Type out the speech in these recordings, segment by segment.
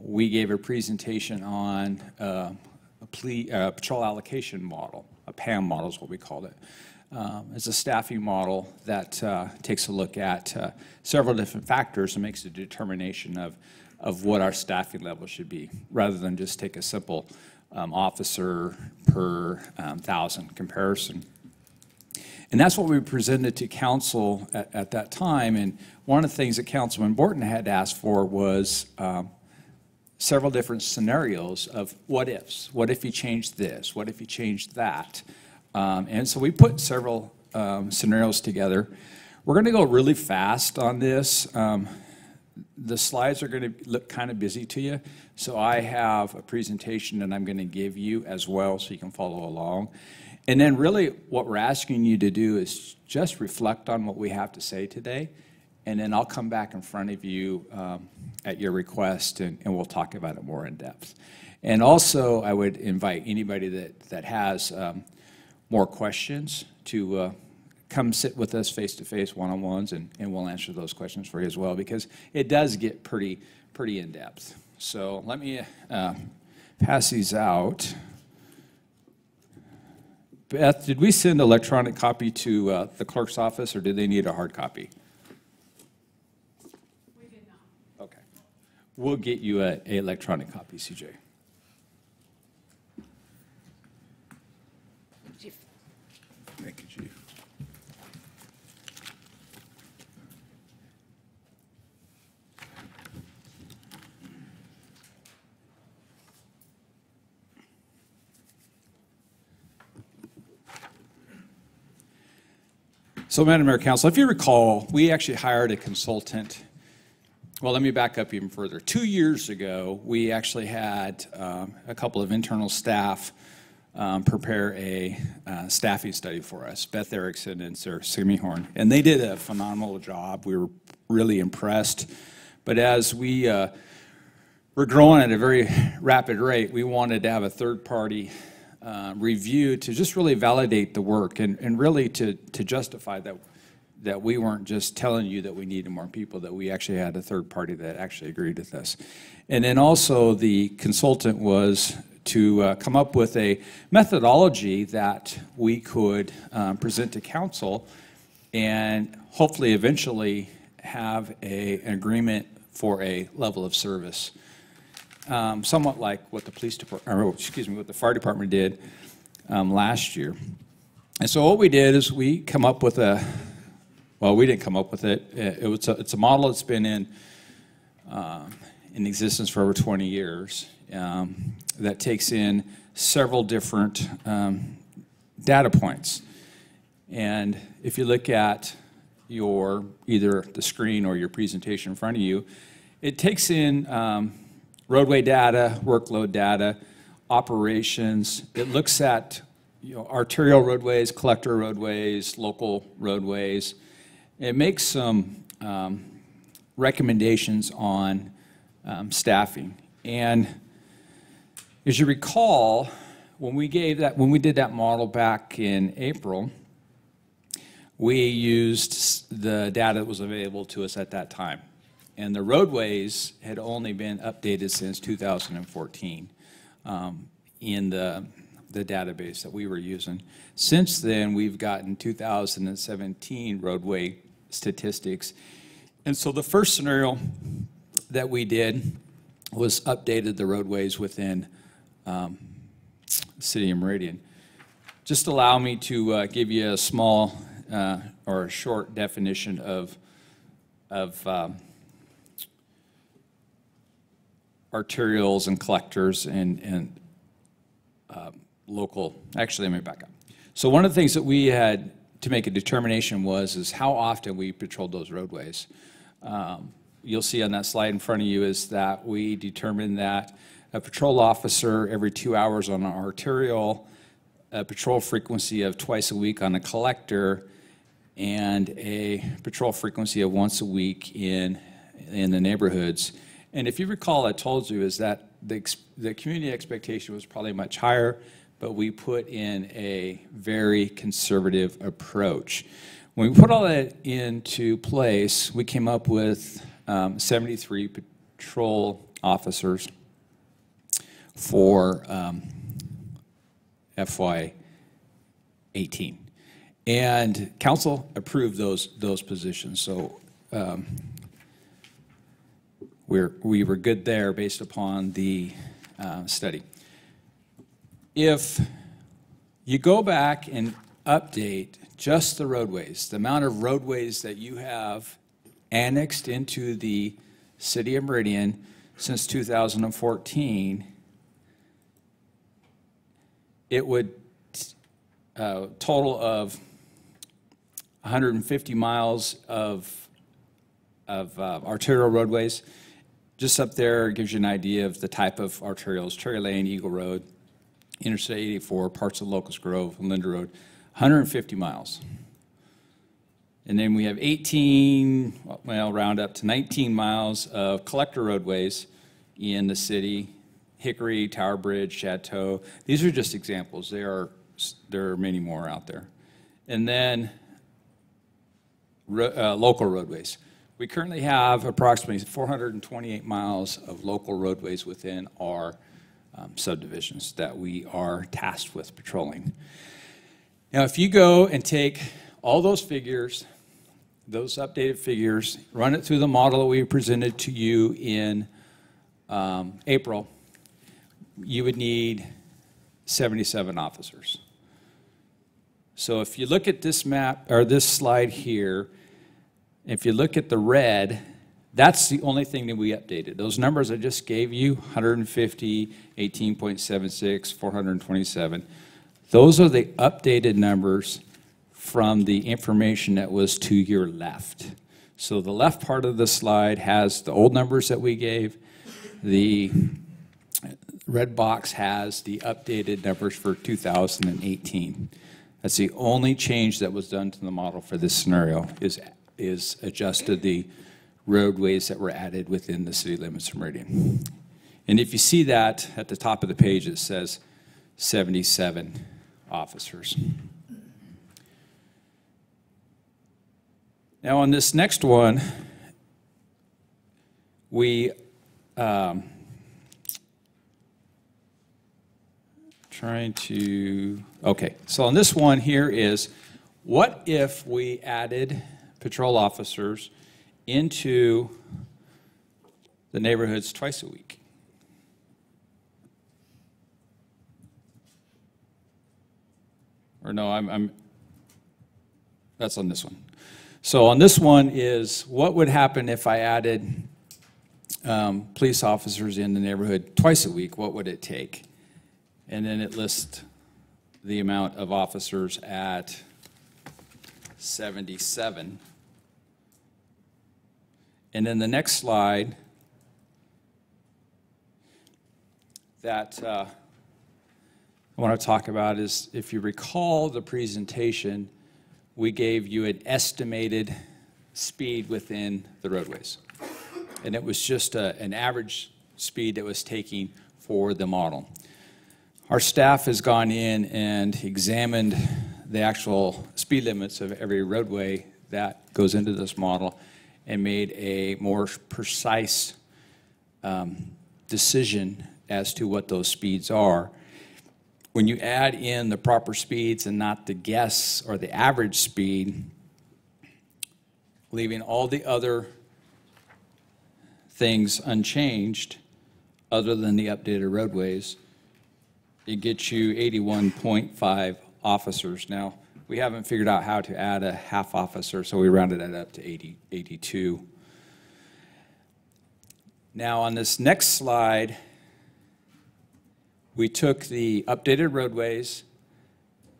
we gave a presentation on a patrol allocation model. A PAM model is what we called it. It's a staffing model that takes a look at several different factors and makes a determination of what our staffing level should be, rather than just take a simple officer per 1,000 comparison. And that's what we presented to council at that time. And one of the things that Councilman Borton had asked for was several different scenarios of what ifs. What if you changed this? What if you changed that? And so we put several scenarios together. We're going to go really fast on this. The slides are going to look kind of busy to you. So I have a presentation that I'm going to give you as well so you can follow along. And then really what we're asking you to do is just reflect on what we have to say today. And then I'll come back in front of you at your request, and we'll talk about it more in depth. And also, I would invite anybody that has more questions to come sit with us face-to-face, one-on-ones, and we'll answer those questions for you as well, because it does get pretty in-depth. So let me pass these out. Beth, did we send electronic copy to the clerk's office, or did they need a hard copy? We did not. Okay. We'll get you an electronic copy, CJ. Chief. Thank you, Chief. So, Madam Mayor, Council, if you recall, we actually hired a consultant. Well, let me back up even further. 2 years ago, we actually had a couple of internal staff prepare a staffing study for us, Beth Erickson and Sarah Simihorn. And they did a phenomenal job. We were really impressed. But as we were growing at a very rapid rate, we wanted to have a third-party review to just really validate the work and really to justify that we weren't just telling you that we needed more people, that we actually had a third party that actually agreed with us. And then also the consultant was to come up with a methodology that we could present to council and hopefully eventually have an agreement for a level of service. Somewhat like what the police department, or excuse me, what the fire department did last year. And so what we did is we come up with well, we didn't come up with it. It's a model that's been in existence for over 20 years that takes in several different data points. And if you look at either the screen or your presentation in front of you, it takes in roadway data, workload data, operations. It looks at arterial roadways, collector roadways, local roadways. It makes some recommendations on staffing. And as you recall, when we did that model back in April, we used the data that was available to us at that time. And the roadways had only been updated since 2014 in the database that we were using. Since then, we've gotten 2017 roadway statistics. And so the first scenario that we did was updated the roadways within the city of Meridian. Just allow me to give you a small or a short definition of arterials and collectors and local. Actually, let me back up. So one of the things that we had to make a determination is how often we patrolled those roadways. You'll see on that slide in front of you is that we determined that a patrol officer every 2 hours on an arterial, a patrol frequency of twice a week on a collector, and a patrol frequency of once a week in the neighborhoods. And if you recall, I told you is that the community expectation was probably much higher, but we put in a very conservative approach. When we put all that into place, we came up with 73 patrol officers for FY 18. And council approved those positions. So we were good there based upon the study. If you go back and update just the roadways, the amount of roadways that you have annexed into the city of Meridian since 2014, it would total of 150 miles of arterial roadways. Just up there gives you an idea of the type of arterials: Cherry Lane, Eagle Road, Interstate 84, parts of Locust Grove, and Linda Road. 150 miles. And then we have 18, well, round up to 19 miles of collector roadways in the city: Hickory, Tower Bridge, Chateau. These are just examples. There are many more out there. And then local roadways. We currently have approximately 428 miles of local roadways within our subdivisions that we are tasked with patrolling. Now, if you go and take all those figures, those updated figures, run it through the model that we presented to you in April, you would need 77 officers. So if you look at this map, or this slide here, if you look at the red, that's the only thing that we updated. Those numbers I just gave you, 150, 18.76, 427, those are the updated numbers from the information that was to your left. So the left part of the slide has the old numbers that we gave. The red box has the updated numbers for 2018. That's the only change that was done to the model for this scenario, is adjusted the roadways that were added within the city limits of Meridian. And if you see that at the top of the page, it says 77 officers. Now on this next one, we okay, so on this one here is, what if we added patrol officers into the neighborhoods twice a week? Or no, that's on this one. So on this one is, what would happen if I added police officers in the neighborhood twice a week? What would it take? And then it lists the amount of officers at 77. And then the next slide that I want to talk about is, if you recall the presentation, we gave you an estimated speed within the roadways. And it was just an average speed that was taken for the model. Our staff has gone in and examined the actual speed limits of every roadway that goes into this model and made a more precise decision as to what those speeds are. When you add in the proper speeds and not the guess or the average speed, leaving all the other things unchanged other than the updated roadways, it gets you 81.5 officers. Now, we haven't figured out how to add a half officer, so we rounded that up to 82. Now, on this next slide, we took the updated roadways,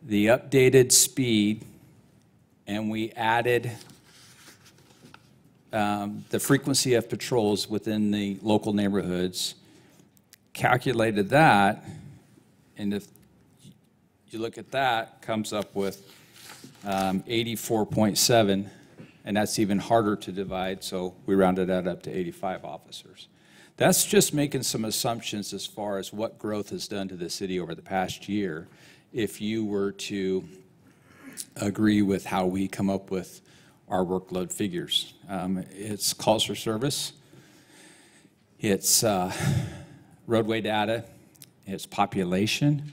the updated speed, and we added the frequency of patrols within the local neighborhoods, calculated that, and if you look at that, comes up with 84.7, and that's even harder to divide, so we rounded that up to 85 officers. That's just making some assumptions as far as what growth has done to the city over the past year. If you were to agree with how we come up with our workload figures, it's calls for service. It's roadway data, it's population.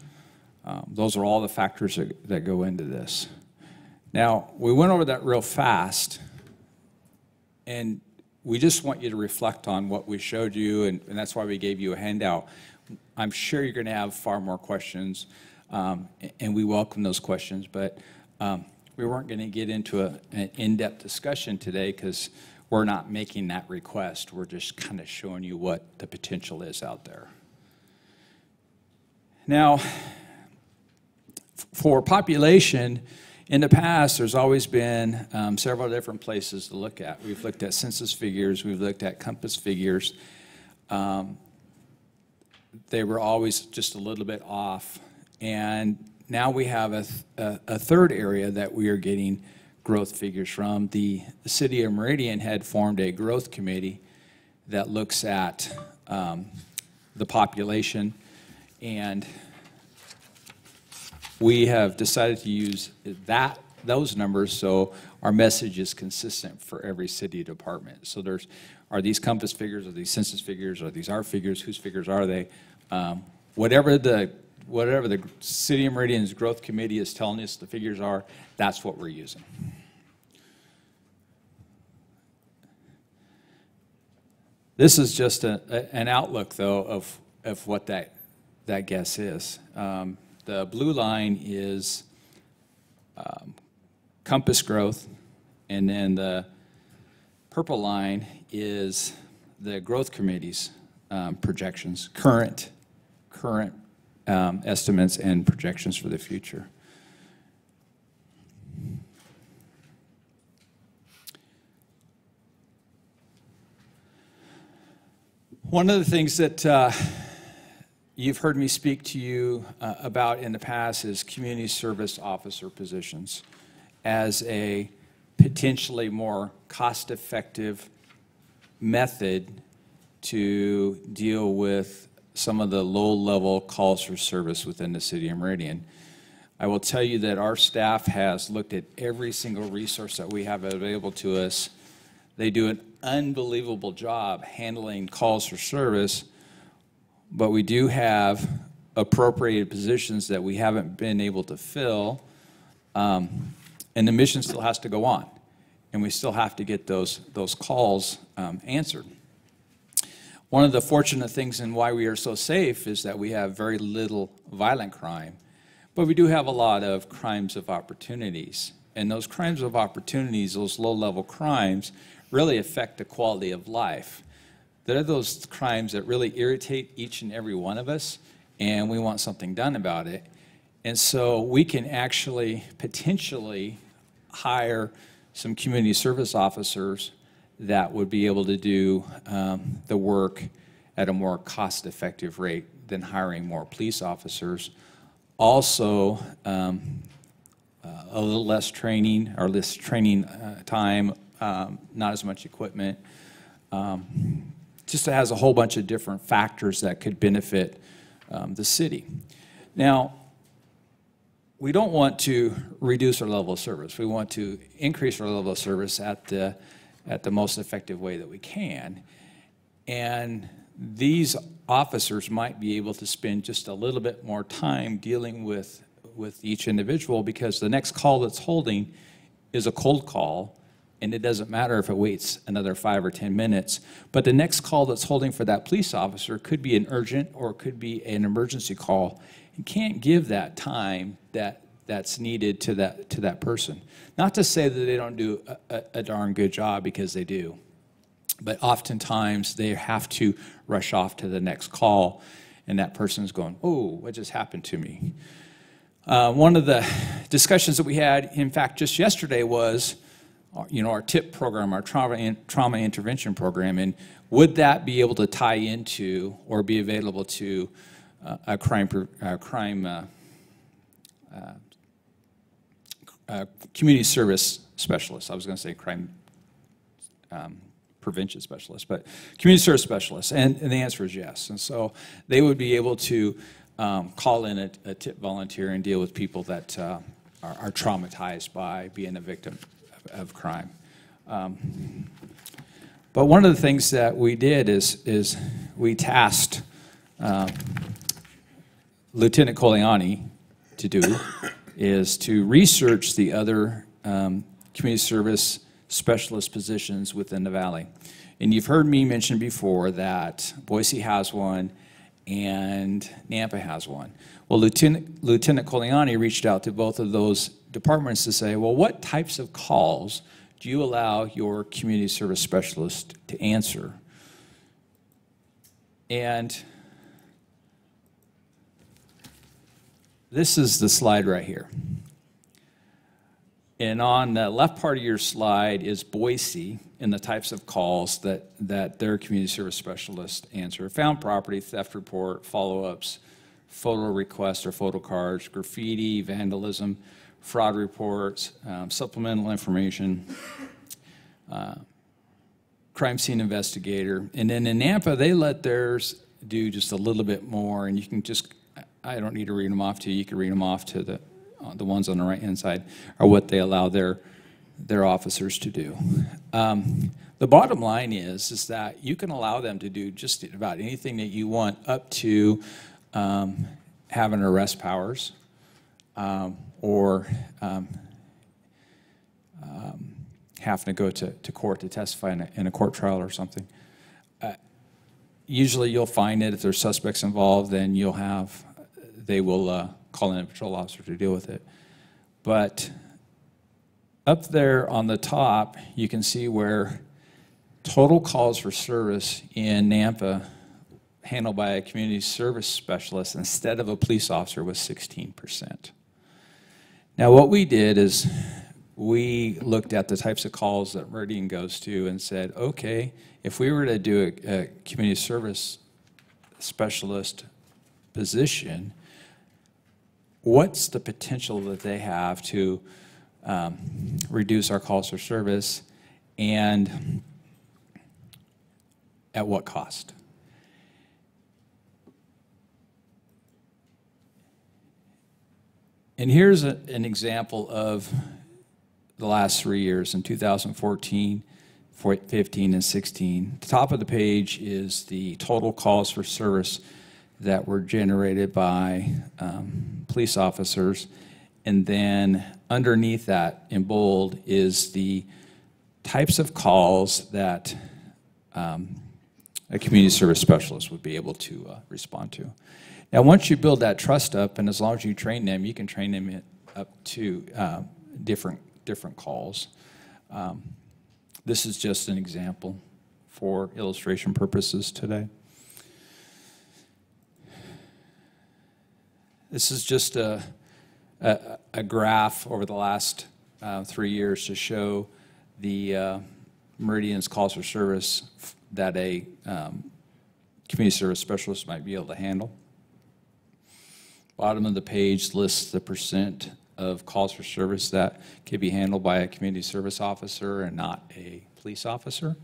Those are all the factors that go into this. Now, we went over that real fast, and we just want you to reflect on what we showed you, and that's why we gave you a handout. I'm sure you're going to have far more questions, and we welcome those questions, but we weren't going to get into an in-depth discussion today because we're not making that request. We're just kind of showing you what the potential is out there. Now, for population, in the past, there's always been several different places to look at. We've looked at census figures, we've looked at compass figures. They were always just a little bit off. And now we have a third area that we are getting growth figures from. The city of Meridian had formed a growth committee that looks at the population, and we have decided to use those numbers so our message is consistent for every city department. So are these compass figures, are these census figures, are these our figures, whose figures are they? Whatever the City of Meridian's Growth Committee is telling us the figures are, that's what we're using. This is just an outlook, though, of what that guess is. The blue line is compass growth, and then the purple line is the growth committee's projections, current estimates and projections for the future. One of the things that you've heard me speak to you about in the past is community service officer positions as a potentially more cost-effective method to deal with some of the low-level calls for service within the City of Meridian. I will tell you that our staff has looked at every single resource that we have available to us. They do an unbelievable job handling calls for service, but we do have appropriated positions that we haven't been able to fill, and the mission still has to go on, and we still have to get those calls answered. One of the fortunate things and why we are so safe is that we have very little violent crime, but we do have a lot of crimes of opportunities. And those crimes of opportunities, those low-level crimes, really affect the quality of life. They're those crimes that really irritate each and every one of us, and we want something done about it. And so we can actually potentially hire some community service officers that would be able to do the work at a more cost-effective rate than hiring more police officers. Also, a little less training, or less training time, not as much equipment. Just has a whole bunch of different factors that could benefit the city. Now, we don't want to reduce our level of service. We want to increase our level of service at the most effective way that we can. And these officers might be able to spend just a little bit more time dealing with each individual, because the next call that's holding is a cold call, and it doesn't matter if it waits another 5 or 10 minutes. But the next call that's holding for that police officer could be an urgent or it could be an emergency call. You can't give that time that's needed to that person. Not to say that they don't do a darn good job, because they do. But oftentimes they have to rush off to the next call, and that person's going, oh, what just happened to me? One of the discussions that we had, in fact, just yesterday was, our TIP program, our trauma intervention program, and would that be able to tie into or be available to a community service specialist. I was going to say crime prevention specialist, but community service specialist, and the answer is yes. And so they would be able to call in a TIP volunteer and deal with people that are traumatized by being a victim of crime. But one of the things that we did is we tasked Lieutenant Coliani to do is to research the other community service specialist positions within the valley. And you've heard me mention before that Boise has one and Nampa has one. Well, Lieutenant Coliani reached out to both of those departments to say, well, what types of calls do you allow your community service specialist to answer? And this is the slide right here. And on the left part of your slide is Boise and the types of calls that their community service specialists answer. Found property, theft report, follow-ups, photo requests or photo cards, graffiti, vandalism, fraud reports, supplemental information, crime scene investigator. And then in Nampa, they let theirs do just a little bit more, and you can just, I don't need to read them off to you. You can read them off to the ones on the right-hand side are what they allow their officers to do. The bottom line is that you can allow them to do just about anything that you want up to having arrest powers or having to go to court to testify in a court trial or something. Usually you'll find that if there's suspects involved, then they will call in a patrol officer to deal with it. But up there on the top, you can see where total calls for service in Nampa handled by a community service specialist instead of a police officer was 16%. Now what we did is we looked at the types of calls that Meridian goes to and said, okay, if we were to do a community service specialist position, what's the potential that they have to reduce our calls for service, and at what cost? And here's an example of the last 3 years, in 2014, 15, and 16. The top of the page is the total calls for service that were generated by police officers, and then underneath that in bold is the types of calls that a community service specialist would be able to respond to. Now once you build that trust up, and as long as you train them, you can train them up to different calls. This is just an example for illustration purposes today. This is just a graph over the last 3 years to show the Meridian's calls for service that a community service specialist might be able to handle. Bottom of the page lists the percent of calls for service that can be handled by a community service officer and not a police officer.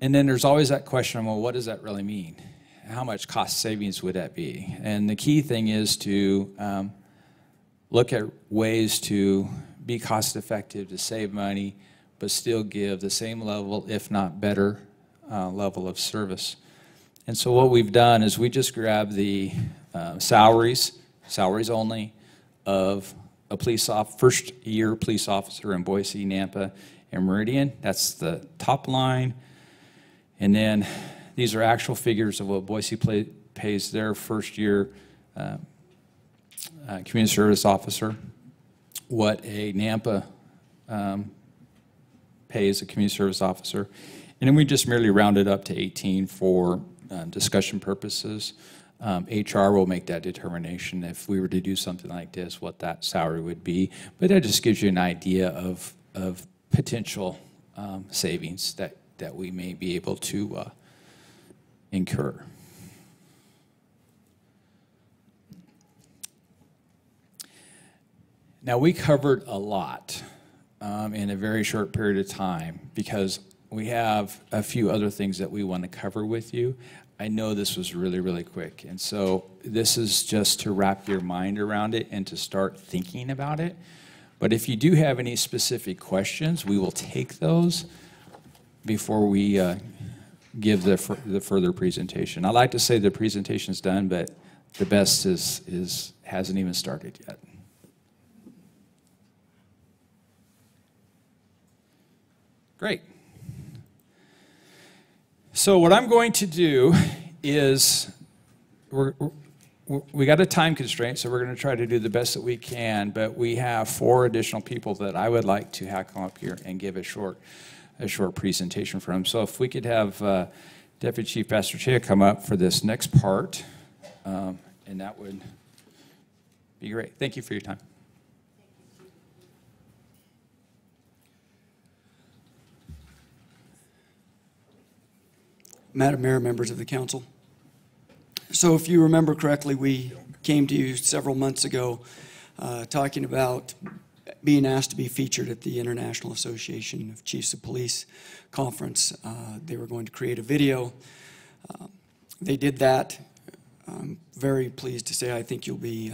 And then there's always that question, well, what does that really mean? How much cost savings would that be? And the key thing is to look at ways to be cost effective, to save money, but still give the same level, if not better, level of service. And so what we've done is we just grabbed the salaries only, of a first-year police officer in Boise, Nampa, and Meridian. That's the top line. And then these are actual figures of what Boise pays their first-year community service officer, what a Nampa pays a community service officer, and then we just merely rounded up to 18 for discussion purposes. HR will make that determination if we were to do something like this, what that salary would be. But that just gives you an idea of potential savings that we may be able to incur. Now we covered a lot in a very short period of time because we have a few other things that we want to cover with you. I know this was really, really quick, and so this is just to wrap your mind around it and to start thinking about it. But if you do have any specific questions, we will take those before we give the further presentation. I like to say the presentation's done, but the best hasn't even started yet. Great. So what I'm going to do is we got a time constraint, so we're going to try to do the best that we can, but we have 4 additional people that I would like to have come up here and give a short presentation for them. So if we could have Deputy Chief Pastor Chia come up for this next part, and that would be great. Thank you for your time. Madam Mayor, members of the council. So if you remember correctly, we came to you several months ago talking about being asked to be featured at the International Association of Chiefs of Police conference. They were going to create a video. They did that. I'm very pleased to say I think you'll be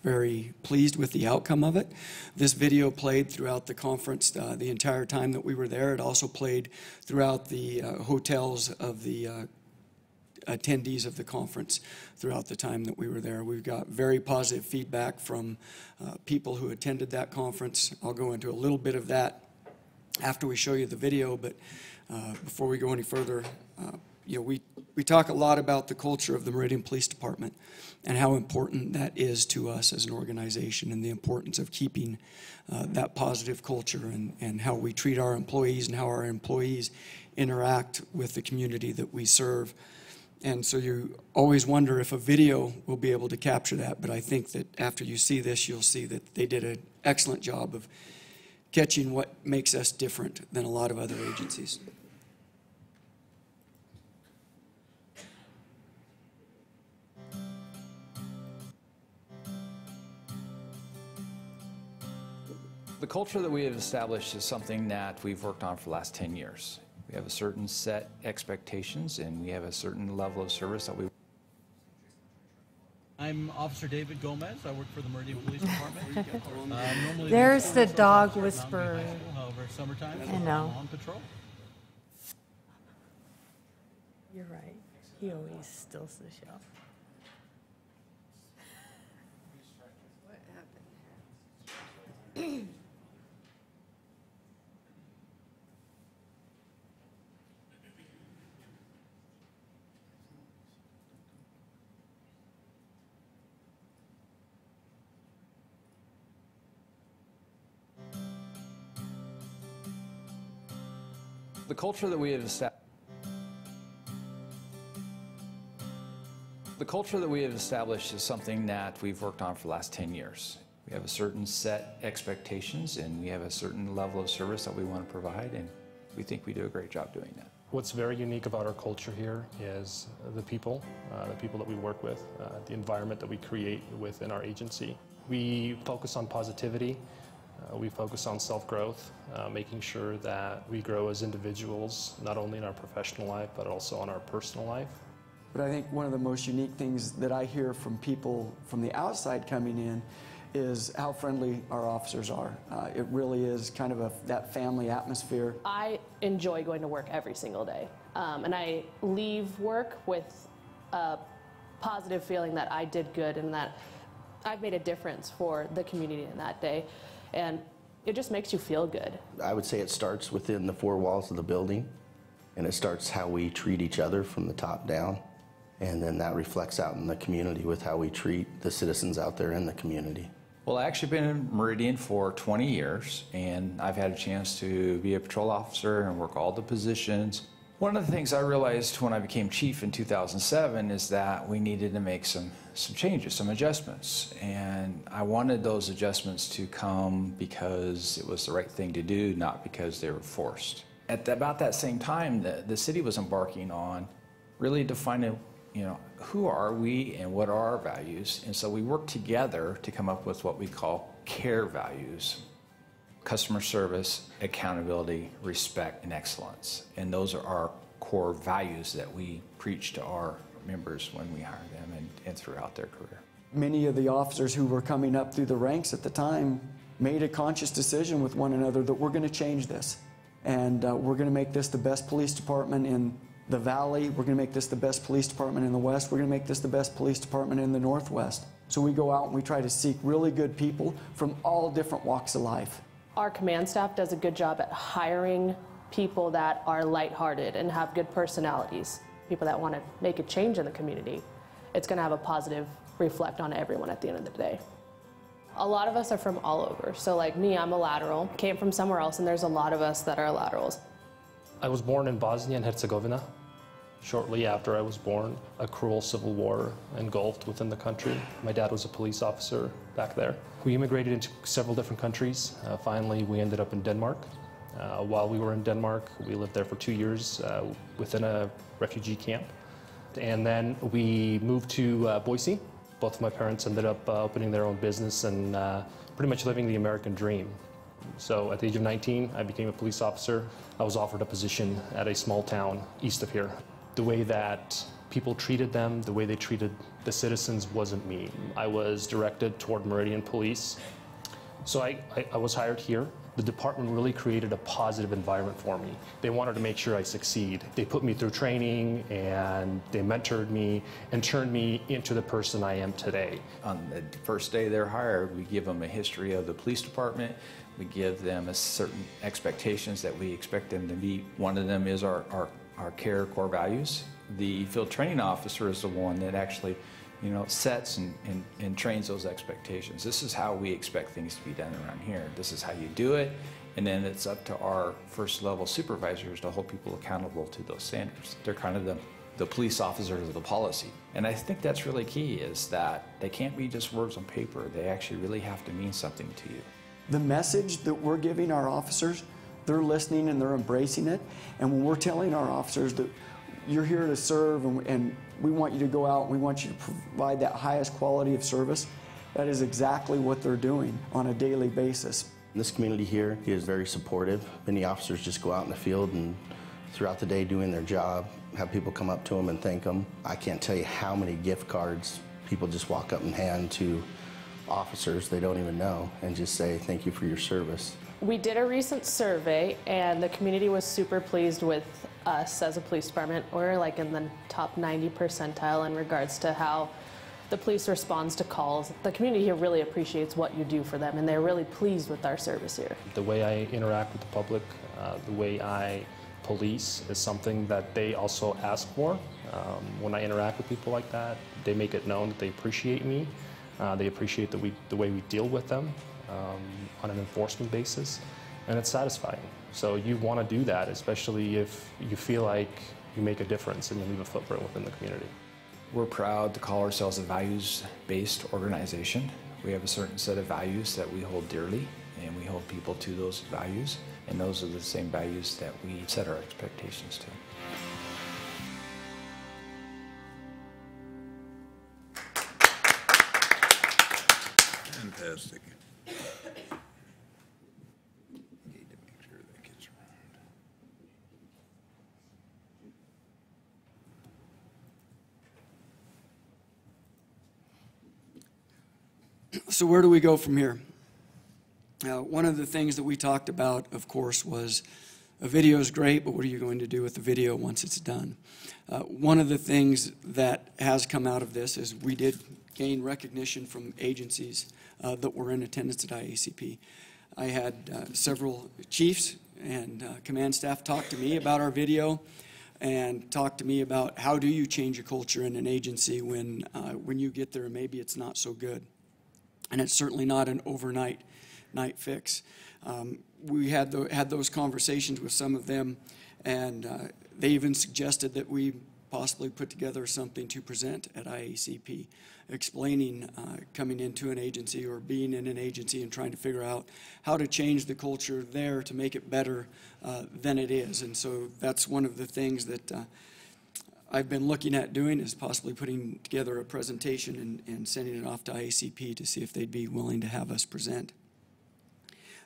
very pleased with the outcome of it. This video played throughout the conference the entire time that we were there. It also played throughout the hotels of the attendees of the conference throughout the time that we were there. We've got very positive feedback from people who attended that conference. I'll go into a little bit of that after we show you the video, but before we go any further, we talk a lot about the culture of the Meridian Police Department and how important that is to us as an organization, and the importance of keeping that positive culture, and how we treat our employees and how our employees interact with the community that we serve. And so you always wonder if a video will be able to capture that, but I think that after you see this, you'll see that they did an excellent job of catching what makes us different than a lot of other agencies. The culture that we have established is something that we've worked on for the last 10 years. We have a certain set expectations, and we have a certain level of service that we... I'm Officer David Gomez. I work for the Meridian Police Department. There's the dog whisperer. However, summertime, I know. on patrol. You're right. He always steals the show. What happened? The culture that we have established... The culture that we have established is something that we've worked on for the last 10 years. We have a certain set expectations, and we have a certain level of service that we want to provide, and we think we do a great job doing that. What's very unique about our culture here is the people that we work with, the environment that we create within our agency. We focus on positivity. We focus on self-growth, making sure that we grow as individuals, not only in our professional life, but also in our personal life. But I think one of the most unique things that I hear from people from the outside coming in is how friendly our officers are. It really is kind of that family atmosphere. I enjoy going to work every single day, and I leave work with a positive feeling that I did good and that I've made a difference for the community in that day, and it just makes you feel good. I would say it starts within the 4 walls of the building, and it starts how we treat each other from the top down, and then that reflects out in the community with how we treat the citizens out there in the community. Well, I've actually been in Meridian for 20 years, and I've had a chance to be a patrol officer and work all the positions. One of the things I realized when I became chief in 2007 is that we needed to make some changes, some adjustments. And I wanted those adjustments to come because it was the right thing to do, not because they were forced. At about that same time, the city was embarking on really defining, who are we and what are our values? And so we worked together to come up with what we call CARE values: customer service, accountability, respect, and excellence. And those are our core values that we preach to our members when we hire them and throughout their career. Many of the officers who were coming up through the ranks at the time made a conscious decision with one another that we're going to change this. And we're going to make this the best police department in the Valley. We're going to make this the best police department in the West. We're going to make this the best police department in the Northwest. So we go out and we try to seek really good people from all different walks of life. Our command staff does a good job at hiring people that are lighthearted and have good personalities, people that want to make a change in the community. It's going to have a positive reflect on everyone at the end of the day. A lot of us are from all over. So like me, I'm a lateral, came from somewhere else, and there's a lot of us that are laterals. I was born in Bosnia and Herzegovina. Shortly after I was born, a cruel civil war engulfed within the country. My dad was a police officer back there. We immigrated into several different countries. Finally, we ended up in Denmark. While we were in Denmark, we lived there for 2 years within a refugee camp. And then we moved to Boise. Both of my parents ended up opening their own business and pretty much living the American dream. So at the age of 19, I became a police officer. I was offered a position at a small town east of here. The way that people treated them, the way they treated the citizens wasn't me. I was directed toward Meridian Police. So I was hired here. The department really created a positive environment for me. They wanted to make sure I succeed. They put me through training and they mentored me and turned me into the person I am today. On the first day they're hired, we give them a history of the police department. We give them a certain expectations that we expect them to meet. One of them is our CARE core values. The field training officer is the one that actually, sets and trains those expectations. This is how we expect things to be done around here. This is how you do it. And then it's up to our first level supervisors to hold people accountable to those standards. They're kind of the police officers of the policy. And I think that's really key, is that they can't be just words on paper. They actually really have to mean something to you. The message that we're giving our officers, they're listening and they're embracing it. And when we're telling our officers that you're here to serve and we want you to go out and we want you to provide that highest quality of service, that is exactly what they're doing on a daily basis. This community here is very supportive. Many officers just go out in the field and throughout the day doing their job, have people come up to them and thank them. I can't tell you how many gift cards people just walk up and hand to officers they don't even know and just say thank you for your service. We did a recent survey and the community was super pleased with us as a police department. We're like in the top 90 percentile in regards to how the police responds to calls. The community here really appreciates what you do for them and they're really pleased with our service here. The way I interact with the public, the way I police is something that they also ask for. When I interact with people like that, they make it known that they appreciate me. They appreciate the way we deal with them on an enforcement basis, and it's satisfying. So you want to do that, especially if you feel like you make a difference and you leave a footprint within the community. We're proud to call ourselves a values-based organization. We have a certain set of values that we hold dearly, and we hold people to those values, and those are the same values that we set our expectations to. Fantastic. Need to make sure that gets around. So where do we go from here? One of the things that we talked about, of course, was a video is great, but what are you going to do with the video once it's done? One of the things that has come out of this is we did gain recognition from agencies that were in attendance at IACP. I had several chiefs and command staff talk to me about our video and talk to me about how do you change a culture in an agency when you get there and maybe it's not so good. And it's certainly not an overnight fix. We had those conversations with some of them, and they even suggested that we possibly put together something to present at IACP, explaining coming into an agency or being in an agency and trying to figure out how to change the culture there to make it better than it is. And so that's one of the things that I've been looking at doing, is possibly putting together a presentation and sending it off to IACP to see if they'd be willing to have us present.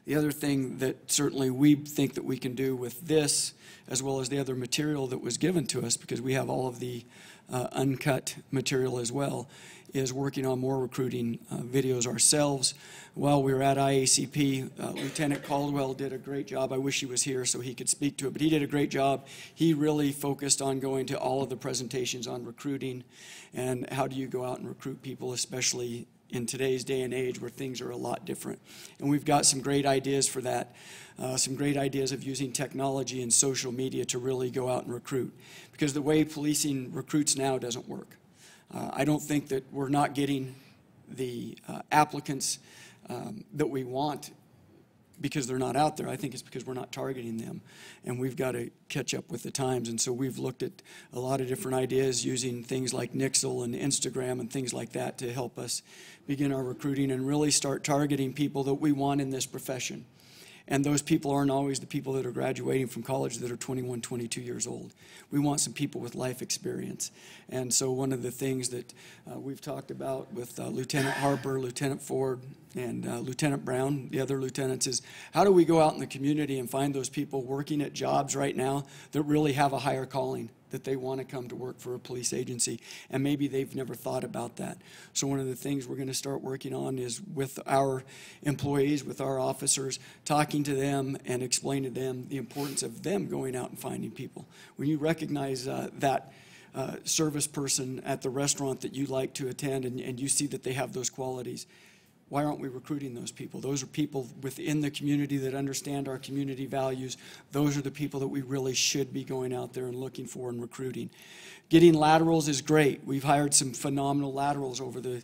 The other thing that certainly we think that we can do with this, as well as the other material that was given to us, because we have all of the uncut material as well, is working on more recruiting videos ourselves. While we were at IACP, Lieutenant Caldwell did a great job. I wish he was here so he could speak to it, but he did a great job. He really focused on going to all of the presentations on recruiting and how do you go out and recruit people, especially in today's day and age where things are a lot different. And we've got some great ideas for that, some great ideas of using technology and social media to really go out and recruit. Because the way policing recruits now doesn't work. I don't think that we're not getting the applicants that we want because they're not out there. I think it's because we're not targeting them, and we've got to catch up with the times. And so we've looked at a lot of different ideas using things like Nixle and Instagram and things like that to help us begin our recruiting and really start targeting people that we want in this profession. And those people aren't always the people that are graduating from college that are 21, 22 years old. We want some people with life experience. And so one of the things that we've talked about with Lieutenant Harper, Lieutenant Ford, and Lieutenant Brown, the other lieutenants, is how do we go out in the community and find those people working at jobs right now that really have a higher calling, that they want to come to work for a police agency, and maybe they've never thought about that. So one of the things we're going to start working on is with our employees, with our officers, talking to them and explaining to them the importance of them going out and finding people. When you recognize that service person at the restaurant that you like to attend and you see that they have those qualities, why aren't we recruiting those people? Those are people within the community that understand our community values. Those are the people that we really should be going out there and looking for and recruiting. Getting laterals is great. We've hired some phenomenal laterals over the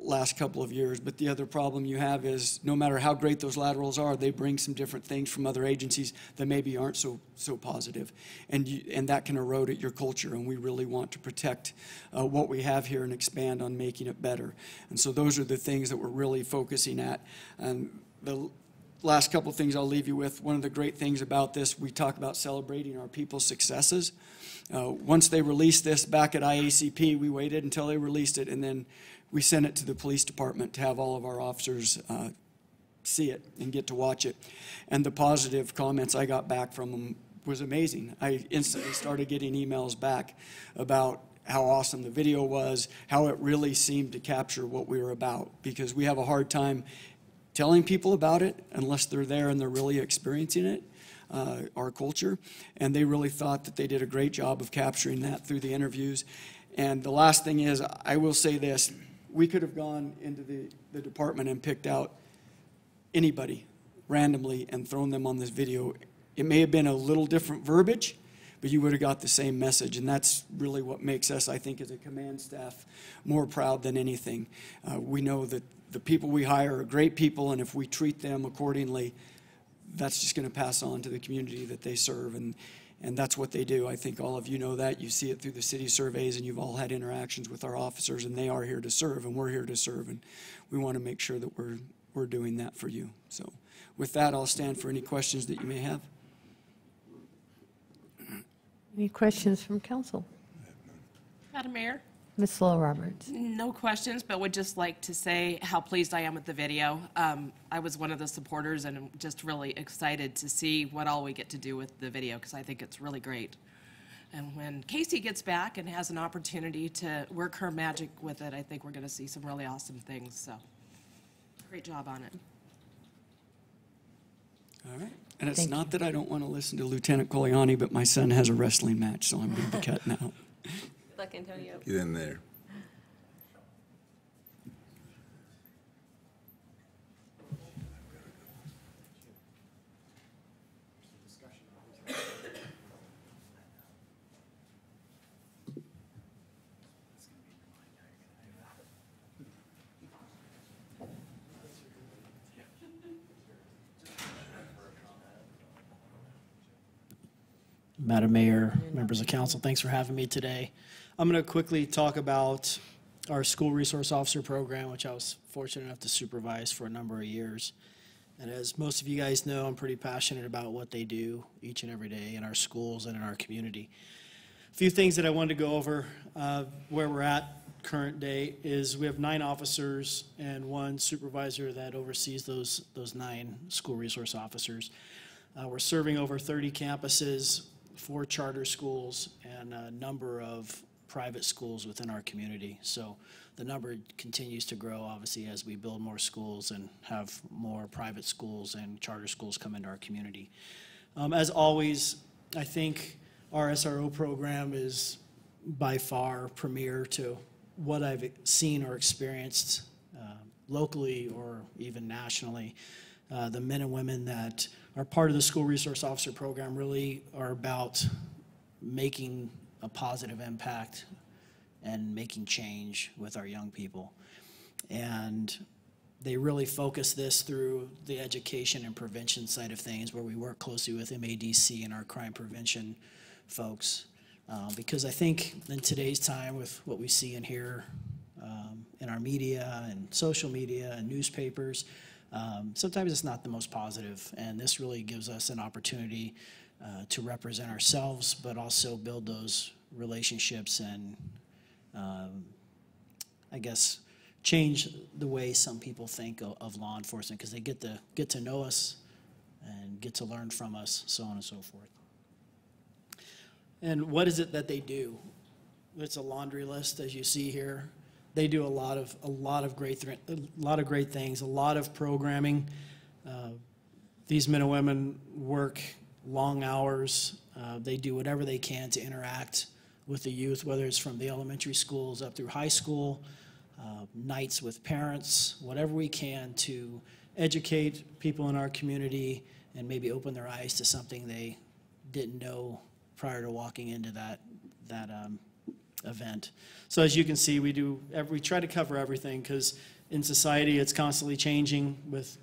last couple of years, but the other problem you have is no matter how great those laterals are, they bring some different things from other agencies that maybe aren't so positive, and that can erode at your culture, and we really want to protect what we have here and expand on making it better. And so those are the things that we're really focusing at. The last couple of things I'll leave you with, one of the great things about this, we talk about celebrating our people's successes. Once they released this back at IACP, we waited until they released it, and then we sent it to the police department to have all of our officers see it and get to watch it. And the positive comments I got back from them was amazing. I instantly started getting emails back about how awesome the video was, how it really seemed to capture what we were about, because we have a hard time telling people about it unless they're there and they're really experiencing it. Our culture, and they really thought that they did a great job of capturing that through the interviews. And the last thing is, I will say this, we could have gone into the department and picked out anybody randomly and thrown them on this video. It may have been a little different verbiage, but you would have got the same message, and that's really what makes us, I think, as a command staff, more proud than anything. We know that the people we hire are great people, and if we treat them accordingly, that's just going to pass on to the community that they serve, and that's what they do. I think all of you know that. You see it through the city surveys, and you've all had interactions with our officers, and they are here to serve, and we're here to serve, and we want to make sure that we're doing that for you. So with that, I'll stand for any questions that you may have. Any questions from council? Madam Mayor? Ms. Lowell Roberts. No questions, but would just like to say how pleased I am with the video. I was one of the supporters, and I'm just really excited to see what all we get to do with the video, because I think it's really great. And when Casey gets back and has an opportunity to work her magic with it, I think we're going to see some really awesome things. So great job on it. All right. And it's not that I don't want to listen to Lieutenant Coliani, but my son has a wrestling match, so I'm going to be cutting out. Good luck, Antonio. Get in there. Madam Mayor, members of council, thanks for having me today. I'm going to quickly talk about our school resource officer program, which I was fortunate enough to supervise for a number of years. And as most of you guys know, I'm pretty passionate about what they do each and every day in our schools and in our community. A few things that I wanted to go over, where we're at current day is we have 9 officers and 1 supervisor that oversees those 9 school resource officers. We're serving over 30 campuses, 4 charter schools, and a number of private schools within our community. So the number continues to grow, obviously, as we build more schools and have more private schools and charter schools come into our community. As always, I think our SRO program is by far premier to what I've seen or experienced locally or even nationally. The men and women that are part of the school resource officer program really are about making a positive impact and making change with our young people. And they really focus this through the education and prevention side of things, where we work closely with MADC and our crime prevention folks. Because I think in today's time, with what we see and hear in our media and social media and newspapers, sometimes it's not the most positive. And this really gives us an opportunity to represent ourselves, but also build those relationships and, I guess, change the way some people think of law enforcement, because they get to know us and get to learn from us, so on and so forth. And what is it that they do? It's a laundry list, as you see here. They do a lot of great things, a lot of programming. These men and women work long hours. They do whatever they can to interact with the youth, whether it's from the elementary schools up through high school, nights with parents, whatever we can to educate people in our community and maybe open their eyes to something they didn't know prior to walking into that event. So as you can see, we try to cover everything, because in society it's constantly changing with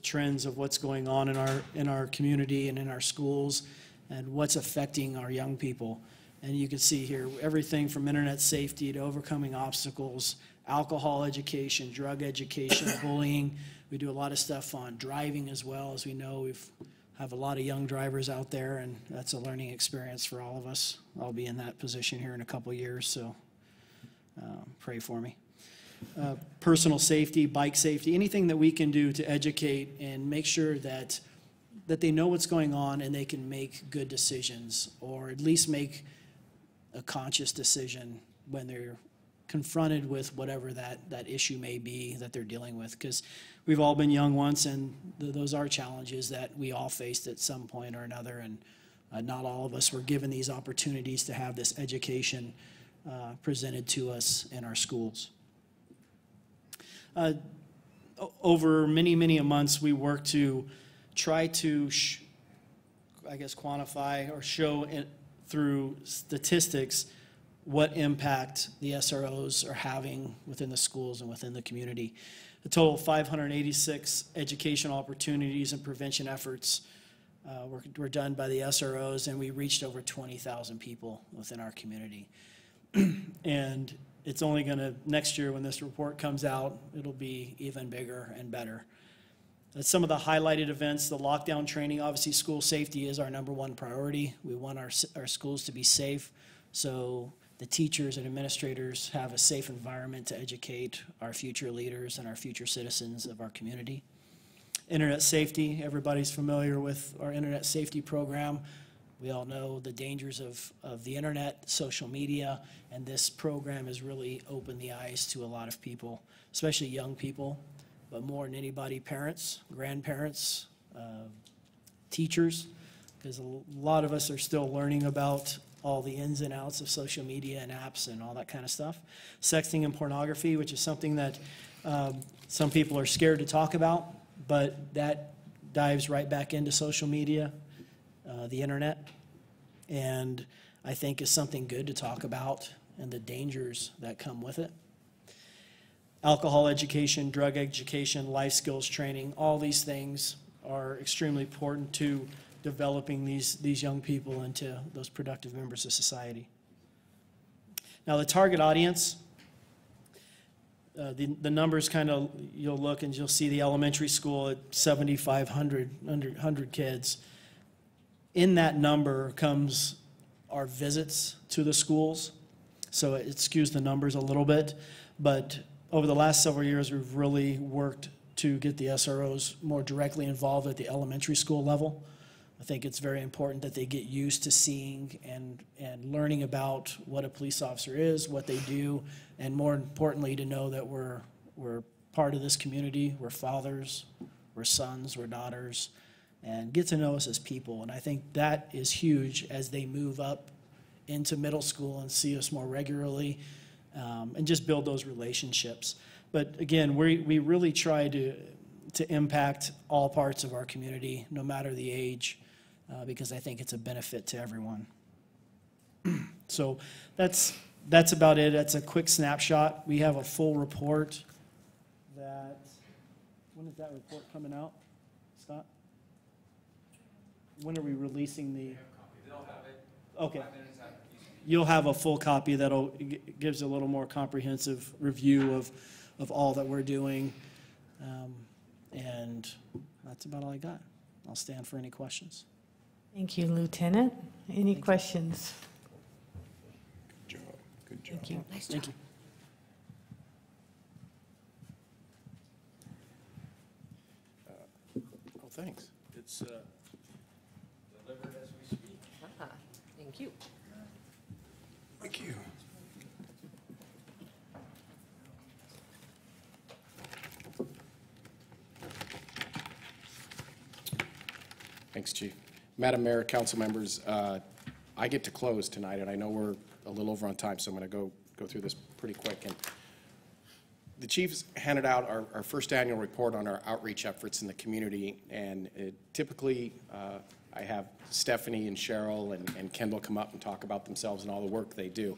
trends of what's going on in our community and in our schools and what's affecting our young people. And you can see here everything from internet safety to overcoming obstacles, alcohol education, drug education, bullying. We do a lot of stuff on driving as well. As we know, we have a lot of young drivers out there, and that's a learning experience for all of us. I'll be in that position here in a couple years, so pray for me. Personal safety, bike safety, anything that we can do to educate and make sure that they know what's going on and they can make good decisions, or at least make a conscious decision when they're confronted with whatever that issue may be that they're dealing with. Because we've all been young once, and those are challenges that we all faced at some point or another, and not all of us were given these opportunities to have this education presented to us in our schools. Over many months, we worked to try to, quantify or show through statistics what impact the SROs are having within the schools and within the community. A total of 586 educational opportunities and prevention efforts were done by the SROs, and we reached over 20,000 people within our community. And it's only going to, next year when this report comes out, it'll be even bigger and better. Some of the highlighted events, the lockdown training, obviously school safety is our #1 priority. We want our schools to be safe, so the teachers and administrators have a safe environment to educate our future leaders and our future citizens of our community. Internet safety, everybody's familiar with our internet safety program. We all know the dangers of the internet, social media, and this program has really opened the eyes to a lot of people, especially young people, but more than anybody, parents, grandparents, teachers, because a lot of us are still learning about all the ins and outs of social media and apps and all that kind of stuff. Sexting and pornography, which is something that some people are scared to talk about, but that dives right back into social media, the internet, and I think is something good to talk about and the dangers that come with it. Alcohol education, drug education, life skills training, all these things are extremely important to developing these young people into those productive members of society. Now the target audience, the numbers kind of, you'll look and you'll see the elementary school at 7,500 kids. In that number comes our visits to the schools. so it skews the numbers a little bit. But over the last several years, we've really worked to get the SROs more directly involved at the elementary school level. I think it's very important that they get used to seeing and learning about what a police officer is, what they do, and more importantly, to know that we're part of this community. We're fathers, we're sons, we're daughters, and get to know us as people. And I think that is huge as they move up into middle school and see us more regularly, and just build those relationships. But again, we really try to impact all parts of our community, no matter the age, because I think it's a benefit to everyone. So that's about it. That's a quick snapshot. We have a full report that, when is that report coming out, Scott? When are we releasing the? Okay. You'll have a full copy that'll gives a little more comprehensive review of all that we're doing. And that's about all I got. I'll stand for any questions. Thank you, Lieutenant. Any questions? Good job. Good job. Thank you. Nice Thank job. you. Oh, thanks. It's delivered as we speak. Ah, thank you. Thank you. Thanks, Chief. Madam Mayor, council members, I get to close tonight, and I know we're a little over on time, so I'm going to go through this pretty quick. And the Chief's handed out our first annual report on our outreach efforts in the community, and typically I have Stephanie and Cheryl and Kendall come up and talk about themselves and all the work they do.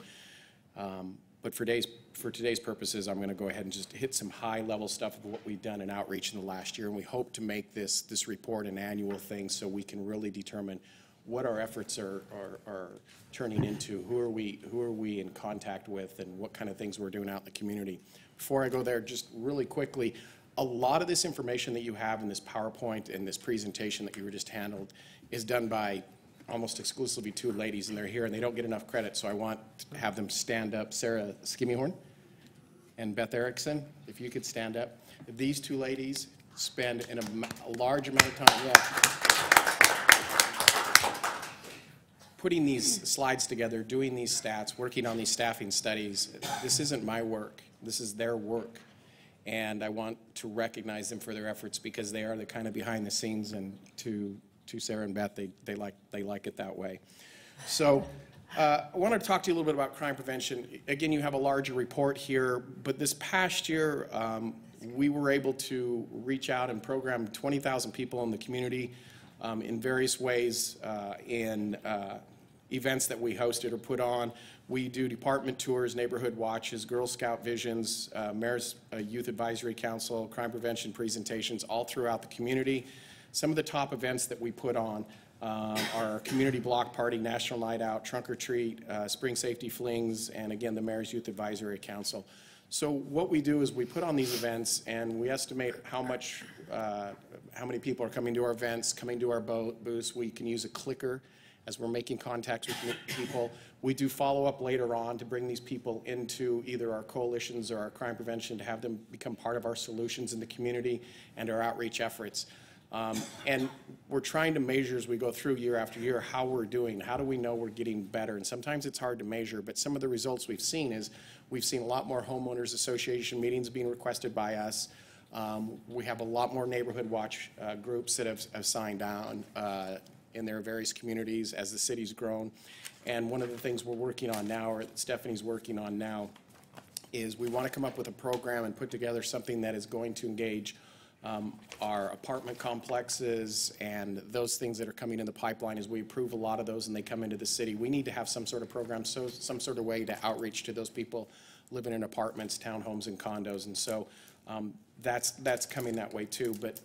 But for today's purposes, I'm going to go ahead and just hit some high-level stuff of what we've done in outreach in the last year, and we hope to make this report an annual thing so we can really determine what our efforts are turning into, who are we in contact with, and what kind of things we're doing out in the community. Before I go there, just really quickly, a lot of this information that you have in this PowerPoint and this presentation that you were just handled is done by almost exclusively two ladies, and they're here and they don't get enough credit, so I want to have them stand up. Sarah Skimmyhorn and Beth Erickson, if you could stand up. These two ladies spend a large amount of time, putting these slides together, doing these stats, working on these staffing studies. This isn't my work. This is their work. And I want to recognize them for their efforts because they are the kind of behind the scenes, and to Sarah and Beth, they like it that way. So I want to talk to you a little bit about crime prevention. Again, you have a larger report here, but this past year we were able to reach out and program 20,000 people in the community in various ways in events that we hosted or put on. We do department tours, neighborhood watches, Girl Scout visions, Mayor's Youth Advisory Council, crime prevention presentations all throughout the community. Some of the top events that we put on are Community Block Party, National Night Out, Trunk or Treat, Spring Safety Flings, and again, the Mayor's Youth Advisory Council. So what we do is we put on these events and we estimate how many people are coming to our events, coming to our booths. We can use a clicker as we're making contacts with people. We do follow-up later on to bring these people into either our coalitions or our crime prevention to have them become part of our solutions in the community and our outreach efforts. And we're trying to measure as we go through year after year how we're doing. How do we know we're getting better? And sometimes it's hard to measure, but some of the results we've seen is we've seen a lot more homeowners association meetings being requested by us. We have a lot more neighborhood watch groups that have signed on in their various communities as the city's grown. And one of the things we're working on now, or Stephanie's working on now, is we want to come up with a program and put together something that is going to engage our apartment complexes and those things that are coming in the pipeline as we approve a lot of those and they come into the city. We need to have some sort of program, so some sort of way to outreach to those people living in apartments, townhomes, and condos. And so that's coming that way too. But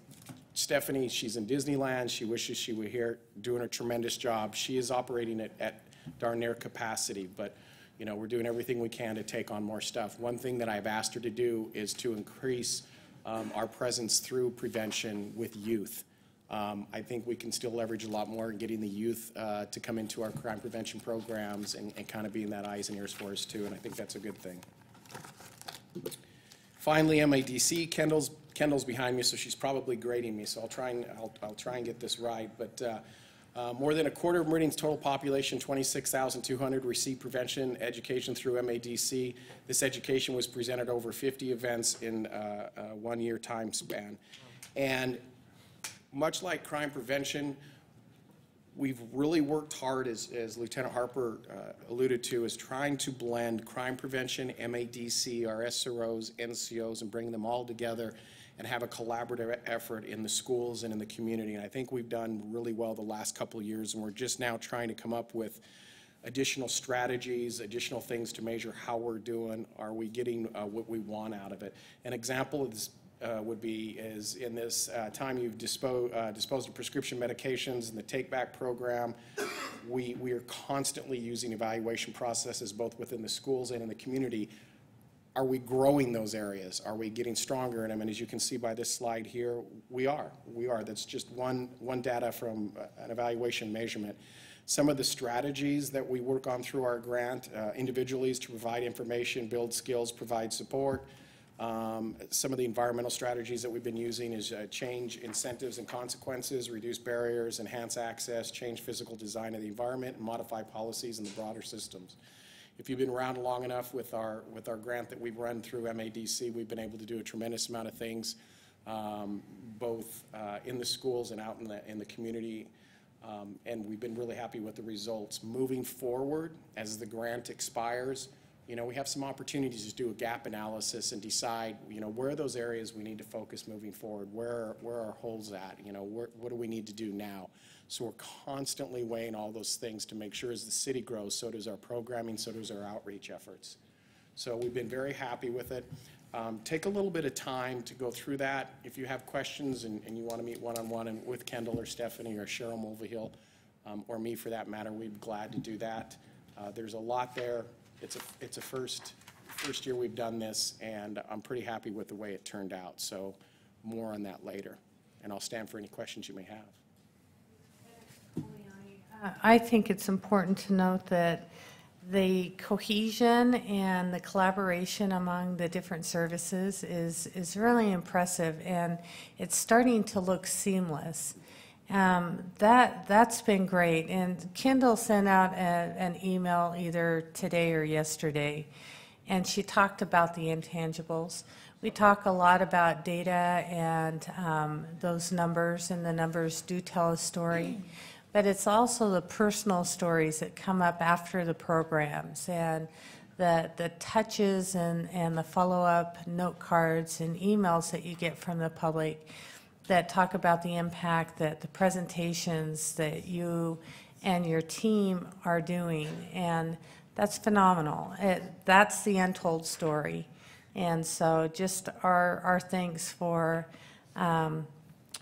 Stephanie, she's in Disneyland. She wishes she were here doing a tremendous job. She is operating at darn near capacity, but you know, we're doing everything we can to take on more stuff. One thing that I've asked her to do is to increase our presence through prevention with youth. I think we can still leverage a lot more in getting the youth to come into our crime prevention programs and kind of being that eyes and ears for us too, and I think that's a good thing. Finally, MADC, Kendall's behind me, so she's probably grading me, so I'll try and get this right. But more than a quarter of Meridian's total population, 26,200, receive prevention education through MADC. This education was presented over 50 events in a one-year time span. And much like crime prevention, we've really worked hard, as Lieutenant Harper alluded to, is trying to blend crime prevention, MADC, our SROs, NCOs, and bring them all together and have a collaborative effort in the schools and in the community. And I think we've done really well the last couple of years, and we're just now trying to come up with additional strategies, additional things to measure how we're doing. Are we getting what we want out of it? An example of this would be is in this time you've disposed of prescription medications in the Take Back program, we are constantly using evaluation processes both within the schools and in the community. Are we growing those areas? Are we getting stronger in them? And as you can see by this slide here, we are. That's just one data from an evaluation measurement. Some of the strategies that we work on through our grant individually is to provide information, build skills, provide support. Some of the environmental strategies that we've been using is change incentives and consequences, reduce barriers, enhance access, change physical design of the environment, and modify policies in the broader systems. If you've been around long enough with our grant that we've run through MADC, we've been able to do a tremendous amount of things, both in the schools and out in the community, and we've been really happy with the results. Moving forward, as the grant expires, we have some opportunities to do a gap analysis and decide, where are those areas we need to focus moving forward? Where are our holes at? What do we need to do now? So we're constantly weighing all those things to make sure as the city grows, so does our programming, so does our outreach efforts. So we've been very happy with it. Take a little bit of time to go through that. If you have questions and you want to meet one-on-one and with Kendall or Stephanie or Cheryl Mulvihill, or me for that matter, we'd be glad to do that. There's a lot there. It's a first year we've done this, and I'm pretty happy with the way it turned out. So more on that later, and I'll stand for any questions you may have. I think it's important to note that the cohesion and the collaboration among the different services is really impressive, and it's starting to look seamless. That's been great. And Kendall sent out an email either today or yesterday, and she talked about the intangibles. We talk a lot about data and those numbers, and the numbers do tell a story. But it's also the personal stories that come up after the programs, and the touches and the follow-up note cards and emails that you get from the public that talk about the impact that the presentations that you and your team are doing, and that's phenomenal. That's the untold story. And so just our thanks for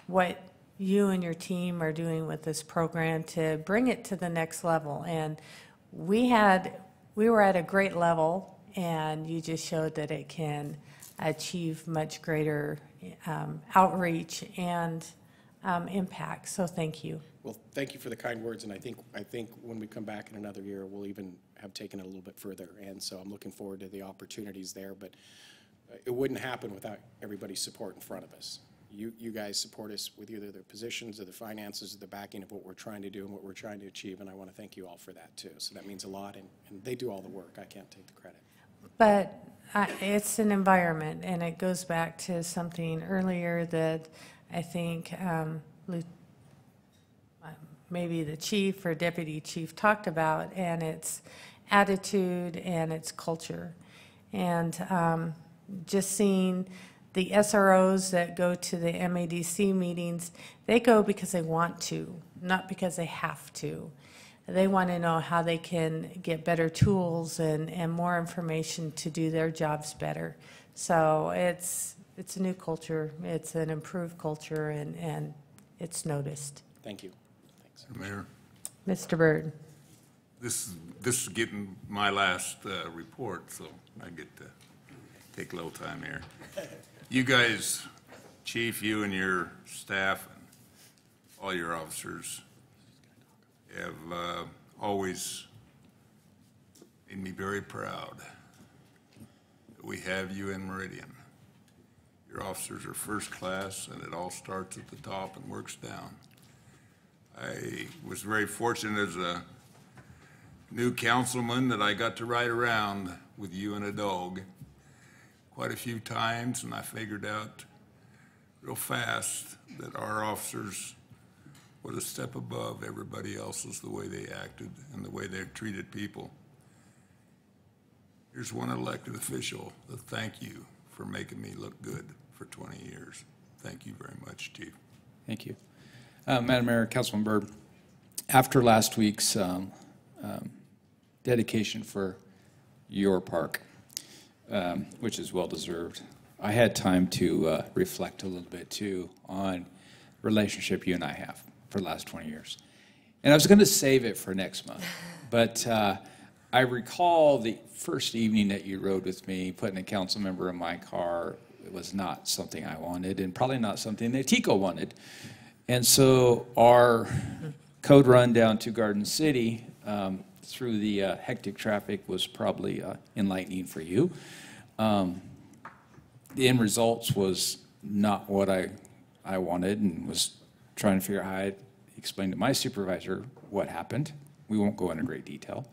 what you and your team are doing with this program to bring it to the next level. And we were at a great level, and you just showed that it can achieve much greater outreach and impact. So thank you. Well, thank you for the kind words, and I think when we come back in another year, we'll even have taken it a little bit further. And so I'm looking forward to the opportunities there. But it wouldn't happen without everybody's support in front of us. You guys support us with either the positions or the finances or the backing of what we're trying to do and what we're trying to achieve, and I want to thank you all for that too. So that means a lot, and they do all the work. I can't take the credit. But it's an environment, and it goes back to something earlier that I think maybe the chief or deputy chief talked about, and it's attitude and it's culture. And just seeing the SROs that go to the MADC meetings, they go because they want to, not because they have to. They want to know how they can get better tools and more information to do their jobs better. So it's a new culture, it's an improved culture, and it's noticed. Thank you. Thanks. Mayor, Mr. Byrd. this is getting my last report, so I get to take a little time here. You guys, Chief, you and your staff, all your officers have always made me very proud that we have you in Meridian. Your officers are first class, and it all starts at the top and works down. I was very fortunate as a new councilman that I got to ride around with you and a dog quite a few times, and I figured out real fast that our officers were a step above everybody else's, the way they acted and the way they treated people. Here's one elected official to thank you for making me look good for 20 years. Thank you very much, Chief. Thank you. Madam Mayor, Councilman Byrd, after last week's dedication for your park, which is well-deserved, I had time to reflect a little bit, too, on the relationship you and I have for the last 20 years. And I was going to save it for next month, but I recall the first evening that you rode with me, putting a council member in my car. It was not something I wanted, and probably not something that Tico wanted. And so our code run down to Garden City through the hectic traffic was probably enlightening for you. The end results was not what I wanted, and was trying to figure out how I'd explain to my supervisor what happened. We won't go into great detail.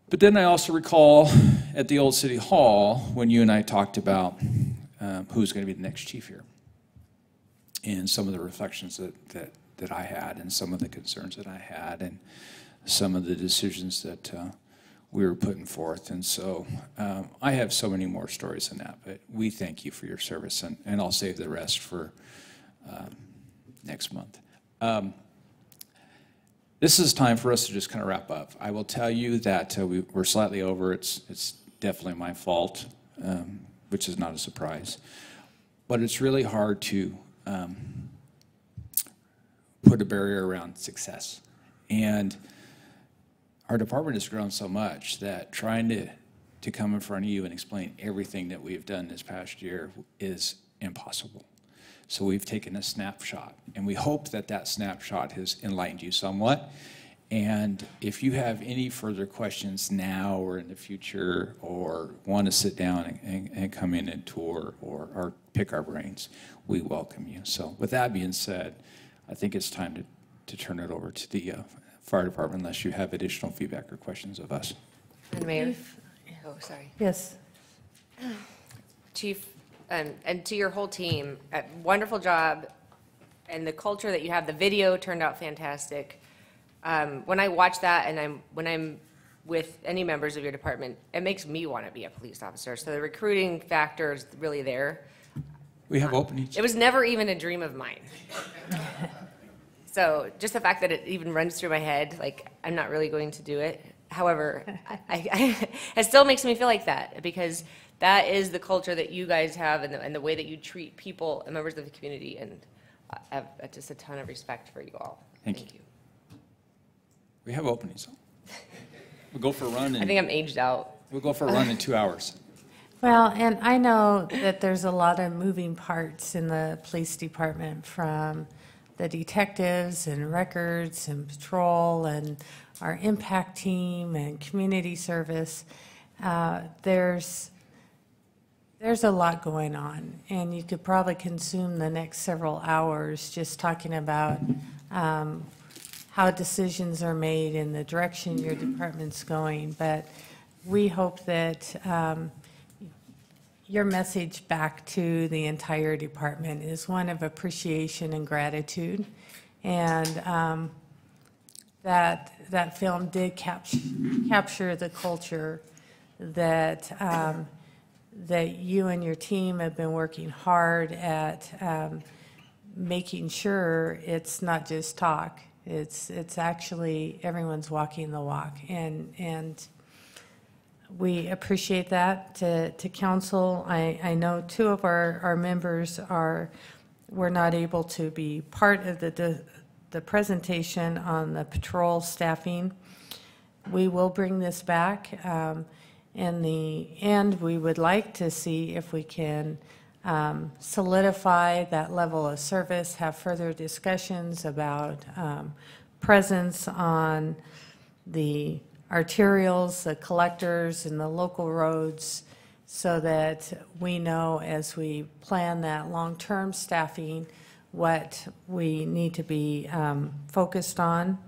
But then I also recall at the old City Hall when you and I talked about who's going to be the next chief here, and some of the reflections that I had, and some of the concerns that I had, and some of the decisions that we were putting forth. And so I have so many more stories than that, but we thank you for your service, and I'll save the rest for next month. This is time for us to just kind of wrap up. I will tell you that we're slightly over. It's definitely my fault, which is not a surprise. But it's really hard to put a barrier around success. And our department has grown so much that trying to come in front of you and explain everything that we've done this past year is impossible. So we've taken a snapshot, and we hope that that snapshot has enlightened you somewhat. And if you have any further questions now or in the future, or want to sit down and come in and tour or pick our brains, we welcome you. So with that being said, I think it's time to turn it over to the fire department, unless you have additional feedback or questions of us. Mayor. Oh, sorry. Yes. Chief, and to your whole team, wonderful job, and the culture that you have. The video turned out fantastic. When I watch that, and when I'm with any members of your department, it makes me want to be a police officer. So the recruiting factor is really there. We have openings. It was never even a dream of mine. So just the fact that it even runs through my head, like, I'm not really going to do it. However, it still makes me feel like that, because that is the culture that you guys have, and the way that you treat people and members of the community. And I have just a ton of respect for you all. Thank you. We have openings. We'll go for a run. I think I'm aged out. We'll go for a run in 2 hours. Well, and I know that there's a lot of moving parts in the police department, from the detectives and records and patrol and our impact team and community service. There's a lot going on, and you could probably consume the next several hours just talking about how decisions are made and the direction your department's going. But we hope that your message back to the entire department is one of appreciation and gratitude, and that film did capture the culture that that you and your team have been working hard at making sure it's not just talk. It's actually everyone's walking the walk, and we appreciate that. To council, I know two of our members were not able to be part of the presentation on the patrol staffing. We will bring this back. In the end, we would like to see if we can solidify that level of service, have further discussions about presence on the arterials, the collectors, and the local roads, so that we know as we plan that long-term staffing what we need to be focused on.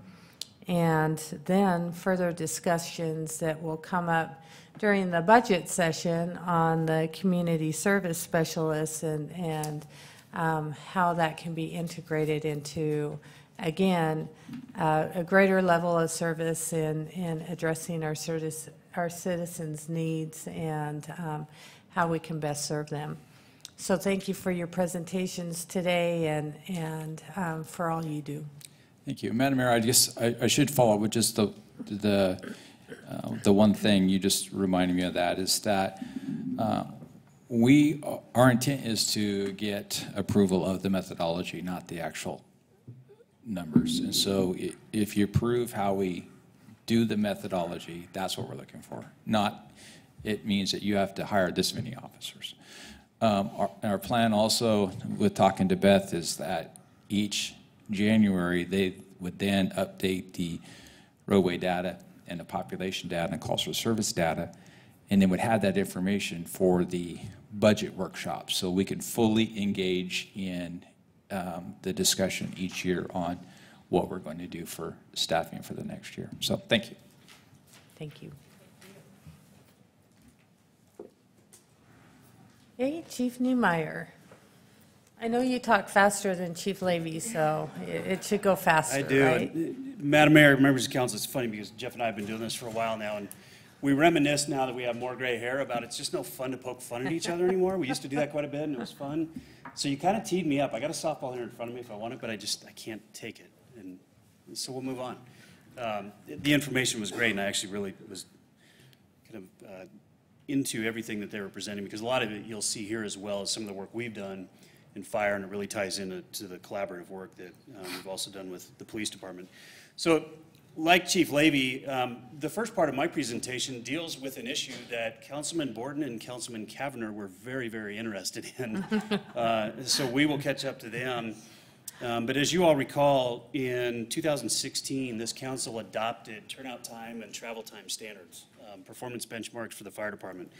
And then further discussions that will come up during the budget session on the community service specialists and how that can be integrated into, again, a greater level of service in addressing our citizens' needs and how we can best serve them. So thank you for your presentations today and for all you do. Thank you. Madam Mayor, I should follow up with just the one thing you just reminded me of, that is that our intent is to get approval of the methodology, not the actual numbers. And so if you approve how we do the methodology, that's what we're looking for. Not, it means that you have to hire this many officers. Our plan also with talking to Beth is that each January, they would then update the roadway data and the population data and calls for service data, and then would have that information for the budget workshops, so we can fully engage in the discussion each year on what we're going to do for staffing for the next year. So thank you. Thank you. Hey, Chief Neumeier. I know you talk faster than Chief Levy, so it should go faster, I do. right? Madam Mayor, members of council, it's funny because Jeff and I have been doing this for a while now, and we reminisce now that we have more gray hair about it's just no fun to poke fun at each other anymore. We used to do that quite a bit, and it was fun. So you kind of teed me up. I got a softball here in front of me if I want it, but I can't take it. And so we'll move on. The information was great, and I actually really was kind of into everything that they were presenting, because a lot of it you'll see here, as well as some of the work we've done in fire, and it really ties into the collaborative work that we've also done with the police department. So like Chief Levy, the first part of my presentation deals with an issue that Councilman Borden and Councilman Kavanagh were very, very interested in. So we will catch up to them. But as you all recall, in 2016, this council adopted turnout time and travel time standards, performance benchmarks for the fire department.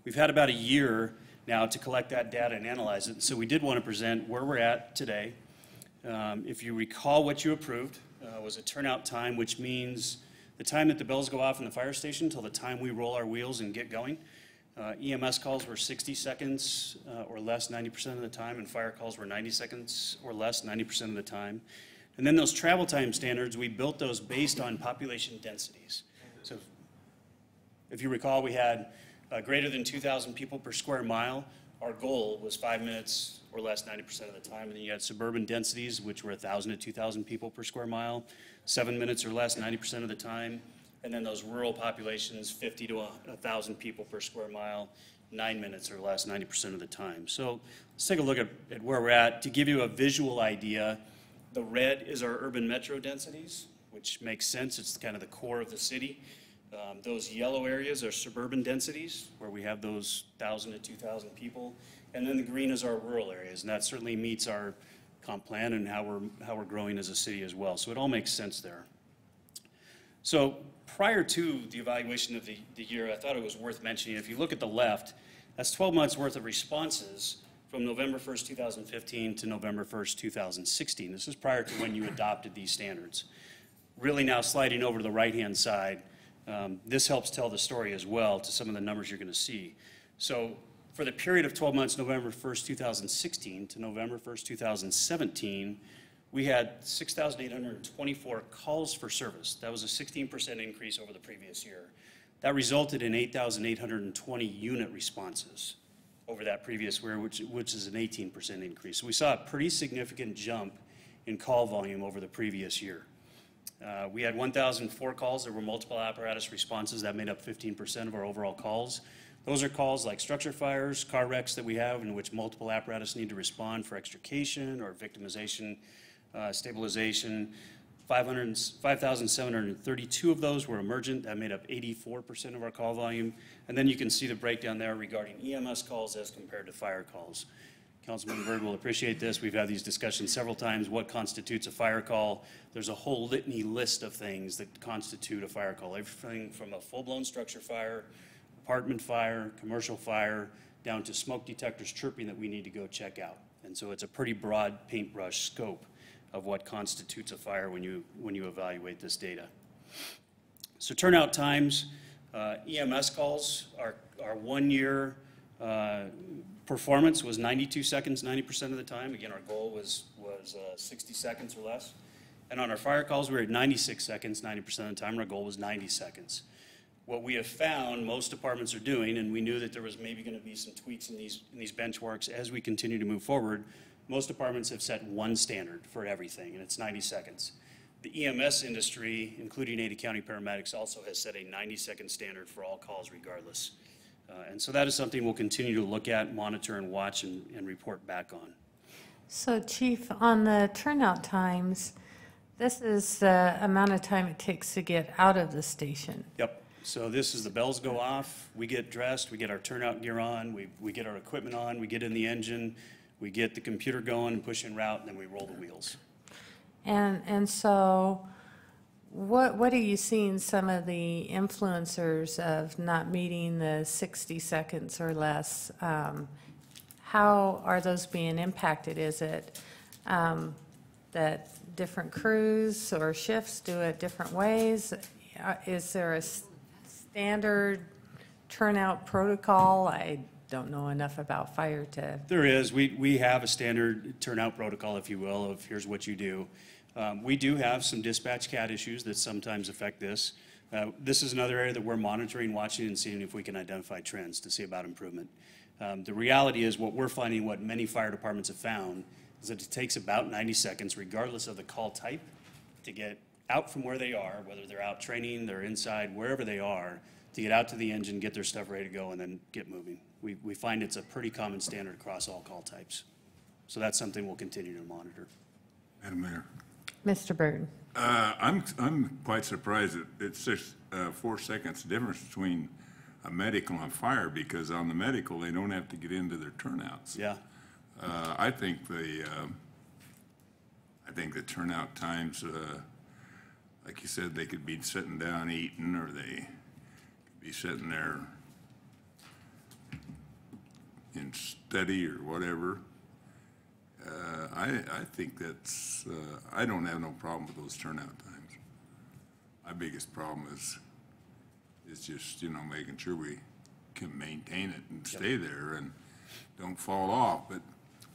We've had about a year now to collect that data and analyze it. So we did want to present where we're at today. If you recall, what you approved was a turnout time, which means the time that the bells go off in the fire station until the time we roll our wheels and get going. EMS calls were 60 seconds or less 90% of the time, and fire calls were 90 seconds or less 90% of the time. And then those travel time standards, we built those based on population densities. So if you recall, we had greater than 2,000 people per square mile. Our goal was 5 minutes or less 90% of the time. And then you had suburban densities, which were 1,000 to 2,000 people per square mile, 7 minutes or less 90% of the time. And then those rural populations, 50 to 1,000 people per square mile, 9 minutes or less 90% of the time. So let's take a look at where we're at. To give you a visual idea, the red is our urban metro densities, which makes sense. It's kind of the core of the city. Those yellow areas are suburban densities, where we have those 1,000 to 2,000 people. And then the green is our rural areas, and that certainly meets our comp plan and how we're growing as a city as well. So it all makes sense there. So prior to the evaluation of the year, I thought it was worth mentioning, if you look at the left, that's 12 months worth of responses from November 1st, 2015 to November 1st, 2016. This is prior to when you adopted these standards. Really now sliding over to the right-hand side, this helps tell the story as well to some of the numbers you're going to see. So for the period of 12 months, November 1st, 2016 to November 1st, 2017, we had 6,824 calls for service. That was a 16% increase over the previous year. That resulted in 8,820 unit responses over that previous year, which is an 18% increase. So we saw a pretty significant jump in call volume over the previous year. We had 1,004 calls. There were multiple apparatus responses. That made up 15% of our overall calls. Those are calls like structure fires, car wrecks that we have in which multiple apparatus need to respond for extrication or victimization, stabilization. 5,732 of those were emergent. That made up 84% of our call volume. And then you can see the breakdown there regarding EMS calls as compared to fire calls. Councilman Byrd will appreciate this. We've had these discussions several times. What constitutes a fire call? There's a whole litany list of things that constitute a fire call. Everything from a full-blown structure fire, apartment fire, commercial fire, down to smoke detectors chirping that we need to go check out. And so it's a pretty broad paintbrush scope of what constitutes a fire when you evaluate this data. So turnout times, EMS calls, our 1 year performance was 92 seconds 90% of the time. Again, our goal was 60 seconds or less. And on our fire calls, we were at 96 seconds 90% of the time. Our goal was 90 seconds. What we have found most departments are doing, and we knew that there was maybe going to be some tweaks in these benchmarks as we continue to move forward, most departments have set one standard for everything, and it's 90 seconds. The EMS industry, including Ada County paramedics, also has set a 90-second standard for all calls regardless. And so that is something we'll continue to look at, monitor, and watch and report back on. So Chief, on the turnout times, this is the amount of time it takes to get out of the station. Yep. So this is the bells go off, we get dressed, we get our turnout gear on, we get our equipment on, we get in the engine, we get the computer going and push en route, and then we roll the wheels. And so what are you seeing some of the influencers of not meeting the 60 seconds or less? How are those being impacted? Is it that different crews or shifts do it different ways? Is there a standard turnout protocol? I don't know enough about fire to... There is. We have a standard turnout protocol, if you will, of here's what you do. We do have some dispatch CAD issues that sometimes affect this. This is another area that we're monitoring, watching, and seeing if we can identify trends to see about improvement. The reality is what we're finding, what many fire departments have found, is that it takes about 90 seconds, regardless of the call type, to get out from where they are, whether they're out training, they're inside, wherever they are, to get out to the engine, get their stuff ready to go, and then get moving. We find it's a pretty common standard across all call types. So that's something we'll continue to monitor. Madam Mayor. Mr. Byrd. I'm quite surprised that it's just 4 seconds difference between a medical and fire, because on the medical, they don't have to get into their turnouts. Yeah. I think the turnout times, like you said, they could be sitting down eating, or they could be sitting there in study or whatever. I think that's, I don't have no problem with those turnout times. My biggest problem is just, making sure we can maintain it and stay there and don't fall off. But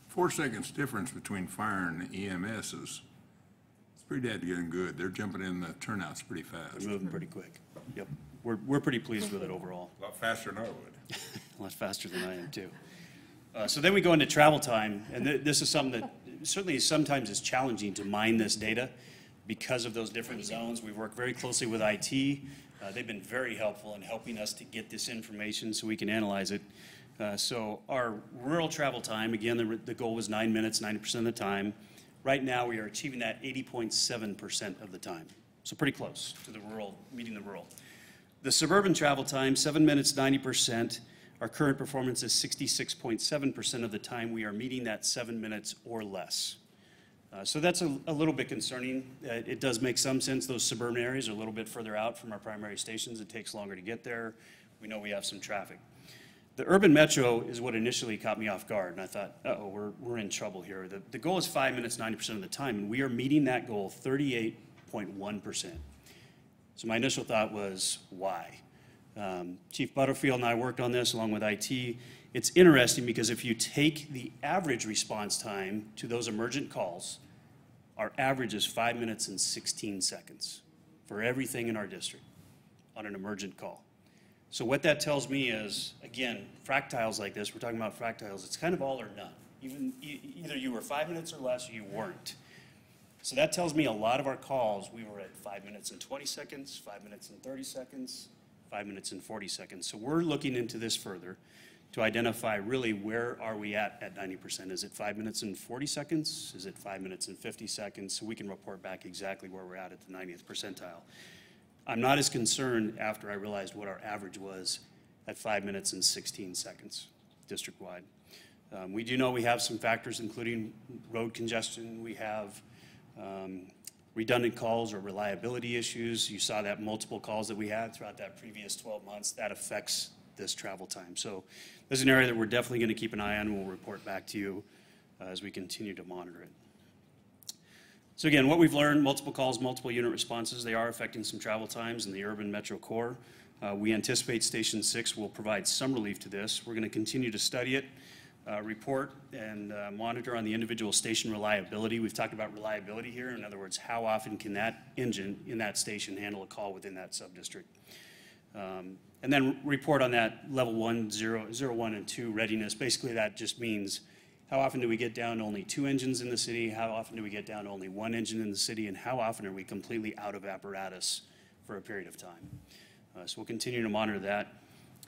4 seconds difference between fire and EMS is, it's pretty dead good. They're jumping in the turnouts pretty fast. They're moving pretty quick. Yep. We're pretty pleased with it overall. A lot faster than I would. A lot faster than I am, too. So then we go into travel time, and this is something that certainly sometimes is challenging to mine this data because of those different zones. We've worked very closely with IT. They've been very helpful in helping us to get this information so we can analyze it. So our rural travel time, again, the goal was 9 minutes, 90% of the time. Right now, we are achieving that 80.7% of the time. So pretty close to the rural, meeting the rural. The suburban travel time, 7 minutes, 90%. Our current performance is 66.7% of the time. We are meeting that 7 minutes or less. So that's a little bit concerning. It does make some sense. Those suburban areas are a little bit further out from our primary stations. It takes longer to get there. We know we have some traffic. The urban metro is what initially caught me off guard, and I thought, uh-oh, we're in trouble here. The goal is 5 minutes, 90% of the time, and we are meeting that goal 38.1%. So my initial thought was, why? Chief Butterfield and I worked on this along with IT. It's interesting because if you take the average response time to those emergent calls, our average is 5 minutes and 16 seconds for everything in our district on an emergent call. So what that tells me is, again, fractiles like this, we're talking about fractiles, it's kind of all or none. Either you were 5 minutes or less or you weren't. So that tells me a lot of our calls, we were at 5 minutes and 20 seconds, 5 minutes and 30 seconds, 5 minutes and 40 seconds. So we're looking into this further to identify really where are we at 90%. Is it 5 minutes and 40 seconds? Is it 5 minutes and 50 seconds? So we can report back exactly where we're at the 90th percentile. I'm not as concerned after I realized what our average was at 5 minutes and 16 seconds district-wide. We do know we have some factors, including road congestion. We have redundant calls or reliability issues. You saw that multiple calls that we had throughout that previous 12 months. That affects this travel time. So this is an area that we're definitely going to keep an eye on, and we'll report back to you as we continue to monitor it. So again, what we've learned, multiple calls, multiple unit responses, they are affecting some travel times in the urban metro core. We anticipate Station 6 will provide some relief to this. We're going to continue to study it, report and monitor on the individual station reliability. We've talked about reliability here. In other words, how often can that engine in that station handle a call within that subdistrict? And then report on that level 1, 0, 1, and 2 readiness. Basically, that just means how often do we get down to only 2 engines in the city? How often do we get down to only 1 engine in the city? And how often are we completely out of apparatus for a period of time? So we'll continue to monitor that.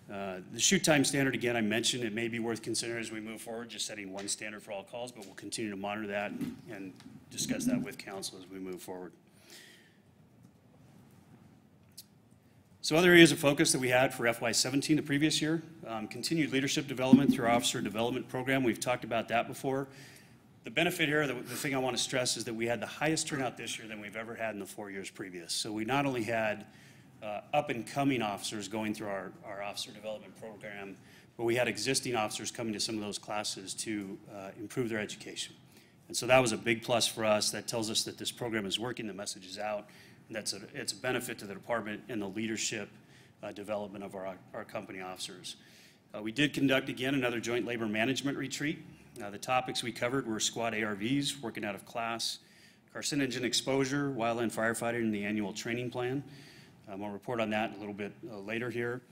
The shoot time standard, again, I mentioned it may be worth considering as we move forward, just setting 1 standard for all calls, but we'll continue to monitor that and discuss that with council as we move forward. So other areas of focus that we had for FY17, the previous year, continued leadership development through our officer development program. We've talked about that before. The benefit here, the thing I want to stress is that we had the highest turnout this year than we've ever had in the 4 years previous. So we not only had up-and-coming officers going through our officer development program, but we had existing officers coming to some of those classes to improve their education. And so that was a big plus for us. That tells us that this program is working, the message is out, and it's a benefit to the department and the leadership development of our company officers. We did conduct, again, another joint labor management retreat. The topics we covered were squad ARVs, working out of class, carcinogen exposure, wildland firefighting, and the annual training plan. I'll report on that a little bit later here.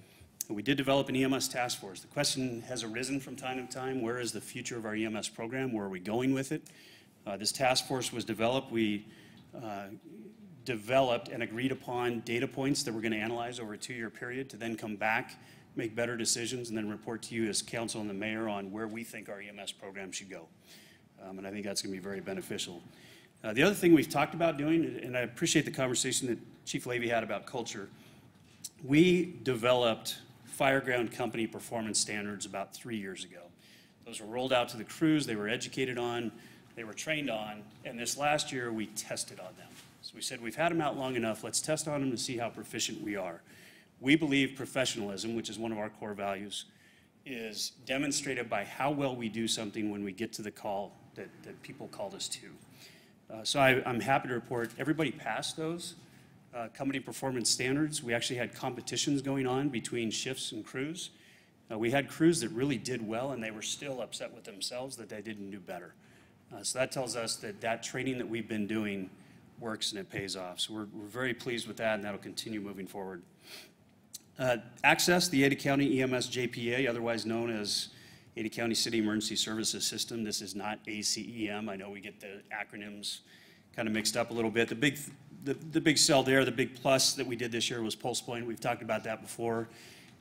We did develop an EMS task force. The question has arisen from time to time, where is the future of our EMS program? Where are we going with it? This task force was developed. We developed and agreed upon data points that we're going to analyze over a 2-year period to then come back, make better decisions, and then report to you as council and the mayor on where we think our EMS program should go. And I think that's going to be very beneficial. The other thing we've talked about doing, and I appreciate the conversation that Chief Levy had about culture, we developed Fireground Company performance standards about 3 years ago. Those were rolled out to the crews, they were educated on, they were trained on, and this last year we tested on them. So we said, we've had them out long enough, let's test on them to see how proficient we are. We believe professionalism, which is one of our core values, is demonstrated by how well we do something when we get to the call that people called us to. So I'm happy to report everybody passed those company performance standards. We actually had competitions going on between shifts and crews. We had crews that really did well, and they were still upset with themselves that they didn't do better. So that tells us that that training that we've been doing works and it pays off. So we're very pleased with that, and that'll continue moving forward. Access, the Ada County EMS JPA, otherwise known as Ada County City Emergency Services System. This is not ACEM. I know we get the acronyms kind of mixed up a little bit. The big sell there, the big plus that we did this year was Pulse Point. We've talked about that before.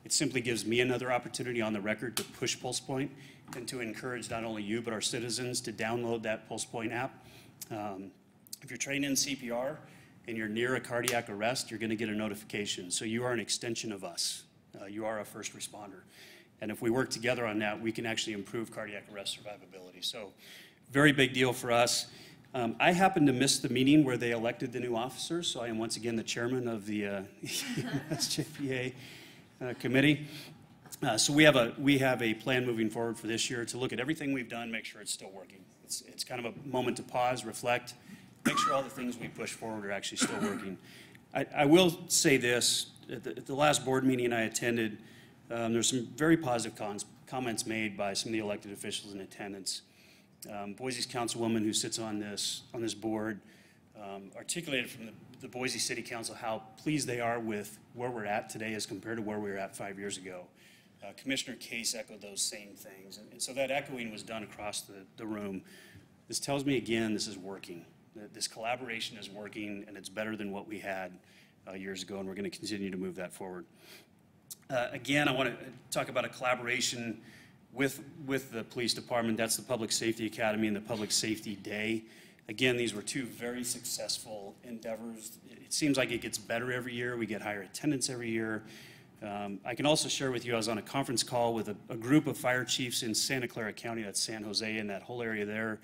It simply gives me another opportunity on the record to push Pulse Point and to encourage not only you but our citizens to download that Pulse Point app. If you're trained in CPR and you're near a cardiac arrest, you're going to get a notification. So you are an extension of us. You are a first responder. And if we work together on that, we can actually improve cardiac arrest survivability. So very big deal for us. I happened to miss the meeting where they elected the new officers, so I am once again the chairman of the SJPA committee. So we have a plan moving forward for this year to look at everything we've done, make sure it's still working. It's kind of a moment to pause, reflect, make sure all the things we push forward are actually still working. I will say this, at the last board meeting I attended, there's some very positive comments made by some of the elected officials in attendance. Boise's councilwoman who sits on this board articulated from the Boise City Council how pleased they are with where we're at today as compared to where we were at 5 years ago. Commissioner Case echoed those same things, and so that echoing was done across the room. This tells me again this is working. This collaboration is working, and it's better than what we had years ago, and we're going to continue to move that forward. Again, I want to talk about a collaboration with the police department. That's the Public Safety Academy and the Public Safety Day. Again, these were two very successful endeavors. It seems like it gets better every year. We get higher attendance every year. I can also share with you, I was on a conference call with a group of fire chiefs in Santa Clara County, that's San Jose and that whole area there.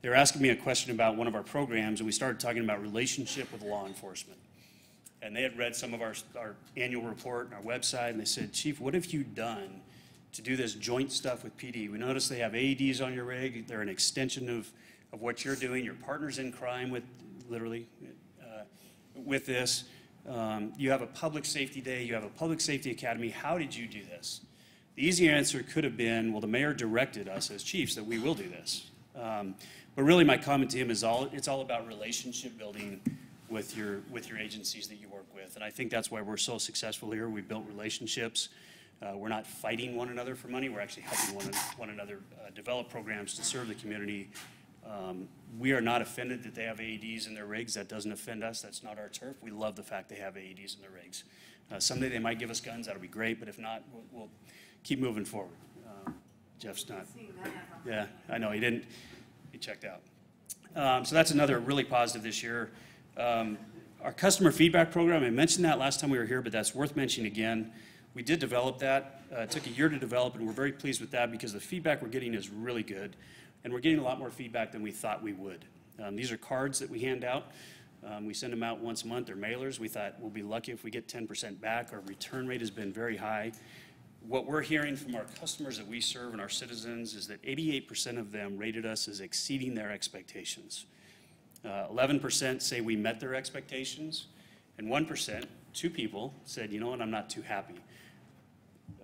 They were asking me a question about one of our programs, and we started talking about relationship with law enforcement. And they had read some of our annual report and our website, and they said, Chief, what have you done to do this joint stuff with PD? We notice they have AEDs on your rig. They're an extension of what you're doing. Your partner's in crime with, literally, with this. You have a public safety day. You have a public safety academy. How did you do this? The easy answer could have been, well, the mayor directed us as chiefs that we will do this. But really my comment to him is it's all about relationship building with your agencies that you work with. And I think that's why we're so successful here. We built relationships. We're not fighting one another for money. We're actually helping one another develop programs to serve the community. We are not offended that they have AEDs in their rigs. That doesn't offend us. That's not our turf. We love the fact they have AEDs in their rigs. Someday they might give us guns. That'll be great. But if not, we'll keep moving forward. Jeff's not. Yeah, I know. He didn't. He checked out. So that's another really positive this year. Our customer feedback program, I mentioned that last time we were here, but that's worth mentioning again. We did develop that. It took a year to develop, and we're very pleased with that because the feedback we're getting is really good. And we're getting a lot more feedback than we thought we would. These are cards that we hand out. We send them out once a month. They're mailers. We thought we'll be lucky if we get 10% back. Our return rate has been very high. What we're hearing from our customers that we serve and our citizens is that 88% of them rated us as exceeding their expectations. 11% say we met their expectations, and 1%, 2 people, said, you know what, I'm not too happy.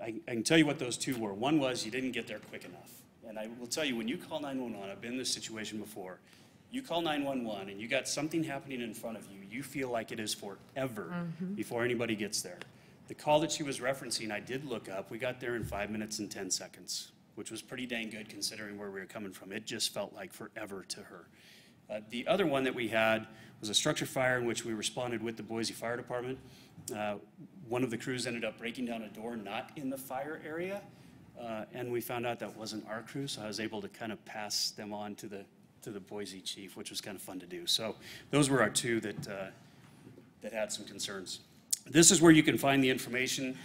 I can tell you what those 2 were. One was you didn't get there quick enough. And I will tell you, when you call 911, I've been in this situation before, you call 911 and you got something happening in front of you, you feel like it is forever before anybody gets there. The call that she was referencing, I did look up. We got there in 5 minutes and 10 seconds, which was pretty dang good considering where we were coming from. It just felt like forever to her. The other one that we had was a structure fire in which we responded with the Boise Fire Department. One of the crews ended up breaking down a door not in the fire area, and we found out that wasn't our crew, so I was able to kind of pass them on to the Boise chief, which was kind of fun to do. So those were our 2 that had some concerns. This is where you can find the information.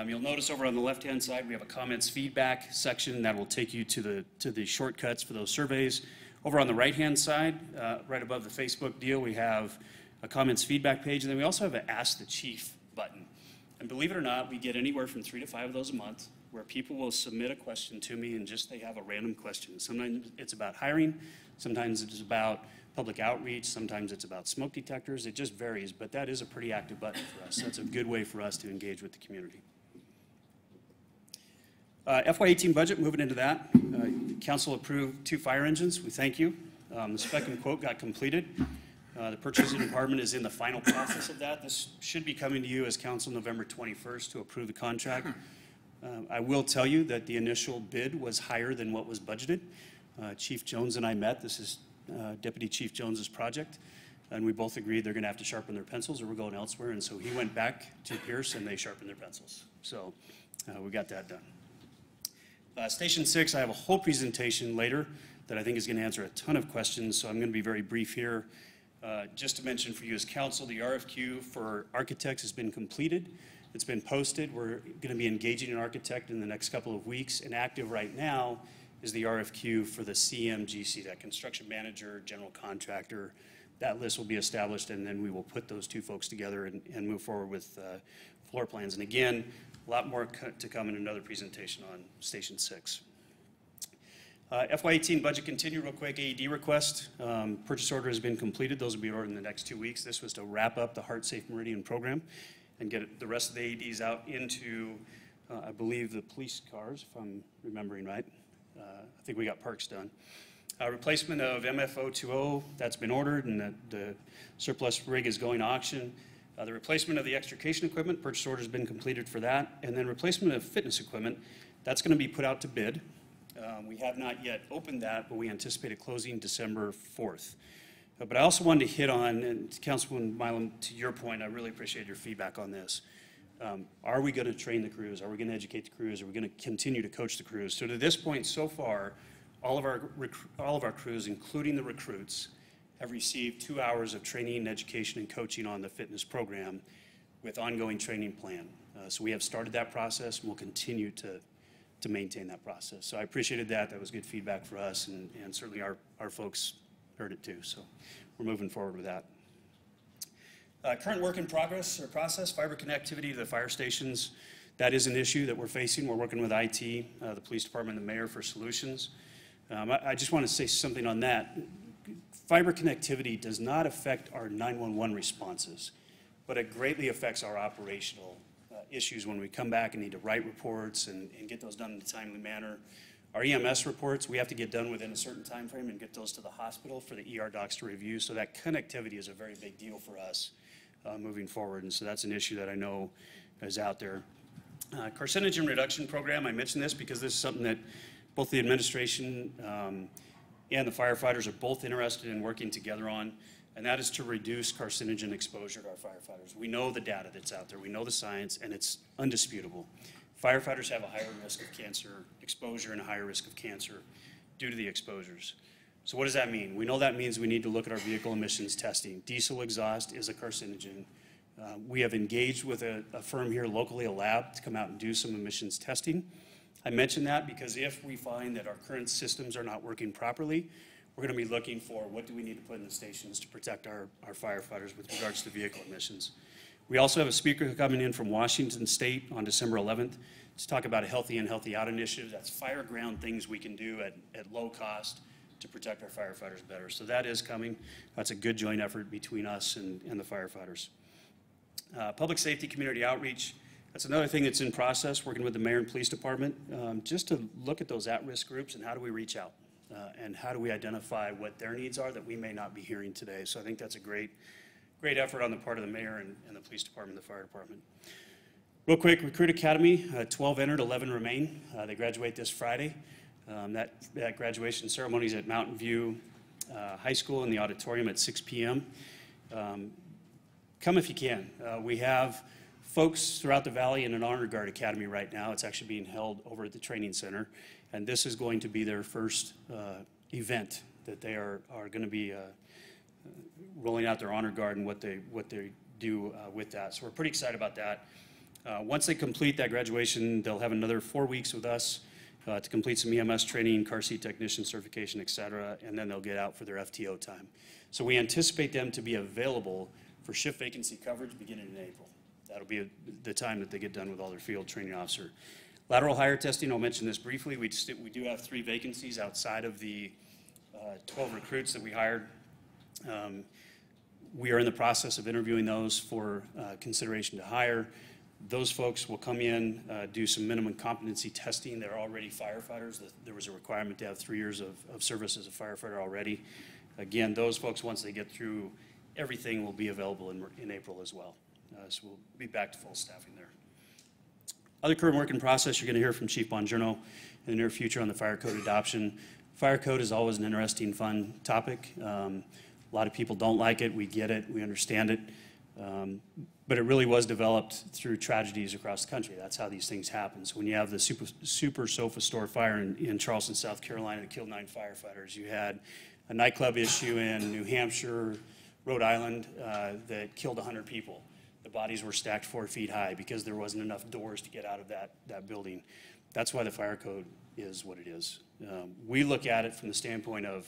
You'll notice over on the left-hand side we have a comments feedback section that will take you to the shortcuts for those surveys. Over on the right-hand side, right above the Facebook deal, we have a comments feedback page, and then we also have an Ask the Chief button. And believe it or not, we get anywhere from 3 to 5 of those a month where people will submit a question to me and just they have a random question. Sometimes it's about hiring, sometimes it's about public outreach, sometimes it's about smoke detectors. It just varies, but that is a pretty active button for us. That's a good way for us to engage with the community. FY18 budget, moving into that. Council approved 2 fire engines. We thank you. The spec and quote got completed. The purchasing department is in the final process of that. This should be coming to you as council November 21st to approve the contract. I will tell you that the initial bid was higher than what was budgeted. Chief Jones and I met. This is Deputy Chief Jones's project, and we both agreed they're going to have to sharpen their pencils or we're going elsewhere. And so he went back to Pierce and they sharpened their pencils. So we got that done. Station 6, I have a whole presentation later that I think is going to answer a ton of questions, so I'm going to be very brief here. Just to mention for you as council, the RFQ for architects has been completed. It's been posted. We're going to be engaging an architect in the next couple of weeks, and active right now is the RFQ for the CMGC, that construction manager, general contractor. That list will be established, and then we will put those 2 folks together and move forward with floor plans. And again, a lot more to come in another presentation on Station 6. FY18 budget continue real quick. AED request. Purchase order has been completed. Those will be ordered in the next 2 weeks. This was to wrap up the Heart Safe Meridian program and get the rest of the AEDs out into, I believe, the police cars, if I'm remembering right. I think we got parks done. Replacement of MF020, that's been ordered, and the surplus rig is going to auction. The replacement of the extrication equipment, purchase order has been completed for that. And then replacement of fitness equipment, that's going to be put out to bid. We have not yet opened that, but we anticipate it closing December 4th. But I also wanted to hit on, and Councilwoman Milam, to your point, I really appreciate your feedback on this. Are we going to train the crews? Are we going to educate the crews? Are we going to continue to coach the crews? So to this point so far, all of our crews, including the recruits, have received 2 hours of training, education, and coaching on the fitness program with ongoing training plan. So we have started that process, and we'll continue to maintain that process. So I appreciated that. That was good feedback for us, and certainly our folks heard it too. So we're moving forward with that. Current work in progress or process, fiber connectivity to the fire stations. That is an issue that we're facing. We're working with IT, the police department, and the mayor for solutions. I just want to say something on that. Fiber connectivity does not affect our 911 responses, but it greatly affects our operational issues when we come back and need to write reports and get those done in a timely manner. Our EMS reports, we have to get done within a certain time frame and get those to the hospital for the ER docs to review. So that connectivity is a very big deal for us moving forward. And so that's an issue that I know is out there. Carcinogen reduction program, I mentioned this because this is something that both the administration and the firefighters are both interested in working together on, and that is to reduce carcinogen exposure to our firefighters. We know the data that's out there, we know the science, and it's undisputable. Firefighters have a higher risk of cancer exposure and a higher risk of cancer due to the exposures. So what does that mean? We know that means we need to look at our vehicle emissions testing. Diesel exhaust is a carcinogen. We have engaged with a firm here locally, a lab, to come out and do some emissions testing. I mention that because if we find that our current systems are not working properly, we're going to be looking for what do we need to put in the stations to protect our firefighters with regards to vehicle emissions. We also have a speaker coming in from Washington State on December 11th to talk about a Healthy In, Healthy Out initiative. That's fireground things we can do at low cost to protect our firefighters better. So that is coming. That's a good joint effort between us and the firefighters. Public safety community outreach. That's another thing that's in process, working with the mayor and police department, just to look at those at-risk groups and how do we reach out and how do we identify what their needs are that we may not be hearing today. So I think that's a great effort on the part of the mayor and the police department, the fire department. Real quick, Recruit Academy, 12 entered, 11 remain. They graduate this Friday. That graduation ceremony is at Mountain View High School in the auditorium at 6 p.m. Come if you can. We have folks throughout the valley in an Honor Guard Academy right now. It's actually being held over at the training center, and this is going to be their first event that they are going to be rolling out their Honor Guard and what they do with that. So we're pretty excited about that. Once they complete that graduation, they'll have another 4 weeks with us to complete some EMS training, car seat technician certification, et cetera, and then they'll get out for their FTO time. So we anticipate them to be available for shift vacancy coverage beginning in April. That'll be the time that they get done with all their field training officer. Lateral hire testing, I'll mention this briefly. We do have 3 vacancies outside of the 12 recruits that we hired. We are in the process of interviewing those for consideration to hire. Those folks will come in, do some minimum competency testing. They're already firefighters. There was a requirement to have 3 years of service as a firefighter already. Again, those folks, once they get through everything, will be available in April as well. So we'll be back to full staffing there. Other current work in process, you're going to hear from Chief Bongiorno in the near future on the fire code adoption. Fire code is always an interesting, fun topic. A lot of people don't like it. We get it. We understand it. But it really was developed through tragedies across the country. That's how these things happen. So when you have the super sofa store fire in Charleston, South Carolina that killed 9 firefighters, you had a nightclub issue in New Hampshire, Rhode Island that killed 100 people. The bodies were stacked 4 feet high because there wasn't enough doors to get out of that building. That's why the fire code is what it is. We look at it from the standpoint of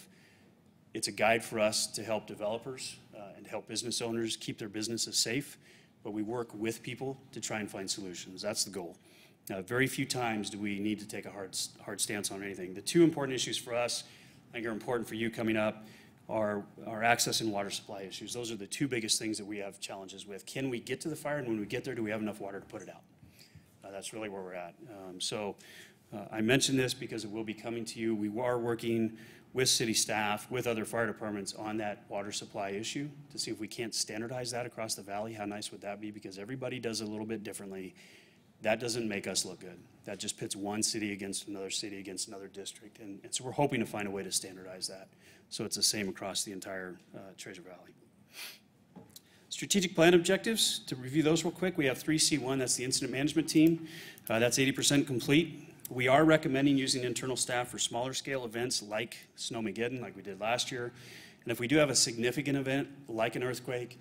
it's a guide for us to help developers and help business owners keep their businesses safe, but we work with people to try and find solutions. That's the goal. Very few times do we need to take a hard stance on anything. The 2 important issues for us, I think are important for you coming up, are access and water supply issues. Those are the 2 biggest things that we have challenges with. Can we get to the fire, and when we get there, do we have enough water to put it out? That's really where we're at. I mention this because it will be coming to you. We are working with city staff, with other fire departments on that water supply issue to see if we can't standardize that across the valley. How nice would that be? Because everybody does it a little bit differently. That doesn't make us look good. That just pits one city against another district. And so we're hoping to find a way to standardize that so it's the same across the entire Treasure Valley. Strategic plan objectives, to review those real quick, we have 3C1, that's the incident management team. That's 80% complete. We are recommending using internal staff for smaller scale events like Snowmageddon, like we did last year. And if we do have a significant event, like an earthquake,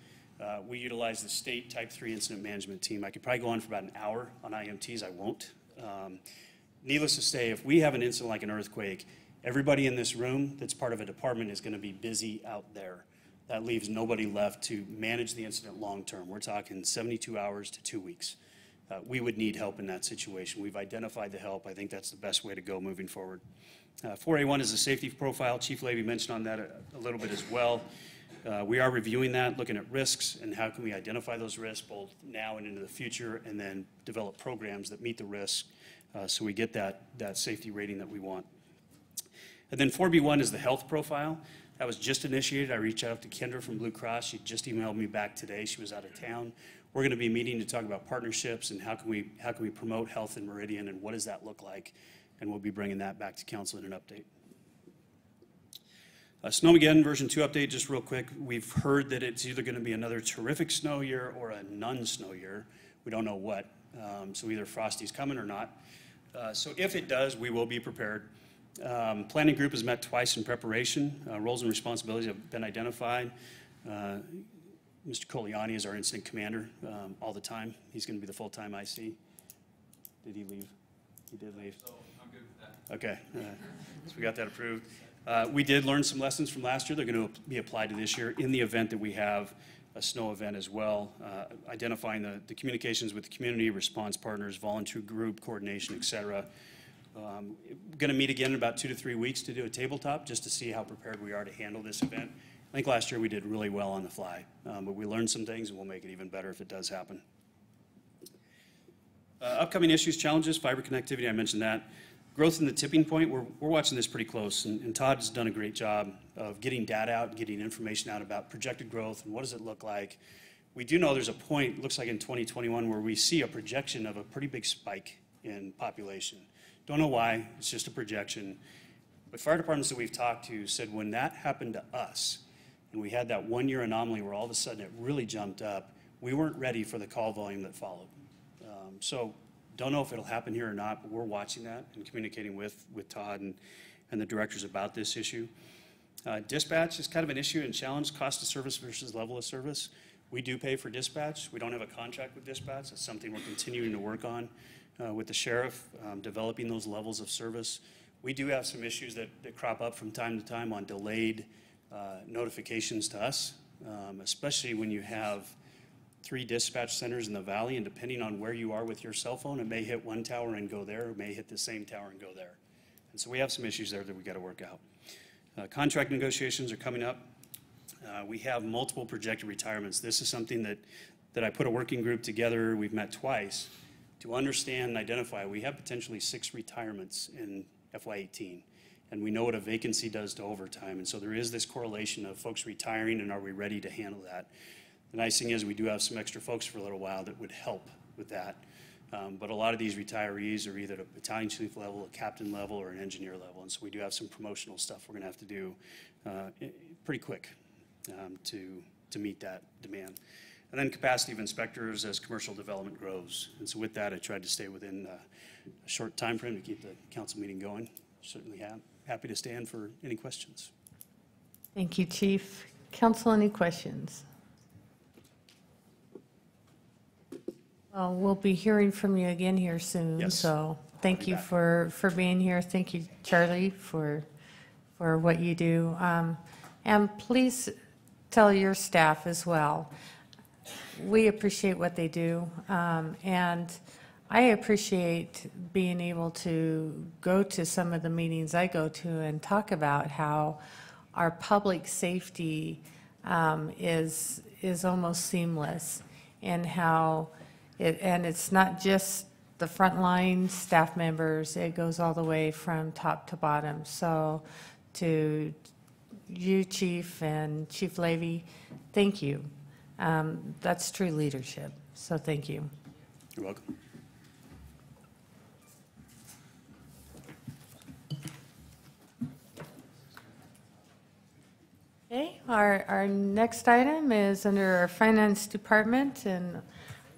we utilize the state Type 3 incident management team. I could probably go on for about an hour on IMTs, I won't. Needless to say, if we have an incident like an earthquake, everybody in this room that's part of a department is going to be busy out there. That leaves nobody left to manage the incident long term. We're talking 72 hours to 2 weeks. We would need help in that situation. We've identified the help. I think that's the best way to go moving forward. 4A1 is a safety profile. Chief Levy mentioned on that a little bit as well. We are reviewing that, looking at risks and how can we identify those risks both now and into the future, and then develop programs that meet the risk so we get that safety rating that we want. And then 4B1 is the health profile. That was just initiated. I reached out to Kendra from Blue Cross. She just emailed me back today. She was out of town. We're going to be meeting to talk about partnerships and how can we promote health in Meridian and what does that look like, and we'll be bringing that back to council in an update. Snowmageddon version 2 update, just real quick. We've heard that it's either going to be another terrific snow year or a non-snow year. We don't know what, so either Frosty's coming or not. So if it does, we will be prepared. Planning group has met twice in preparation. Roles and responsibilities have been identified. Mr. Coliani is our incident commander all the time. He's going to be the full-time IC. Did he leave? He did leave. So I'm good with that. Okay, so we got that approved. We did learn some lessons from last year. They're going to be applied to this year in the event that we have a snow event as well, identifying the communications with the community, response partners, volunteer group coordination, et cetera. Going to meet again in about 2 to 3 weeks to do a tabletop just to see how prepared we are to handle this event. I think last year we did really well on the fly, but we learned some things and we'll make it even better if it does happen. Upcoming issues, challenges, fiber connectivity, I mentioned that. Growth in the tipping point, we're watching this pretty close, and Todd has done a great job of getting data out and getting information out about projected growth and what does it look like. We do know there's a point, looks like in 2021, where we see a projection of a pretty big spike in population. Don't know why, it's just a projection. But fire departments that we've talked to said when that happened to us, and we had that 1 year anomaly where all of a sudden it really jumped up, we weren't ready for the call volume that followed. So don't know if it'll happen here or not, but we're watching that and communicating with Todd and the directors about this issue. Dispatch is kind of an issue and challenge, cost of service versus level of service. We do pay for dispatch. We don't have a contract with dispatch. It's something we're continuing to work on with the sheriff, developing those levels of service. We do have some issues that crop up from time to time on delayed notifications to us, especially when you have 3 dispatch centers in the valley, and depending on where you are with your cell phone, it may hit one tower and go there, it may hit the same tower and go there. And so we have some issues there that we got to work out. Contract negotiations are coming up. We have multiple projected retirements. This is something that I put a working group together. We've met twice to understand and identify. We have potentially 6 retirements in FY18, and we know what a vacancy does to overtime. And so there is this correlation of folks retiring, and are we ready to handle that? The nice thing is we do have some extra folks for a little while that would help with that. But a lot of these retirees are either at a battalion chief level, a captain level, or an engineer level. And so we do have some promotional stuff we're going to have to do pretty quick to meet that demand. And then capacity of inspectors as commercial development grows. And so with that, I tried to stay within a short time frame to keep the council meeting going. Certainly happy to stand for any questions. Thank you, Chief. Council, any questions? Well, we'll be hearing from you again here soon. Yes. So thank you for being here. Thank you, Charlie, for what you do. And please tell your staff as well. We appreciate what they do. And I appreciate being able to go to some of the meetings I go to and talk about how our public safety is almost seamless, and how it's not just the frontline staff members, it goes all the way from top to bottom. So to you, Chief, and Chief Levy, thank you. That's true leadership, so thank you. You're welcome. Okay, Our next item is under our Finance Department, and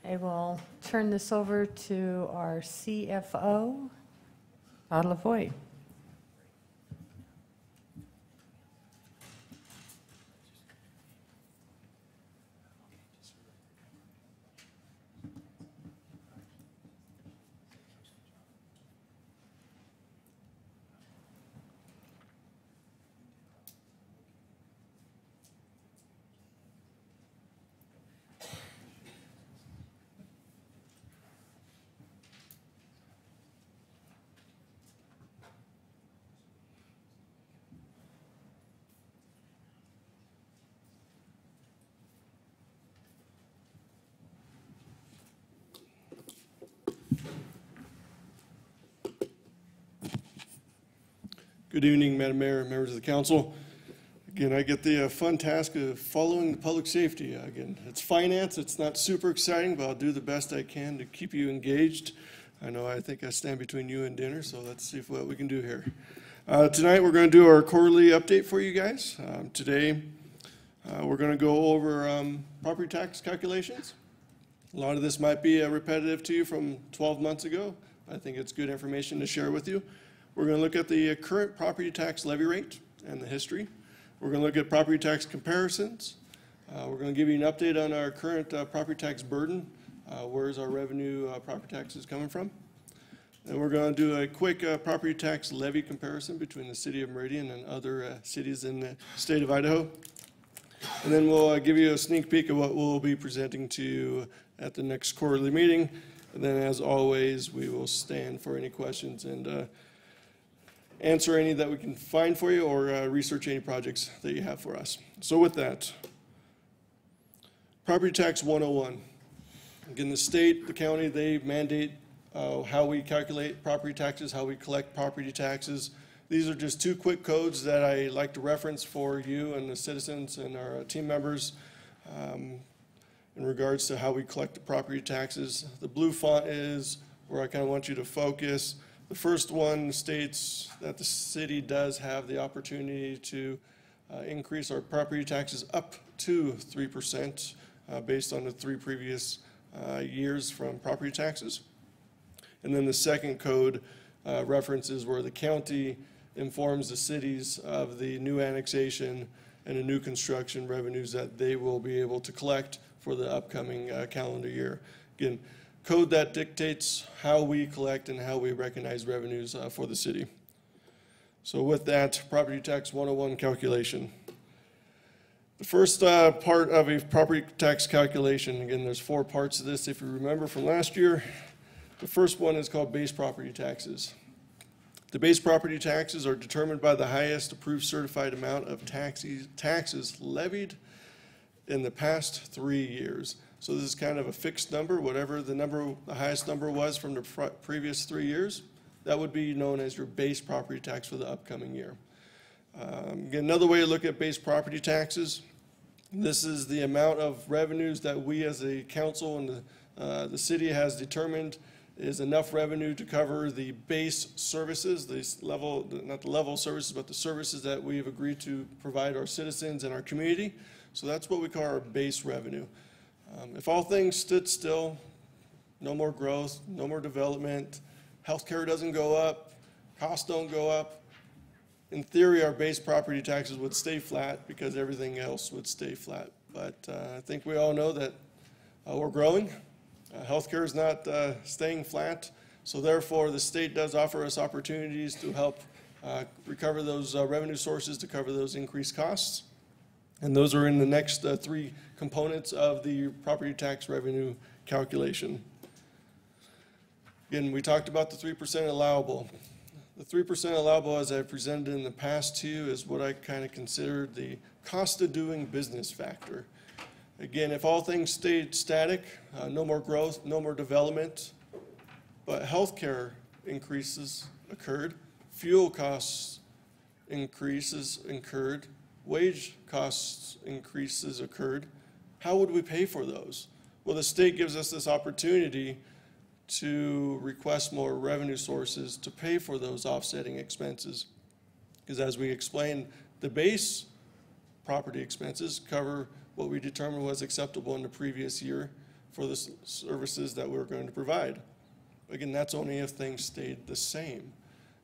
I will turn this over to our CFO, Todd Lavoie. Good evening, Madam Mayor, members of the council. Again, I get the fun task of following the public safety. Again, it's finance. It's not super exciting, but I'll do the best I can to keep you engaged. I think I stand between you and dinner, so let's see what we can do here. Tonight, we're going to do our quarterly update for you guys. Today, we're going to go over property tax calculations. A lot of this might be repetitive to you from 12 months ago. I think it's good information to share with you. We're going to look at the current property tax levy rate and the history. We're going to look at property tax comparisons. We're going to give you an update on our current property tax burden. Where's our revenue property taxes coming from? And we're going to do a quick property tax levy comparison between the city of Meridian and other cities in the state of Idaho. And then we'll give you a sneak peek of what we'll be presenting to you at the next quarterly meeting. And then, as always, we will stand for any questions and answer any that we can find for you, or research any projects that you have for us. So with that, Property Tax 101. Again, the state, the county, they mandate how we calculate property taxes, how we collect property taxes. These are just two quick codes that I like to reference for you and the citizens and our team members in regards to how we collect the property taxes. The blue font is where I kind of want you to focus. The first one states that the city does have the opportunity to increase our property taxes up to 3% based on the 3 previous years from property taxes. And then the second code references where the county informs the cities of the new annexation and the new construction revenues that they will be able to collect for the upcoming calendar year. Again, code that dictates how we collect and how we recognize revenues for the city. So with that, Property Tax 101 calculation. The first part of a property tax calculation, again, there's 4 parts of this if you remember from last year. The first one is called base property taxes. The base property taxes are determined by the highest approved certified amount of taxes levied in the past 3 years. So this is kind of a fixed number, whatever the highest number was from the previous 3 years, that would be known as your base property tax for the upcoming year. Again, another way to look at base property taxes, this is the amount of revenues that we as a council and the city has determined is enough revenue to cover the base services, not the level of services, but the services that we have agreed to provide our citizens and our community. So that's what we call our base revenue. If all things stood still, no more growth, no more development, healthcare doesn't go up, costs don't go up, in theory, our base property taxes would stay flat because everything else would stay flat. But I think we all know that we're growing. Healthcare is not staying flat. So therefore, the state does offer us opportunities to help recover those revenue sources to cover those increased costs. And those are in the next 3 components of the property tax revenue calculation. Again, we talked about the 3% allowable. The 3% allowable, as I presented in the past to you, is what I kind of consider the cost of doing business factor. Again, if all things stayed static, no more growth, no more development, but healthcare increases occurred, fuel costs increases incurred, wage costs increases occurred, how would we pay for those? Well, the state gives us this opportunity to request more revenue sources to pay for those offsetting expenses. Because as we explained, the base property expenses, cover what we determined was acceptable in the previous year for the services that we're going to provide. Again, that's only if things stayed the same.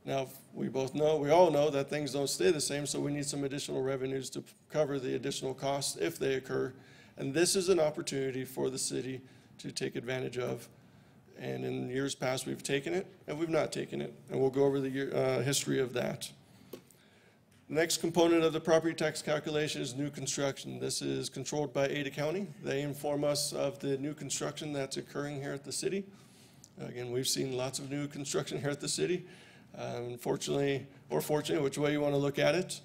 Now, we all know that things don't stay the same, so we need some additional revenues to cover the additional costs if they occur. And this is an opportunity for the city to take advantage of. And in years past, we've taken it and we've not taken it. And we'll go over the history of that. The next component of the property tax calculation is new construction. This is controlled by Ada County. They inform us of the new construction that's occurring here at the city. Again, we've seen lots of new construction here at the city. Unfortunately, or fortunately, which way you want to look at it,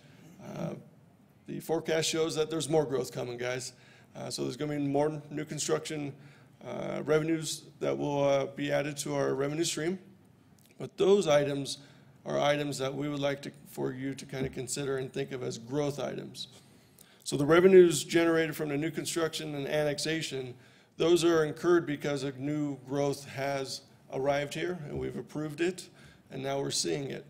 the forecast shows that there's more growth coming, guys. So there's going to be more new construction revenues that will be added to our revenue stream. But those items are items that we would like for you to kind of consider and think of as growth items. So the revenues generated from the new construction and annexation, those are incurred because a new growth has arrived here and we've approved it and now we're seeing it.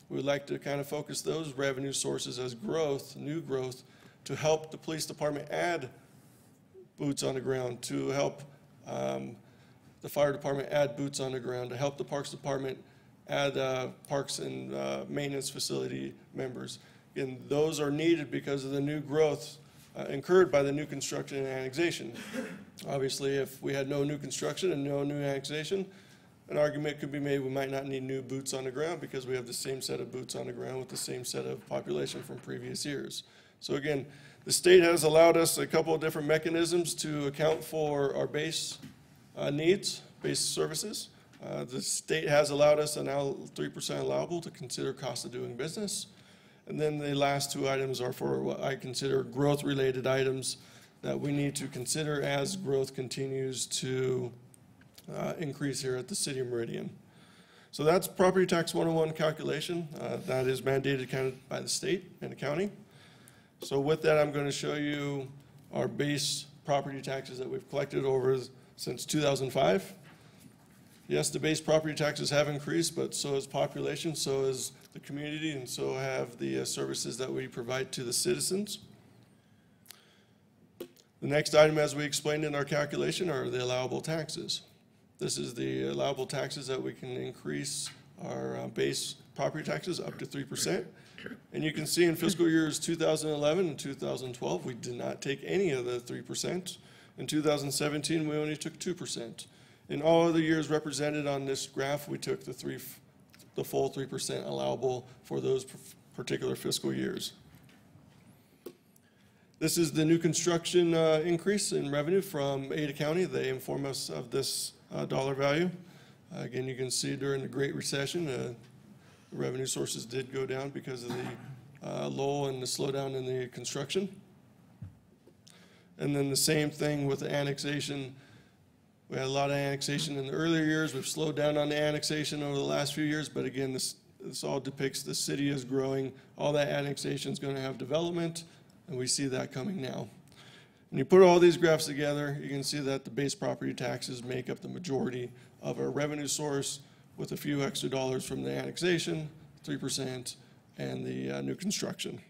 We would like to kind of focus those revenue sources as growth, new growth, to help the police department add boots on the ground, to help the fire department add boots on the ground, to help the parks department add parks and maintenance facility members. And those are needed because of the new growth incurred by the new construction and annexation. Obviously, if we had no new construction and no new annexation, an argument could be made we might not need new boots on the ground because we have the same set of boots on the ground with the same set of population from previous years. So again, the state has allowed us a couple of different mechanisms to account for our base needs, base services. The state has allowed us a now 3% allowable to consider cost of doing business. And then the last two items are for what I consider growth-related items that we need to consider as growth continues to increase here at the City of Meridian. So that's Property Tax 101 calculation. That is mandated kind of by the state and the county. So with that, I'm going to show you our base property taxes that we've collected over since 2005. Yes, the base property taxes have increased, but so has population, so has the community, and so have the services that we provide to the citizens. The next item, as we explained in our calculation, are the allowable taxes. This is the allowable taxes that we can increase our base property taxes up to 3%. And you can see in fiscal years 2011 and 2012, we did not take any of the 3%. In 2017, we only took 2%. In all other years represented on this graph, we took the full 3% allowable for those particular fiscal years. This is the new construction increase in revenue from Ada County. They inform us of this dollar value. Again, you can see during the Great Recession, the revenue sources did go down because of the lull and the slowdown in the construction. And then the same thing with the annexation. We had a lot of annexation in the earlier years. We've slowed down on the annexation over the last few years, but again, this all depicts the city is growing. All that annexation is going to have development, and we see that coming now. When you put all these graphs together, you can see that the base property taxes make up the majority of our revenue source, with a few extra dollars from the annexation, 3%, and the new construction.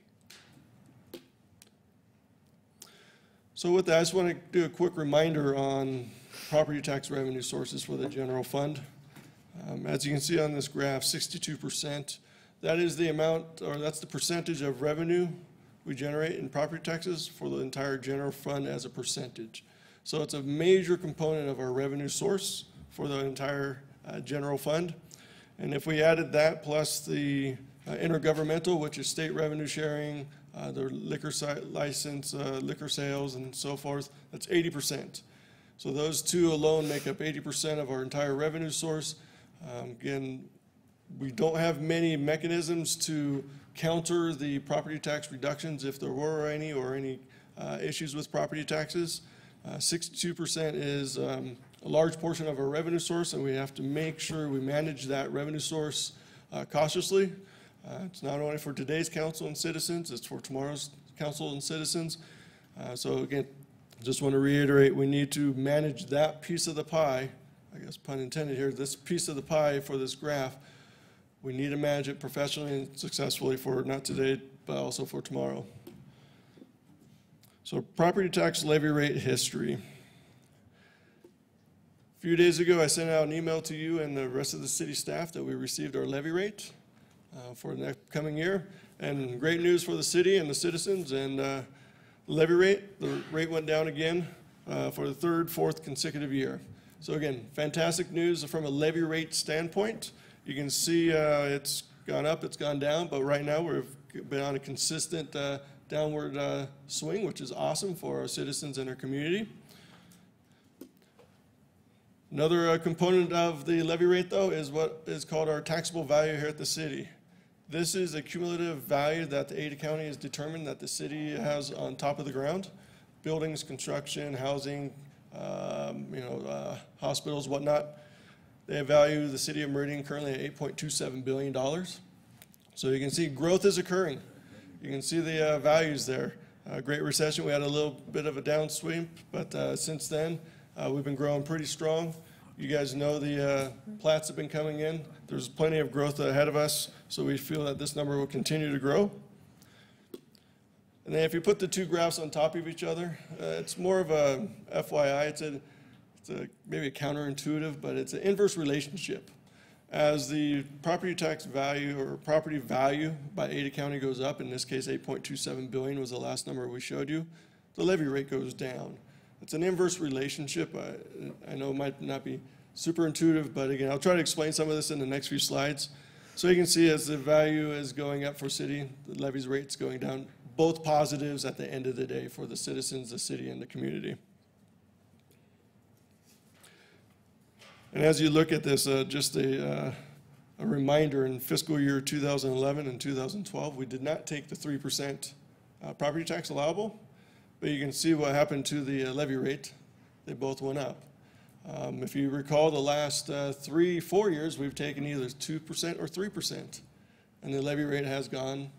So with that, I just want to do a quick reminder on property tax revenue sources for the general fund. As you can see on this graph, 62%, that is the amount, or that's the percentage of revenue we generate in property taxes for the entire general fund as a percentage. So it's a major component of our revenue source for the entire general fund. And if we added that plus the intergovernmental, which is state revenue sharing, the liquor license, liquor sales, and so forth, that's 80%. So those two alone make up 80% of our entire revenue source. Again, we don't have many mechanisms to counter the property tax reductions if there were any or any issues with property taxes. 62% is a large portion of our revenue source, and we have to make sure we manage that revenue source cautiously. It's not only for today's council and citizens, it's for tomorrow's council and citizens. So again, just want to reiterate, we need to manage that piece of the pie, I guess pun intended here, this piece of the pie for this graph. We need to manage it professionally and successfully for not today, but also for tomorrow. So property tax levy rate history. A few days ago, I sent out an email to you and the rest of the city staff that we received our levy rate for the next coming year. And great news for the city and the citizens. And levy rate, the rate went down again for the third, fourth consecutive year. So again, fantastic news from a levy rate standpoint. You can see it's gone up, it's gone down, but right now we've been on a consistent downward swing, which is awesome for our citizens and our community. Another component of the levy rate, though, is what is called our taxable value here at the city. This is a cumulative value that the Ada County has determined that the city has on top of the ground. Buildings, construction, housing, hospitals, whatnot. They value the city of Meridian currently at $8.27 billion. So you can see growth is occurring. You can see the values there. Great recession, we had a little bit of a downswing, but since then, we've been growing pretty strong. You guys know the plats have been coming in. There's plenty of growth ahead of us, so we feel that this number will continue to grow. And then if you put the two graphs on top of each other, it's more of a FYI. It's maybe a counterintuitive, but it's an inverse relationship. As the property tax value or property value by Ada County goes up, in this case $8.27 billion was the last number we showed you, the levy rate goes down. It's an inverse relationship. I know it might not be super intuitive, but again, I'll try to explain some of this in the next few slides. So you can see as the value is going up for city, the levy's rate's going down. Both positives at the end of the day for the citizens, the city, and the community. And as you look at this, just a reminder, in fiscal year 2011 and 2012, we did not take the 3% property tax allowable, but you can see what happened to the levy rate. They both went up. If you recall, the last 3-4 years, we've taken either 2% or 3%, and the levy rate has gone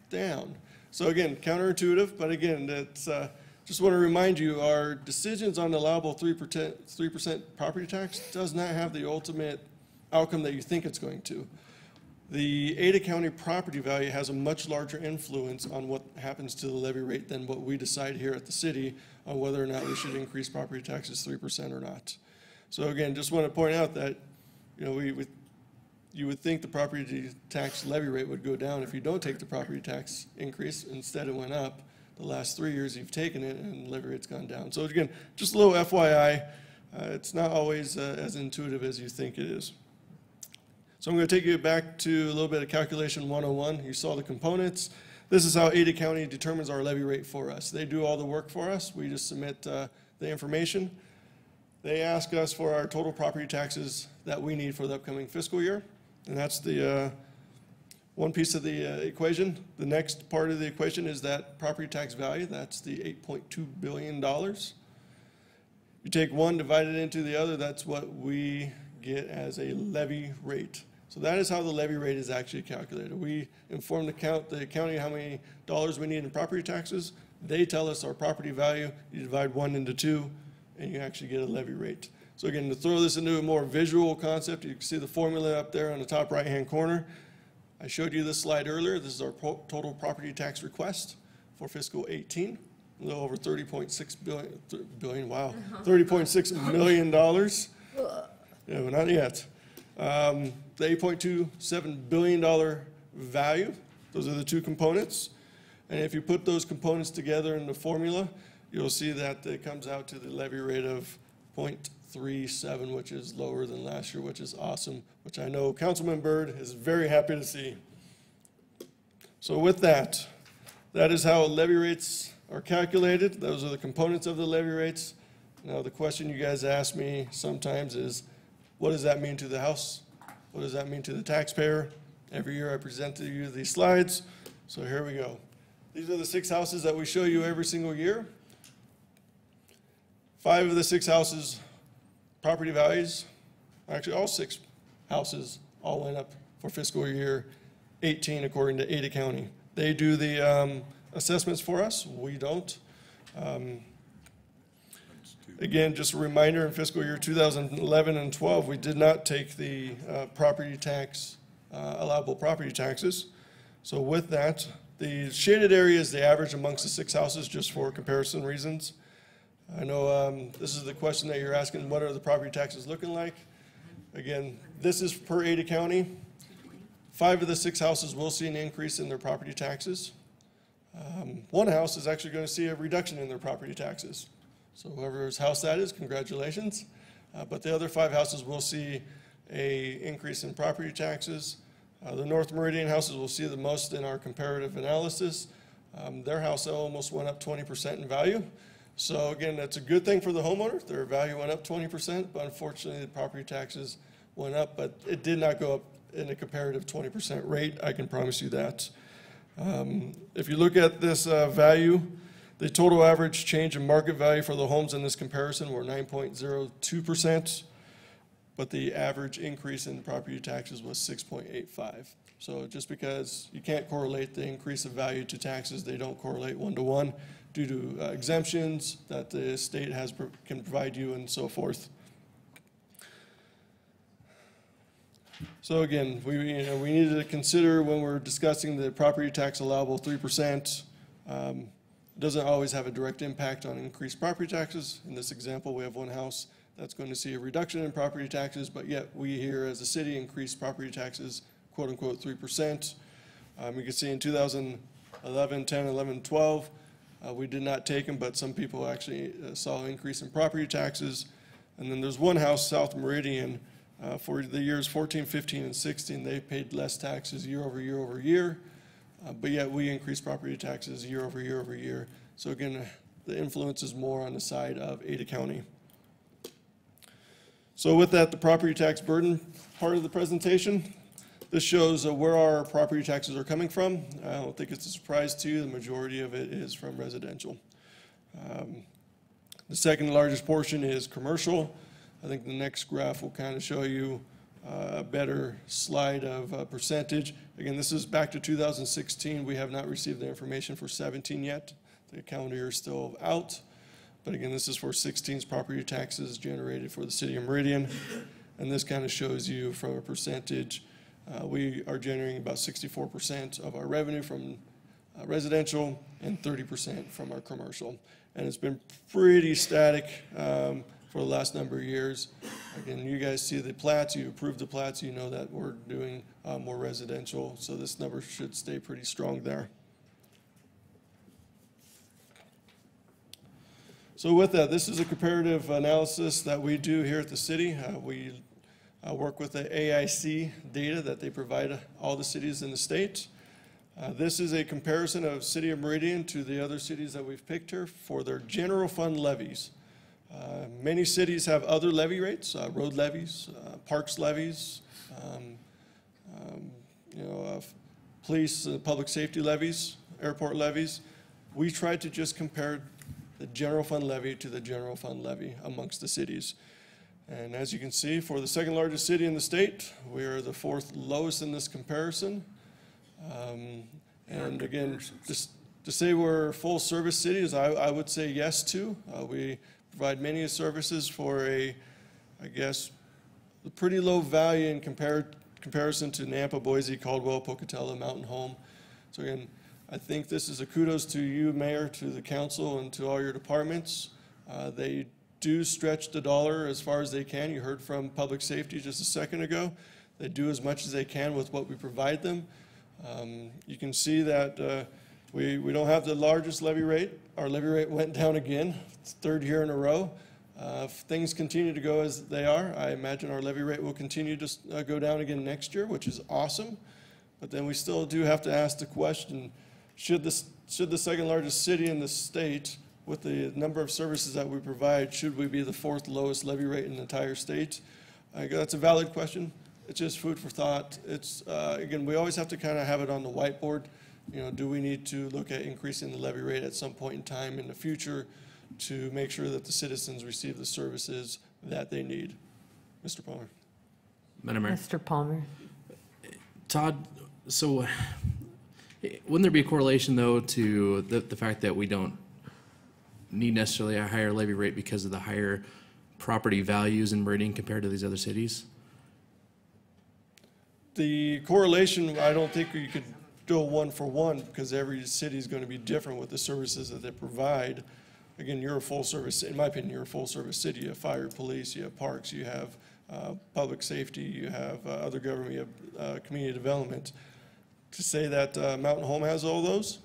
down. So again, counterintuitive, but again, that's just want to remind you, our decisions on the allowable 3% property tax does not have the ultimate outcome that you think it's going to. The Ada County property value has a much larger influence on what happens to the levy rate than what we decide here at the city on whether or not we should increase property taxes 3% or not. So again, just want to point out that, you would think the property tax levy rate would go down if you don't take the property tax increase. Instead, it went up. The last 3 years you've taken it and the levy rate's gone down. So again, just a little FYI, it's not always as intuitive as you think it is. So I'm going to take you back to a little bit of calculation 101. You saw the components. This is how Ada County determines our levy rate for us. They do all the work for us. We just submit the information. They ask us for our total property taxes that we need for the upcoming fiscal year. And that's the one piece of the equation. The next part of the equation is that property tax value. That's the $8.2 billion. You take one, divide it into the other, that's what we get as a levy rate. So that is how the levy rate is actually calculated. We inform the county how many dollars we need in property taxes. They tell us our property value. You divide 1 into 2, and you actually get a levy rate. So again, to throw this into a more visual concept, you can see the formula up there on the top right-hand corner. I showed you this slide earlier. This is our total property tax request for fiscal 18, a little over $30.6 million. Yeah, but not yet. The $8.27 billion value, those are the two components. And if you put those components together in the formula, you'll see that it comes out to the levy rate of 0.37, which is lower than last year, which is awesome, which I know Councilman Byrd is very happy to see. So with that, that is how levy rates are calculated. Those are the components of the levy rates. Now the question you guys ask me sometimes is, what does that mean to the House? What does that mean to the taxpayer? Every year I present to you these slides, so here we go. These are the 6 houses that we show you every single year. 5 of the 6 houses, property values, actually all 6 houses all went up for fiscal year 18 according to Ada County. They do the assessments for us, we don't. Again, just a reminder, in fiscal year 2011 and 12, we did not take the property tax, allowable property taxes. So with that, the shaded area is the average amongst the 6 houses, just for comparison reasons. I know this is the question that you're asking, what are the property taxes looking like? Again, this is per Ada County. 5 of the 6 houses will see an increase in their property taxes. One house is actually going to see a reduction in their property taxes. So whoever's house that is, congratulations. But the other 5 houses will see an increase in property taxes. The North Meridian houses will see the most in our comparative analysis. Their house almost went up 20% in value. So again, that's a good thing for the homeowner. Their value went up 20%, but unfortunately the property taxes went up, but it did not go up in a comparative 20% rate, I can promise you that. If you look at this value, the total average change in market value for the homes in this comparison were 9.02%, but the average increase in property taxes was 6.85. So just because you can't correlate the increase of value to taxes, they don't correlate one-to-one due to exemptions that the state can provide you and so forth. So again, we needed to consider when we're discussing the property tax allowable 3%. Doesn't always have a direct impact on increased property taxes. In this example, we have one house that's going to see a reduction in property taxes, but yet we here as a city increased property taxes, quote unquote, 3%. You can see in 2011, 10, 11, 12, we did not take them, but some people actually saw an increase in property taxes. And then there's one house, South Meridian, for the years 14, 15, and 16, they paid less taxes year over year over year, but yet we increased property taxes year over year over year. So again, the influence is more on the side of Ada County. So with that, the property tax burden part of the presentation. This shows where our property taxes are coming from. I don't think it's a surprise to you. The majority of it is from residential. The second largest portion is commercial. I think the next graph will kind of show you a better slide of percentage. Again, this is back to 2016. We have not received the information for 17 yet. The calendar year is still out. But again, this is for 16's property taxes generated for the city of Meridian. And this kind of shows you from a percentage. We are generating about 64% of our revenue from residential and 30% from our commercial. And it's been pretty static for the last number of years. Again, you guys see the plats, you approve the plats, you know that we're doing more residential, so this number should stay pretty strong there. So with that, this is a comparative analysis that we do here at the city. We work with the AIC data that they provide all the cities in the state. This is a comparison of City of Meridian to the other cities that we've picked here for their general fund levies. Many cities have other levy rates, road levies, parks levies, police, public safety levies, airport levies. We tried to just compare the general fund levy to the general fund levy amongst the cities. And as you can see, for the second largest city in the state, we are the 4th lowest in this comparison. And again, just to say we're full service cities, I would say yes to. We provide many services for a pretty low value in comparison to Nampa, Boise, Caldwell, Pocatello, Mountain Home. So again, I think this is a kudos to you, Mayor, to the council, and to all your departments. They do stretch the dollar as far as they can. You heard from public safety just a second ago. They do as much as they can with what we provide them. You can see that we don't have the largest levy rate. Our levy rate went down again. It's 3rd year in a row. If things continue to go as they are, I imagine our levy rate will continue to go down again next year, which is awesome. But then we still do have to ask the question, should the second largest city in the state, with the number of services that we provide, should we be the 4th lowest levy rate in the entire state? That's a valid question. It's just food for thought. It's, again, we always have to kind of have it on the whiteboard. You know, do we need to look at increasing the levy rate at some point in time in the future to make sure that the citizens receive the services that they need? Mr. Palmer. Madam Mayor. Mr. Palmer. Todd, so wouldn't there be a correlation, though, to the fact that we don't need necessarily a higher levy rate because of the higher property values in Meridian compared to these other cities? The correlation, I don't think you could still one for one because every city is going to be different with the services that they provide. Again, you're a full service, in my opinion, you're a full service city. You have fire, police, you have parks, you have public safety, you have other government, you have community development. To say that Mountain Home has all those,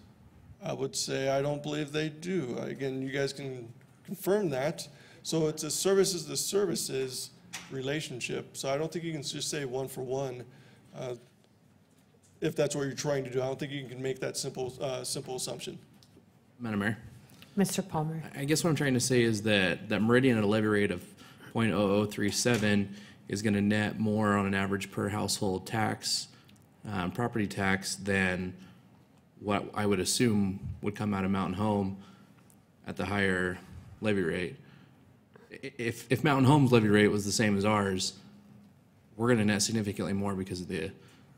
I would say I don't believe they do. Again, you guys can confirm that. So it's a services to services relationship. So I don't think you can just say one for one if that's what you're trying to do. I don't think you can make that simple assumption. Madam Mayor? Mr. Palmer. I guess what I'm trying to say is that Meridian at a levy rate of 0.0037 is going to net more on an average per household tax, property tax, than what I would assume would come out of Mountain Home at the higher levy rate. If Mountain Home's levy rate was the same as ours, we're going to net significantly more because of the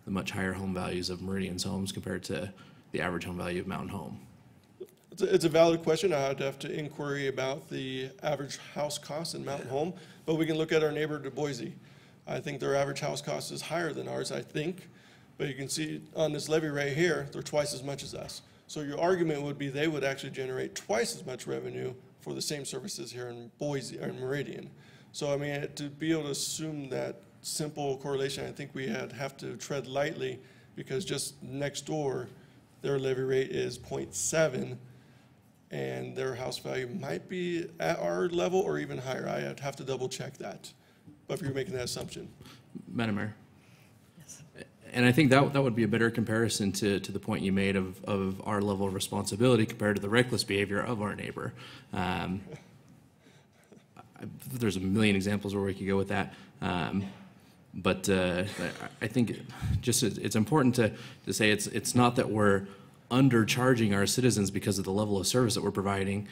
much higher home values of Meridian's homes compared to the average home value of Mountain Home. It's a valid question. I'd have to inquiry about the average house cost in Mountain Home, but we can look at our neighbor to Boise. I think their average house cost is higher than ours, I think, but you can see on this levy right here, they're twice as much as us. So your argument would be they would actually generate twice as much revenue for the same services here in Boise or in Meridian. So I mean, to be able to assume that simple correlation, I think we have to tread lightly because just next door, their levy rate is 0.7. And their house value might be at our level or even higher. I'd have to double check that, but if you're making that assumption. Madam Mayor? Yes. And I think that would be a better comparison to the point you made of our level of responsibility compared to the reckless behavior of our neighbor. There's a million examples where we could go with that. But I think just it's important to say it's not that we're undercharging our citizens because of the level of service that we're providing.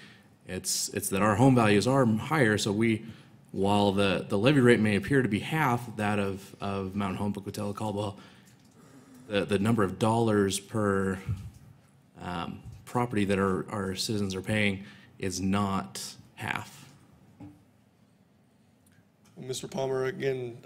It's that our home values are higher, so while the levy rate may appear to be half that of Mountain Home, Pocatello, Caldwell, the number of dollars per property that our citizens are paying is not half. Mr. Palmer, again,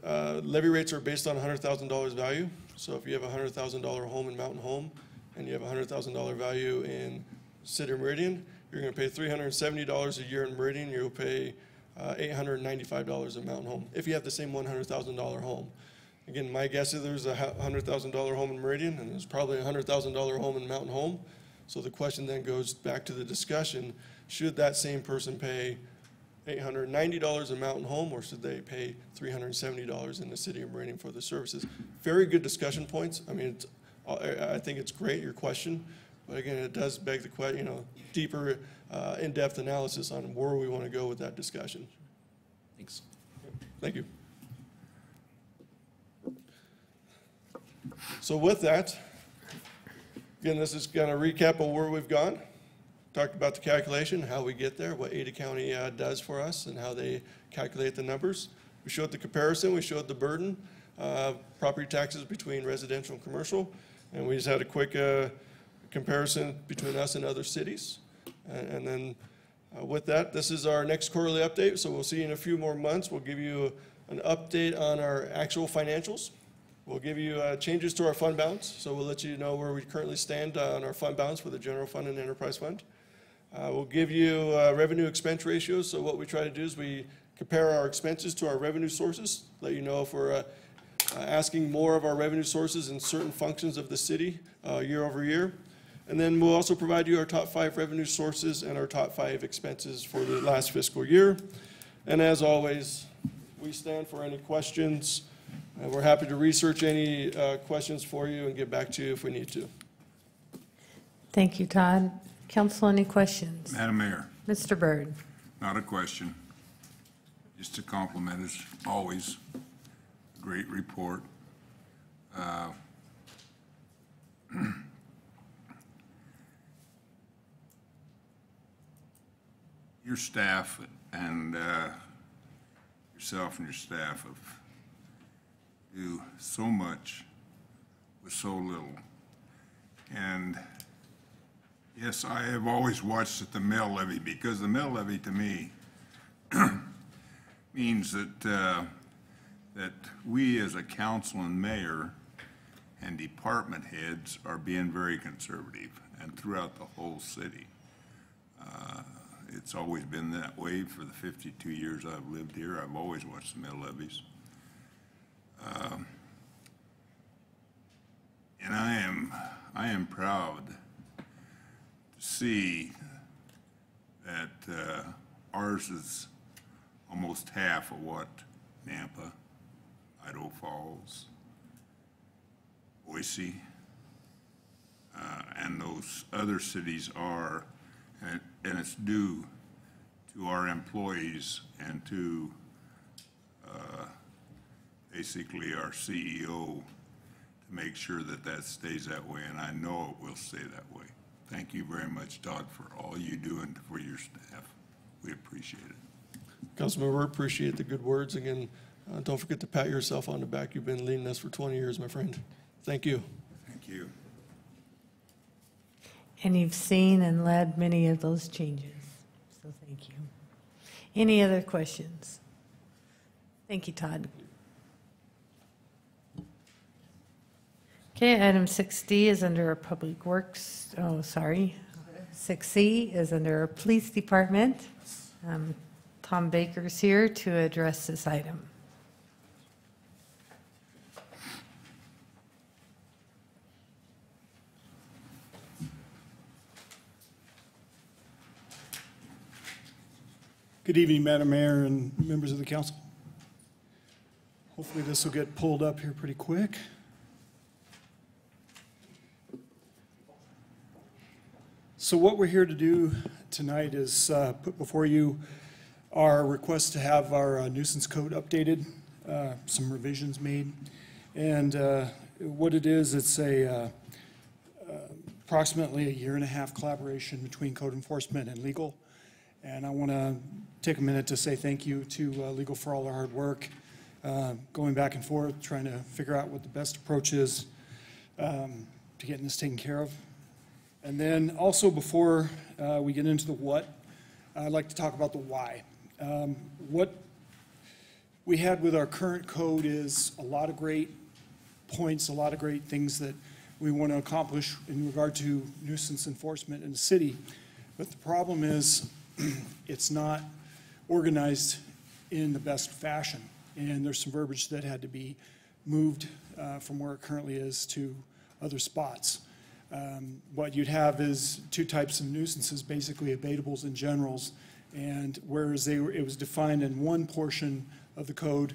levy rates are based on $100,000 value. So if you have a $100,000 home in Mountain Home, and you have a $100,000 value in City of Meridian, you're going to pay $370 a year in Meridian. You'll pay $895 in Mountain Home if you have the same $100,000 home. Again, my guess is there's a $100,000 home in Meridian, and there's probably a $100,000 home in Mountain Home. So the question then goes back to the discussion: should that same person pay $890 in Mountain Home, or should they pay $370 in the City of Meridian for the services? Very good discussion points. I mean, I think it's great, your question, but again, it does beg the question, deeper, in-depth analysis on where we want to go with that discussion. Thanks. Thank you. So with that, again, this is going to recap on where we've gone. Talked about the calculation, how we get there, what Ada County does for us, and how they calculate the numbers. We showed the comparison, we showed the burden, property taxes between residential and commercial. And we just had a quick comparison between us and other cities. And then with that, this is our next quarterly update. So we'll see you in a few more months. We'll give you an update on our actual financials. We'll give you changes to our fund balance. So we'll let you know where we currently stand on our fund balance for the general fund and enterprise fund. We'll give you revenue expense ratios. So what we try to do is we compare our expenses to our revenue sources, let you know if we're asking more of our revenue sources in certain functions of the city year over year. And then we'll also provide you our top 5 revenue sources and our top 5 expenses for the last fiscal year. And as always, we stand for any questions. We're happy to research any questions for you and get back to you if we need to. Thank you, Todd. Council, any questions? Madam Mayor. Mr. Byrd. Not a question. Just a compliment as always. Great report. Your staff and yourself and your staff do so much with so little. And yes, I have always watched the mill levy, because the mill levy to me means that that we as a council and mayor and department heads are being very conservative, and throughout the whole city. It's always been that way for the 52 years I've lived here. I've always watched the mill levies. And I am proud to see that ours is almost half of what Nampa, Idaho Falls, Boise, and those other cities are, and it's due to our employees and to basically our CEO to make sure that that stays that way, and I know it will stay that way. Thank you very much, Todd, for all you do and for your staff. We appreciate it. Councilmember, appreciate the good words. Again, don't forget to pat yourself on the back. You've been leading us for 20 years, my friend. Thank you. Thank you. And you've seen and led many of those changes, so thank you. Any other questions? Thank you, Todd. Okay, item 6D is under our Public Works, 6C is under our Police Department. Tom Baker's here to address this item. Good evening, Madam Mayor and members of the council. Hopefully this will get pulled up here pretty quick. So what we're here to do tonight is put before you our request to have our nuisance code updated, some revisions made. And what it is, it's approximately a 1.5 year collaboration between code enforcement and legal. And I want to take a minute to say thank you to legal for all their hard work, going back and forth, trying to figure out what the best approach is to getting this taken care of. And then also before we get into the what, I'd like to talk about the why. What we had with our current code is a lot of great points, a lot of great things that we want to accomplish in regard to nuisance enforcement in the city. But the problem is it's not organized in the best fashion. And there's some verbiage that had to be moved from where it currently is to other spots. What you'd have is two types of nuisances, basically abatables and generals. And whereas it was defined in one portion of the code,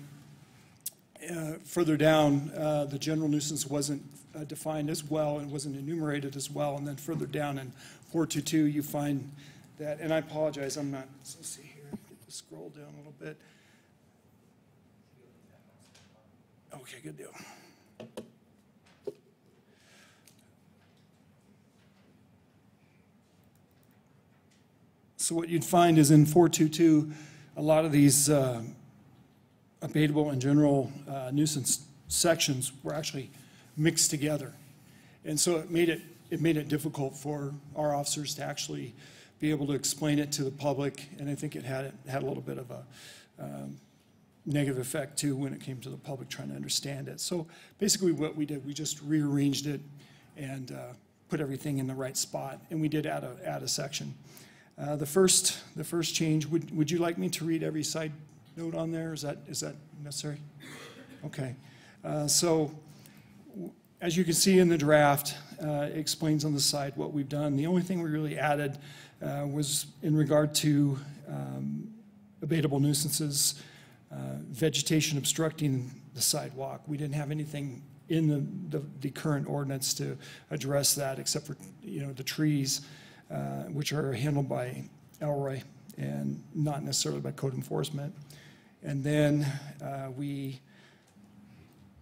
further down, the general nuisance wasn't defined as well and wasn't enumerated as well. And then further down in 422, you find that, and I apologize, I'm not, let's see here, get to scroll down a little bit. Okay, good deal. So what you'd find is in 422, a lot of these abatable and general nuisance sections were actually mixed together. And so it made it difficult for our officers to actually be able to explain it to the public, and I think it had a little bit of a negative effect too when it came to the public trying to understand it. So basically what we did, we just rearranged it and put everything in the right spot, and we did add a section. The first change, would you like me to read every side note on there? Is that necessary? Okay. So as you can see in the draft, it explains on the side what we've done. The only thing we really added was in regard to abatable nuisances, vegetation obstructing the sidewalk. We didn't have anything in the current ordinance to address that except for the trees, which are handled by Elroy and not necessarily by code enforcement. And then we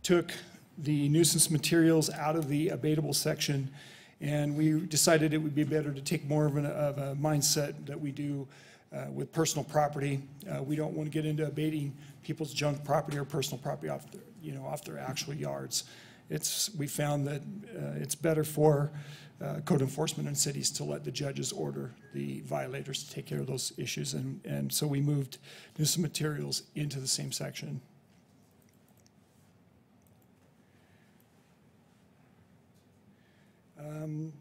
took the nuisance materials out of the abatable section, and we decided it would be better to take more of a mindset that we do with personal property. We don't want to get into abating people's junk property or personal property off their actual yards. We found that it's better for code enforcement in cities to let the judges order the violators to take care of those issues, and so we moved nuisance materials into the same section.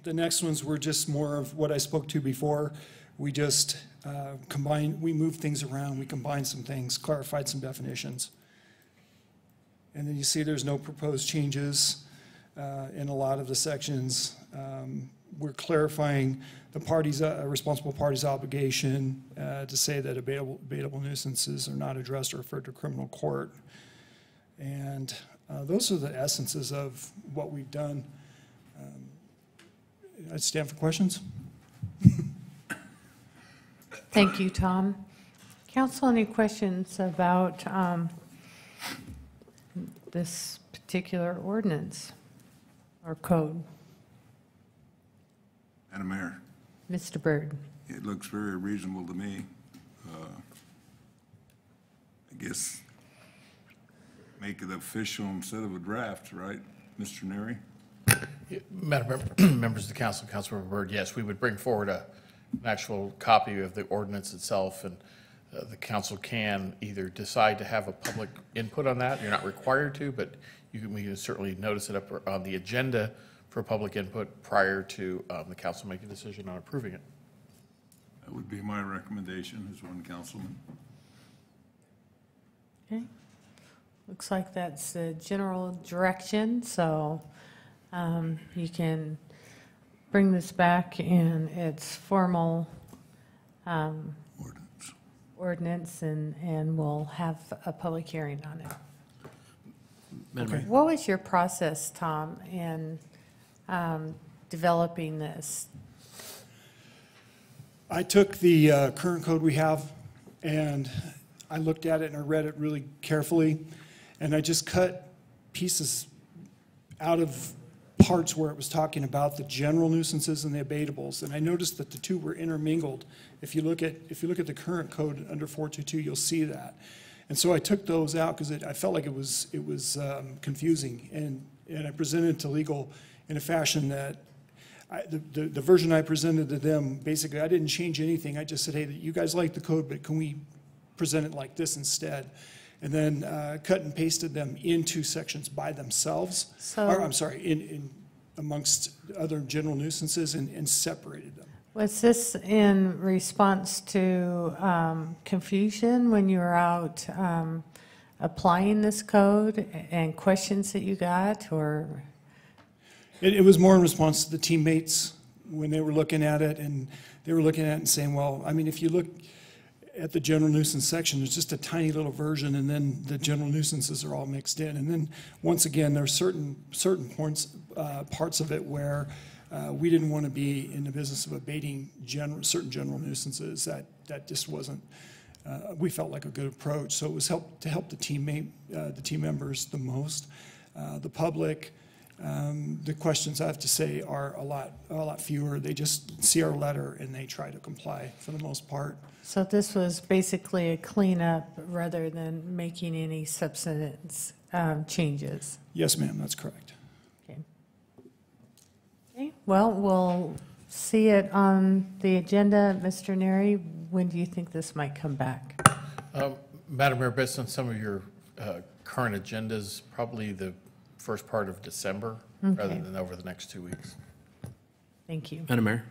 The next ones were just more of what I spoke to before. We just we moved things around, we combined some things, clarified some definitions. And then you see there's no proposed changes in a lot of the sections. We're clarifying the parties, responsible party's obligation to say that abatable nuisances are not addressed or referred to criminal court. And those are the essences of what we've done. I'd stand for questions. Thank you, Tom. Council, any questions about this particular ordinance or code? Madam Mayor, Mr. Byrd. it looks very reasonable to me. I guess make it official instead of a draft, right, Mr. Neary? Madam Members of the Council, Councilmember Byrd, yes, we would bring forward an actual copy of the ordinance itself, and the council can either decide to have a public input on that. You're not required to, but we can certainly notice it up on the agenda for public input prior to the council making a decision on approving it. That would be my recommendation as one councilman. Okay. Looks like that's the general direction, so you can bring this back in its formal ordinance, and we'll have a public hearing on it. Madam Mayor. What was your process, Tom, in developing this? I took the current code we have, and I looked at it and I read it really carefully, and I just cut pieces out of parts where it was talking about the general nuisances and the abatables, and I noticed that the two were intermingled. If you look at the current code under 422, you'll see that. And so I took those out because I felt like it was confusing, and I presented it to legal in a fashion that the version I presented to them, basically I didn't change anything. I just said, hey, you guys like the code, but can we present it like this instead? And then cut and pasted them into sections by themselves. Or, I'm sorry, in amongst other general nuisances, and separated them. Was this in response to confusion when you were out applying this code and questions that you got, or? It was more in response to the teammates when they were looking at it, and they were looking at it and saying, well, I mean, if you look at the general nuisance section, there's just a tiny little version, and then the general nuisances are all mixed in. And then, once again, there are certain points, parts of it where we didn't want to be in the business of abating certain general nuisances. That just wasn't, we felt like a good approach. So it was to help the team members the most. The public, the questions, I have to say, are a lot fewer. They just see our letter and they try to comply for the most part. So this was basically a cleanup rather than making any substance changes? Yes, ma'am, that's correct. Okay. Okay. Well, we'll see it on the agenda. Mr. Neary, when do you think this might come back? Madam Mayor, based on some of your current agendas, probably the first part of December, rather than over the next 2 weeks. Thank you. Madam Mayor.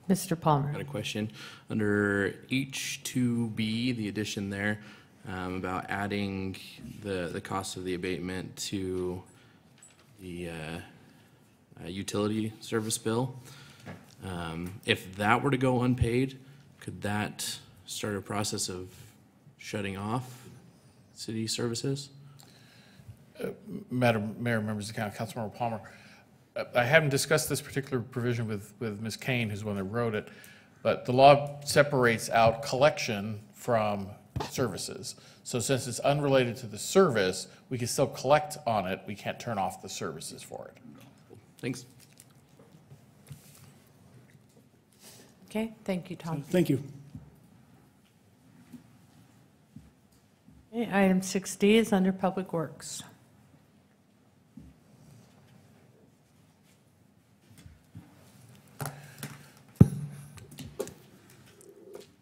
Mr. Palmer. I had a question. Under H2B, the addition there, about adding the cost of the abatement to the utility service bill. If that were to go unpaid, could that start a process of shutting off city services? Madam Mayor, members of the council, Councilmember Palmer, I haven't discussed this particular provision with Ms. Kane, who's the one that wrote it, but the law separates out collection from services. So since it's unrelated to the service, we can still collect on it. We can't turn off the services for it. Thanks. Okay, thank you, Tom. Thank you. Okay, item 6D is under Public Works.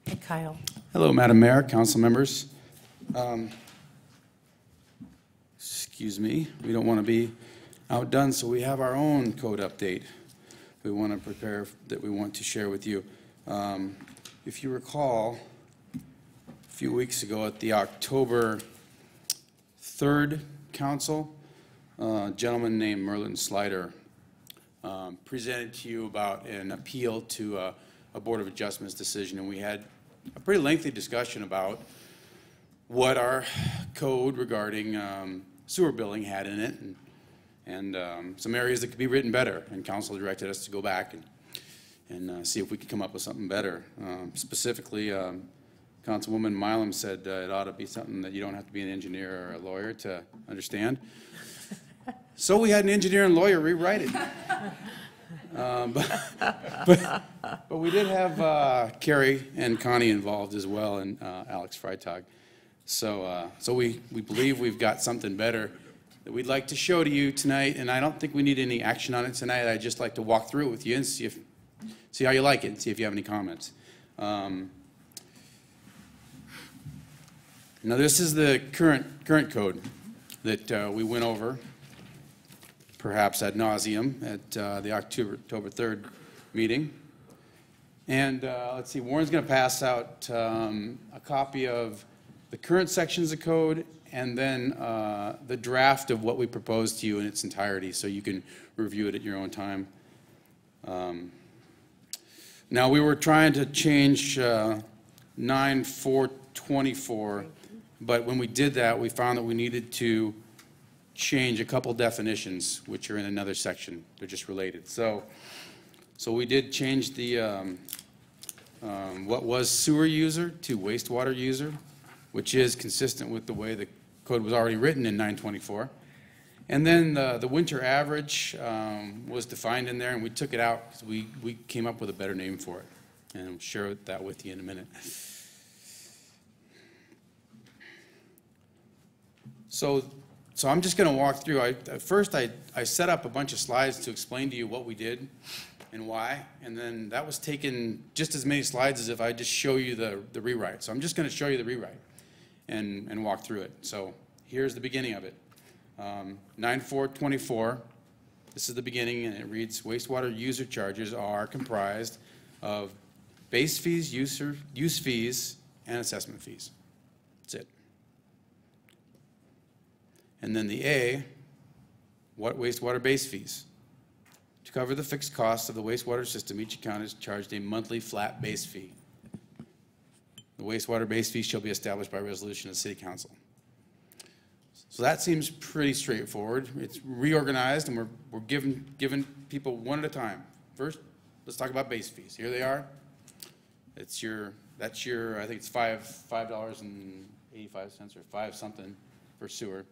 Hey, Kyle. Hello, Madam Mayor, council members. Excuse me, we don't want to be outdone, so we have our own code update. we want to prepare, that we want to share with you. If you recall, a few weeks ago at the October 3rd council, a gentleman named Merlin Slider presented to you about an appeal to a Board of Adjustments decision, and we had a pretty lengthy discussion about what our code regarding sewer billing had in it, and some areas that could be written better, and council directed us to go back and see if we could come up with something better. Specifically, Councilwoman Milam said it ought to be something that you don't have to be an engineer or a lawyer to understand. So we had an engineer and lawyer rewrite it. But we did have Carrie and Connie involved as well, and Alex Freitag. So we believe we've got something better that we'd like to show to you tonight, and I don't think we need any action on it tonight. I'd just like to walk through it with you and see how you like it, and see if you have any comments. Now this is the current code that we went over, perhaps ad nauseum, at the October 3rd meeting. And let's see, Warren's going to pass out a copy of the current sections of code and then the draft of what we proposed to you in its entirety, so you can review it at your own time. Now, we were trying to change 9.424, but when we did that, we found that we needed to change a couple definitions, which are in another section. They're just related. So we did change the what was sewer user to wastewater user, which is consistent with the way the code was already written in 924. And then the winter average was defined in there, and we took it out because we came up with a better name for it. And I'll share that with you in a minute. So I'm just going to walk through. First, I set up a bunch of slides to explain to you what we did and why, and then that was taken just as many slides as if I just show you the rewrite. So I'm just going to show you the rewrite and walk through it. So here's the beginning of it. 9.424, this is the beginning, and it reads, wastewater user charges are comprised of base fees, use fees, and assessment fees. That's it. And then the A, what wastewater base fees? To cover the fixed costs of the wastewater system, each account is charged a monthly flat base fee. The wastewater base fee shall be established by resolution of the City Council. So that seems pretty straightforward. It's reorganized, and we're giving people one at a time. First, let's talk about base fees. Here they are. That's your I think it's $5.85 or 5 something for sewer.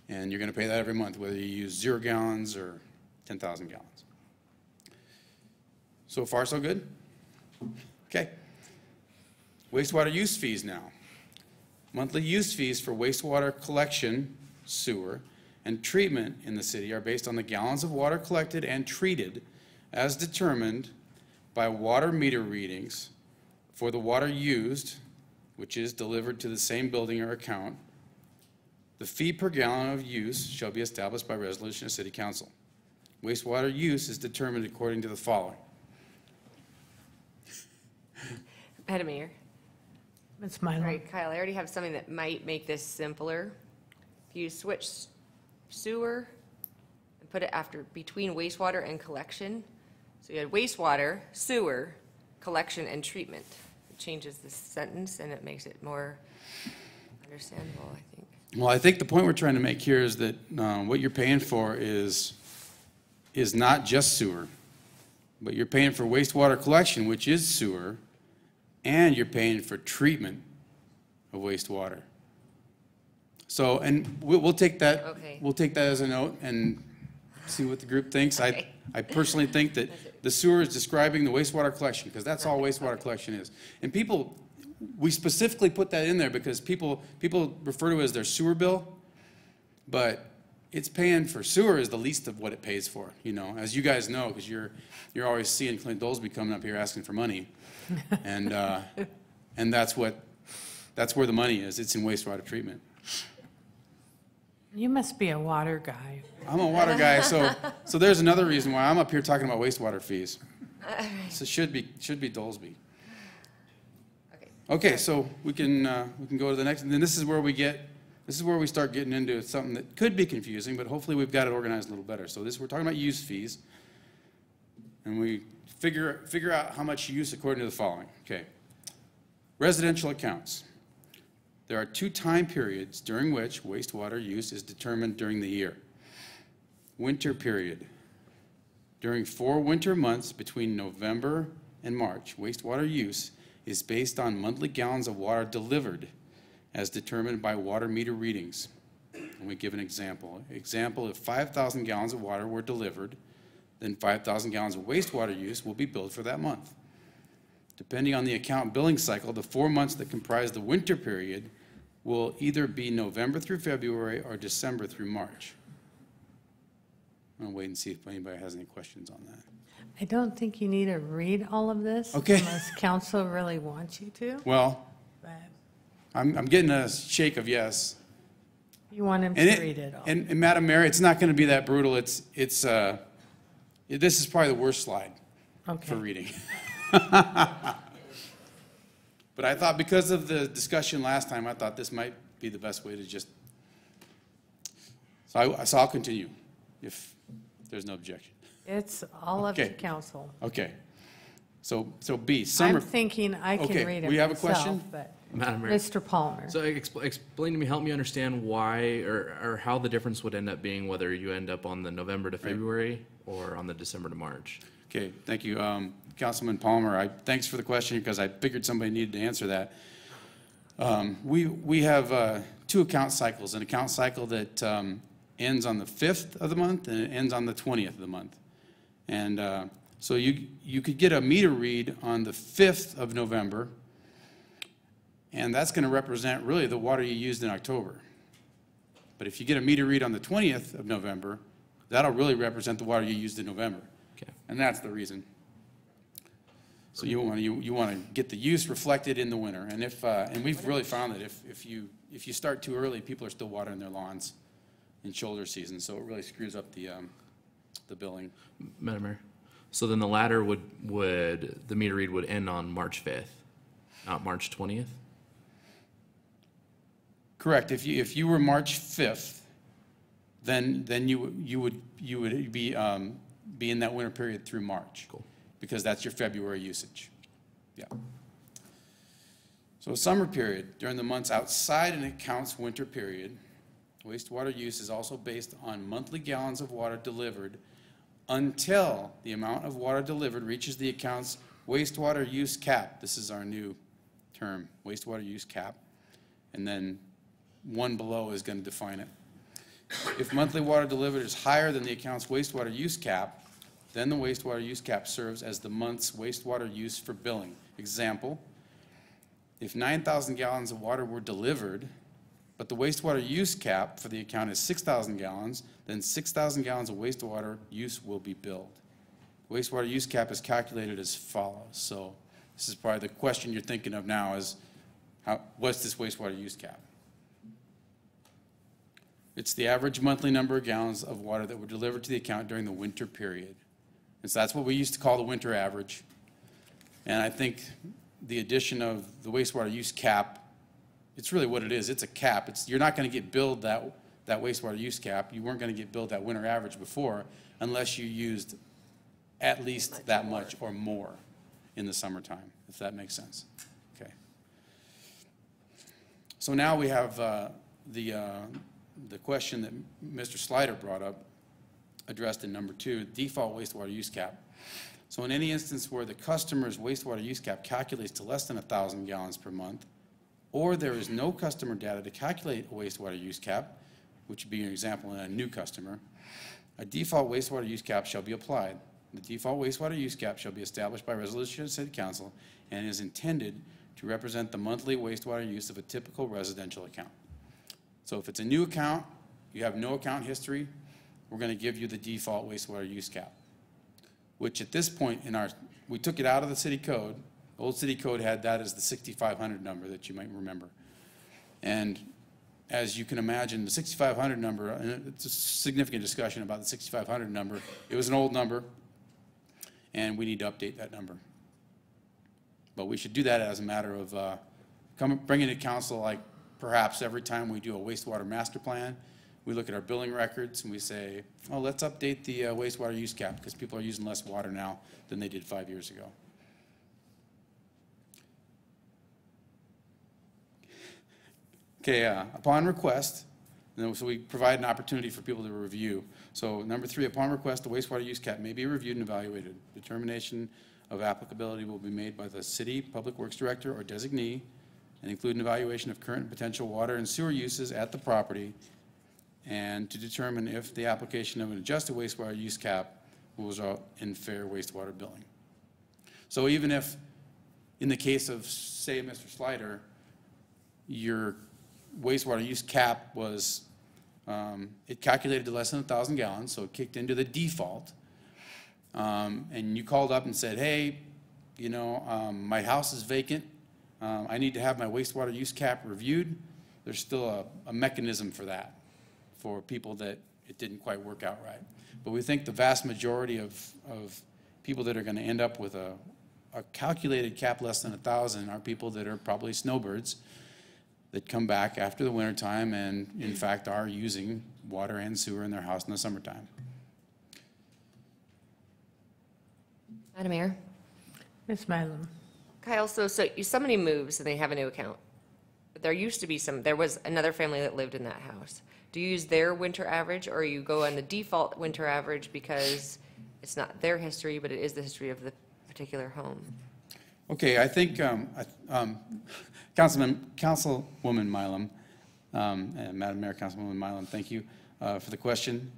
And you're going to pay that every month, whether you use 0 gallons or 10,000 gallons. So far, so good? Okay. Wastewater use fees now. Monthly use fees for wastewater collection, sewer, and treatment in the city are based on the gallons of water collected and treated as determined by water meter readings for the water used, which is delivered to the same building or account. The fee per gallon of use shall be established by resolution of City Council. Wastewater use is determined according to the following. Madam Mayor. Ms. Milo. All right, Kyle, I already have something that might make this simpler. If you switch sewer and put it between wastewater and collection, so you had wastewater, sewer, collection, and treatment. It changes the sentence and it makes it more understandable, I think. Well, I think the point we're trying to make here is that what you're paying for is not just sewer, but you're paying for wastewater collection, which is sewer, and you're paying for treatment of wastewater. So, and we'll take that. Okay. We'll take that as a note and see what the group thinks. Okay. I personally think that the sewer is describing the wastewater collection, because that's all wastewater collection is. And people, we specifically put that in there because people refer to it as their sewer bill, but it's paying for sewer is the least of what it pays for, you know, as you guys know, because you're always seeing Clint Dolsby coming up here asking for money, and that's where the money is. It's in wastewater treatment. You must be a water guy. I'm a water guy, so there's another reason why I'm up here talking about wastewater fees. So it should be Dolsby. Okay, so we can go to the next, and then this is where we start getting into something that could be confusing, but hopefully we've got it organized a little better. So we're talking about use fees, and we figure out how much use according to the following. Okay, residential accounts. There are 2 time periods during which wastewater use is determined during the year. Winter period. During 4 winter months between November and March, wastewater use is based on monthly gallons of water delivered as determined by water meter readings. And we give an example. Example, if 5,000 gallons of water were delivered, then 5,000 gallons of wastewater use will be billed for that month. Depending on the account billing cycle, the 4 months that comprise the winter period will either be November through February or December through March. I'm gonna wait and see if anybody has any questions on that. I don't think you need to read all of this. Okay. Unless council really wants you to. Well, But I'm getting a shake of yes. you want him to And read it all. And Madam Mayor, it's not going to be that brutal. This is probably the worst slide for reading. But I thought because of the discussion last time, I thought this might be the best way to just. So I'll continue if there's no objection. It's all up to council. Okay. So B, summer. I'm thinking I can read it we have a myself, question? but Madam Mayor. Mr. Palmer. So explain to me, help me understand why or how the difference would end up being whether you end up on the November to February or on the December to March. Okay, thank you. Councilman Palmer, thanks for the question because I figured somebody needed to answer that. We have 2 account cycles, an account cycle that ends on the 5th of the month and it ends on the 20th of the month. And so you could get a meter read on the 5th of November, and that's going to represent really the water you used in October. But if you get a meter read on the 20th of November, that'll really represent the water you used in November. Okay. And that's the reason. So you want to get the use reflected in the winter. And and we've really found that if you start too early, people are still watering their lawns in shoulder season, so it really screws up the billing. Madam Mayor. So then the latter the meter read would end on March 5th, not March 20th? Correct. If you were March 5th, then you would be in that winter period through March. Cool. Because that's your February usage. Yeah. So summer period, during the months outside an account's winter period, wastewater use is also based on monthly gallons of water delivered until the amount of water delivered reaches the account's wastewater use cap. This is our new term, wastewater use cap. And then one below is going to define it. If monthly water delivered is higher than the account's wastewater use cap, then the wastewater use cap serves as the month's wastewater use for billing. Example, if 9,000 gallons of water were delivered, but the wastewater use cap for the account is 6,000 gallons, then 6,000 gallons of wastewater use will be billed. Wastewater use cap is calculated as follows. So this is probably the question you're thinking of now is, what's this wastewater use cap? It's the average monthly number of gallons of water that were delivered to the account during the winter period. And so that's what we used to call the winter average. And I think the addition of the wastewater use cap, it's really what it is. It's a cap. You're not going to get billed that wastewater use cap. You weren't going to get billed that winter average before unless you used at least that much or more in the summertime, if that makes sense. Okay. So now we have the question that Mr. Slider brought up, addressed in number 2, default wastewater use cap. So in any instance where the customer's wastewater use cap calculates to less than 1,000 gallons per month, or there is no customer data to calculate a wastewater use cap, which would be an example in a new customer, a default wastewater use cap shall be applied. The default wastewater use cap shall be established by resolution of City Council and is intended to represent the monthly wastewater use of a typical residential account. So if it's a new account, you have no account history, we're going to give you the default wastewater use cap, which at this point we took it out of the city code. The old city code had that as the 6,500 number that you might remember. And as you can imagine, the 6,500 number, and it's a significant discussion about the 6,500 number. It was an old number, and we need to update that number. But we should do that as a matter of bringing it to council, like perhaps every time we do a wastewater master plan, we look at our billing records and we say, oh, let's update the wastewater use cap because people are using less water now than they did 5 years ago. Okay, upon request, so we provide an opportunity for people to review. So number 3, upon request, the wastewater use cap may be reviewed and evaluated. Determination of applicability will be made by the city public works director or designee and include an evaluation of current and potential water and sewer uses at the property and to determine if the application of an adjusted wastewater use cap will result in fair wastewater billing. So even if, in the case of, say, Mr. Slider, your wastewater use cap was, it calculated to less than 1,000 gallons, so it kicked into the default, and you called up and said, hey, you know, my house is vacant, I need to have my wastewater use cap reviewed, there's still a mechanism for that, for people that it didn't quite work out right. But we think the vast majority of people that are going to end up with a calculated cap less than 1,000 are people that are probably snowbirds that come back after the wintertime and, in fact, are using water and sewer in their house in the summertime. Madam Mayor? Ms. Mylum? Kyle, so somebody moves and they have a new account. But there used to be there was another family that lived in that house. Do you use their winter average, or you go on the default winter average because it's not their history, but it is the history of the particular home? Okay, I think Councilwoman Mylum, and Madam Mayor, Councilwoman Mylum, thank you for the question.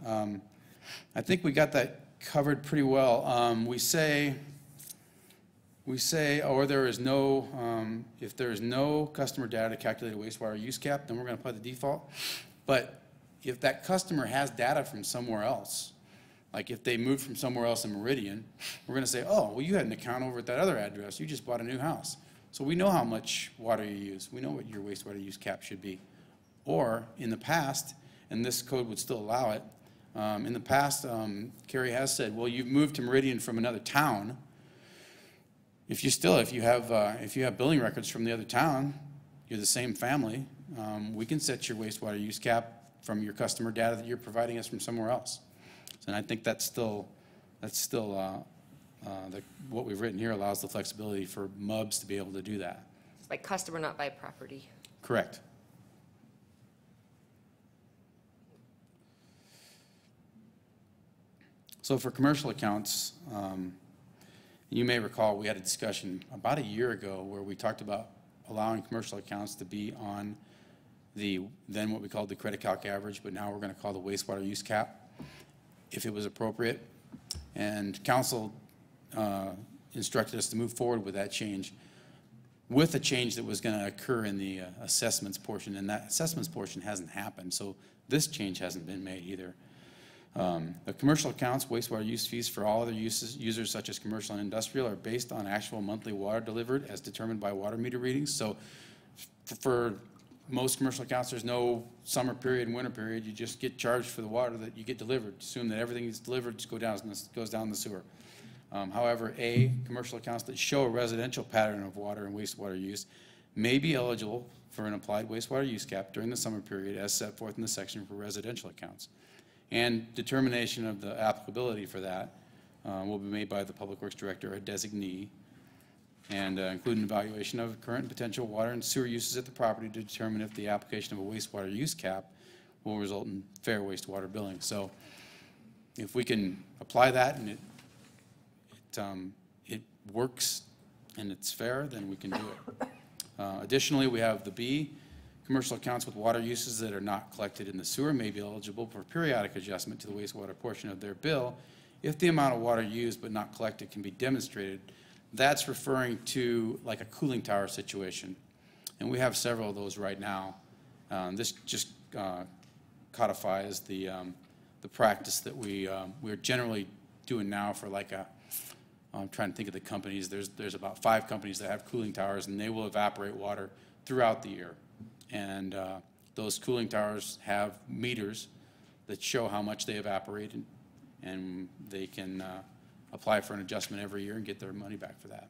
I think we got that covered pretty well. We say, or there is no, if there is no customer data to calculate a wastewater use cap, then we're going to apply the default. But if that customer has data from somewhere else, like if they moved from somewhere else in Meridian, we're going to say, oh, well, you had an account over at that other address. You just bought a new house. So we know how much water you use. We know what your wastewater use cap should be. Or in the past, and this code would still allow it, in the past, Carrie has said, well, you've moved to Meridian from another town. If you have billing records from the other town, you're the same family, we can set your wastewater use cap from your customer data that you're providing us from somewhere else. And I think that's still what we've written here allows the flexibility for MUBs to be able to do that. It's by customer, not by property. Correct. So for commercial accounts, you may recall we had a discussion about a year ago where we talked about allowing commercial accounts to be on then what we called the credit calc average, but now we're going to call the wastewater use cap, if it was appropriate. And council instructed us to move forward with that change, with a change that was going to occur in the assessments portion, and that assessments portion hasn't happened, so this change hasn't been made either. The commercial accounts, wastewater use fees for all other users such as commercial and industrial are based on actual monthly water delivered as determined by water meter readings. So for most commercial accounts, there's no summer period and winter period. You just get charged for the water that you get delivered. Assume that everything is delivered just goes down the sewer. However, commercial accounts that show a residential pattern of water and wastewater use may be eligible for an applied wastewater use cap during the summer period as set forth in the section for residential accounts. And determination of the applicability for that will be made by the Public Works Director or designee, and include an evaluation of current and potential water and sewer uses at the property to determine if the application of a wastewater use cap will result in fair wastewater billing. So if we can apply that and it works and it's fair, then we can do it. Additionally, we have the B. Commercial accounts with water uses that are not collected in the sewer may be eligible for periodic adjustment to the wastewater portion of their bill if the amount of water used but not collected can be demonstrated. That's referring to like a cooling tower situation, and we have several of those right now. This just codifies the practice that we're generally doing now for like I'm trying to think of the companies. There's about 5 companies that have cooling towers, and they will evaporate water throughout the year. And those cooling towers have meters that show how much they evaporated, and they can apply for an adjustment every year and get their money back for that.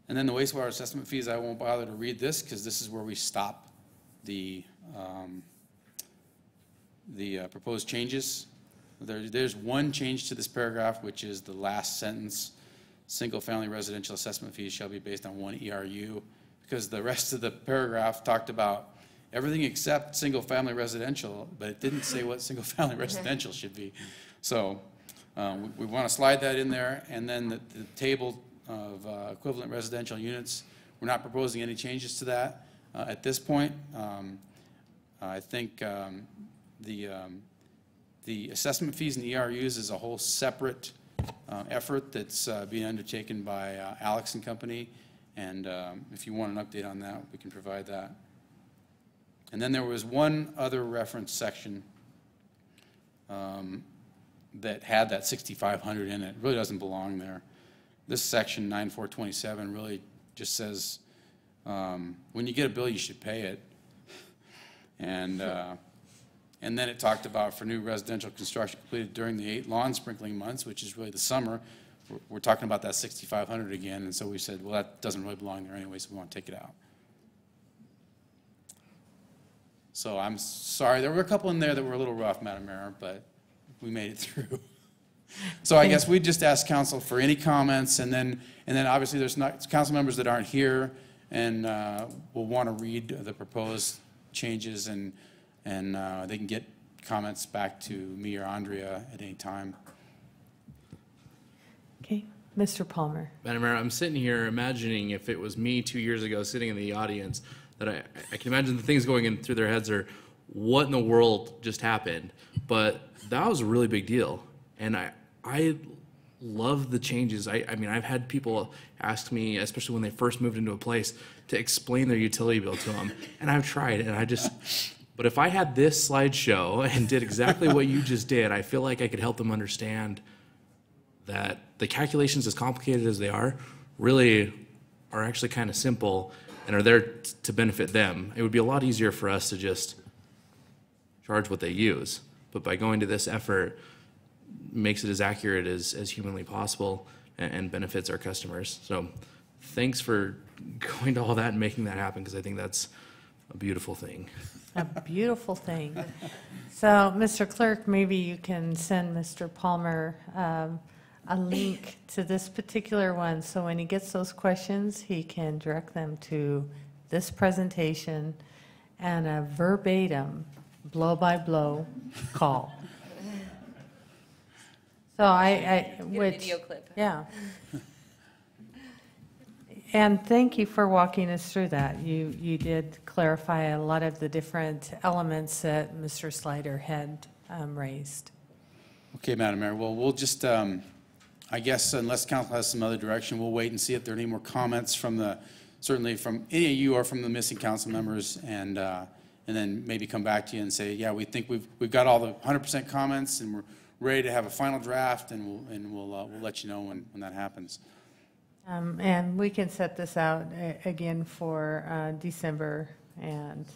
And then the wastewater assessment fees, I won't bother to read this because this is where we stop the proposed changes. There's one change to this paragraph, which is the last sentence. Single-family residential assessment fees shall be based on 1 ERU, because the rest of the paragraph talked about everything except single-family residential, but it didn't say what single-family residential should be. So we want to slide that in there, and then the table of equivalent residential units, we're not proposing any changes to that at this point. I think the assessment fees and ERUs is a whole separate effort that's being undertaken by Alex and Company, and if you want an update on that, we can provide that. And then there was one other reference section that had that 6,500 in it. It really doesn't belong there. This section 9427 really just says when you get a bill, you should pay it. And then it talked about for new residential construction completed during the 8 lawn sprinkling months, which is really the summer, we're talking about that 6,500 again. And so we said, well, that doesn't really belong there anyway, so we want to take it out. So I'm sorry, there were a couple in there that were a little rough, Madam Mayor, but we made it through. So I guess we just ask council for any comments, and then obviously there's not council members that aren't here and will want to read the proposed changes, and they can get comments back to me or Andrea at any time. Okay, Mr. Palmer. Madam Mayor, I'm sitting here imagining if it was me 2 years ago sitting in the audience, that I can imagine the things going in through their heads are, what in the world just happened? But that was a really big deal. And I love the changes. I mean, I've had people ask me, especially when they first moved into a place, to explain their utility bill to them. And I've tried, and but if I had this slideshow and did exactly what you just did, I feel like I could help them understand that the calculations, as complicated as they are, really are actually kind of simple and are there to benefit them. It would be a lot easier for us to just charge what they use. But by going to this effort, makes it as accurate as humanly possible and benefits our customers. So thanks for going to all that and making that happen, because I think that's a beautiful thing. A beautiful thing. So, Mr. Clerk, maybe you can send Mr. Palmer a link to this particular one, so when he gets those questions, he can direct them to this presentation and a verbatim, blow-by-blow call. So which, video clip. Yeah. And thank you for walking us through that. You did clarify a lot of the different elements that Mr. Slider had raised. Okay, Madam Mayor. Well, we'll just, I guess, unless council has some other direction, we'll wait and see if there are any more comments from certainly from any of you or from the missing council members, and then maybe come back to you and say, yeah, we think we've got all the 100% comments, and we're ready to have a final draft, and we'll let you know when that happens. And we can set this out again for December and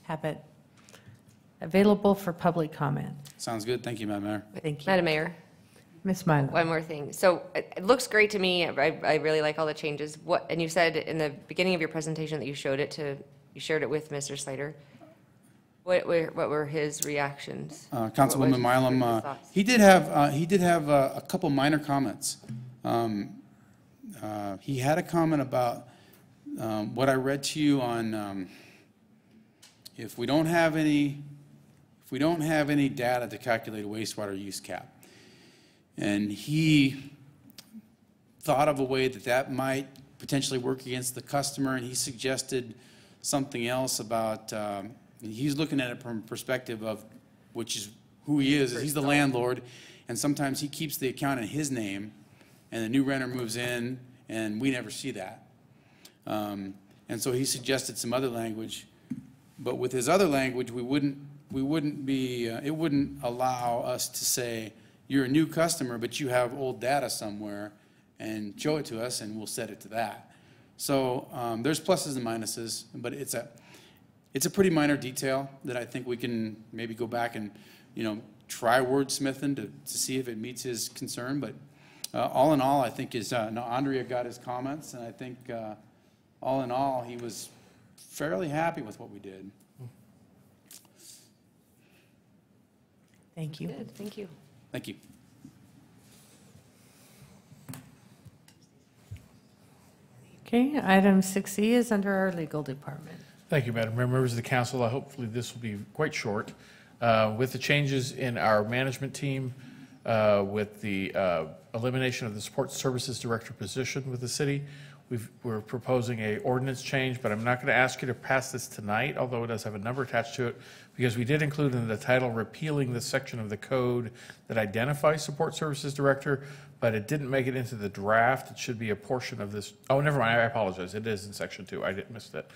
have it available for public comment. Sounds good. Thank you, Madam Mayor. Thank you. Madam Mayor. Ms. Milo. One more thing. So it looks great to me. I really like all the changes. And you said in the beginning of your presentation that you shared it with Mr. Slater. What were his reactions? Councilwoman Milam, he did have a couple minor comments. He had a comment about what I read to you on if we don't have any data to calculate a wastewater use cap, and he thought of a way that might potentially work against the customer, and he suggested something else about. He's looking at it from a perspective of, which is who he is he's the landlord, and sometimes he keeps the account in his name, and the new renter moves in, and we never see that. And so he suggested some other language, but with his other language, it wouldn't allow us to say, you're a new customer, but you have old data somewhere, and show it to us, and we'll set it to that. So there's pluses and minuses, but it's a pretty minor detail that I think we can maybe go back and, try wordsmithing to see if it meets his concern. But all in all, I think Andrea got his comments, and I think all in all, he was fairly happy with what we did. Thank you. Good, thank you. Thank you. Okay, item 6E is under our legal department. Thank you, Madam Mayor. Members of the council, hopefully this will be quite short. With the changes in our management team, with the elimination of the support services director position with the city, we're proposing a ordinance change, but I'm not going to ask you to pass this tonight, although it does have a number attached to it, because we did include in the title repealing the section of the code that identifies support services director, but it didn't make it into the draft. It should be a portion of this. Oh, never mind. I apologize. It is in section 2. I missed it.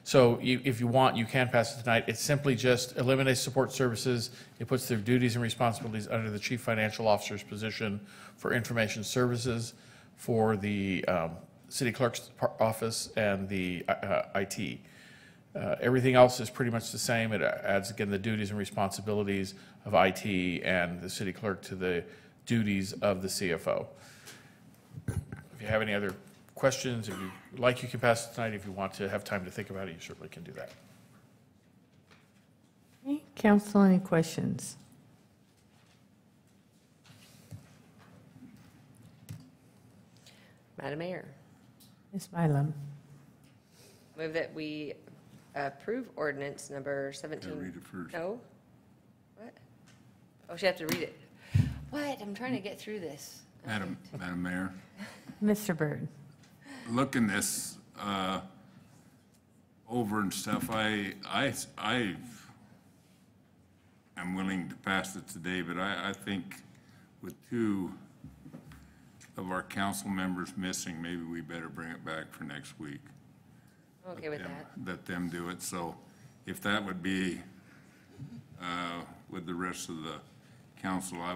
So if you want, you can pass it tonight. It simply just eliminates support services. It puts their duties and responsibilities under the chief financial officer's position for information services for the city clerk's office and the IT. Everything else is pretty much the same. It adds, again, the duties and responsibilities of IT and the city clerk to the duties of the CFO. If you have any other questions, if you like, you can pass it tonight. If you want to have time to think about it, you certainly can do that. Okay, council, any questions? Madam Mayor. Ms. Mylum. Move that we approve ordinance number 17. Read it first. No? What? Oh, she has to read it. What? I'm trying to get through this. Madam Mayor, Mr. Byrd. looking this over and stuff, I am willing to pass it today, but I think with 2 of our council members missing, maybe we better bring it back for next week. Okay with that. Let them do it. So if that would be with the rest of the council, I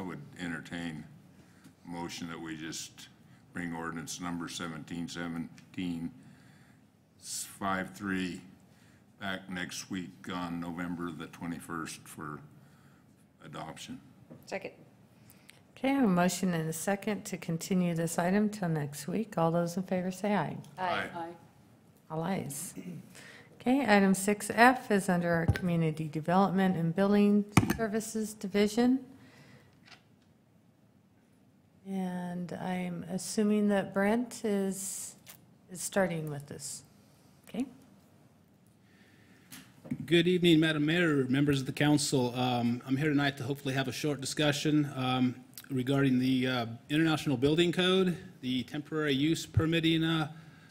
would entertain a motion that we just bring ordinance number 1717 53 back next week on November the 21st for adoption. Second. Okay, I have a motion and a second to continue this item till next week. All those in favor say aye. Aye. All ayes. Okay, item 6F is under our Community Development and Building Services Division. And I'm assuming that Brent is starting with this. Okay. Good evening, Madam Mayor, members of the council. I'm here tonight to hopefully have a short discussion regarding the International Building Code, the temporary use permitting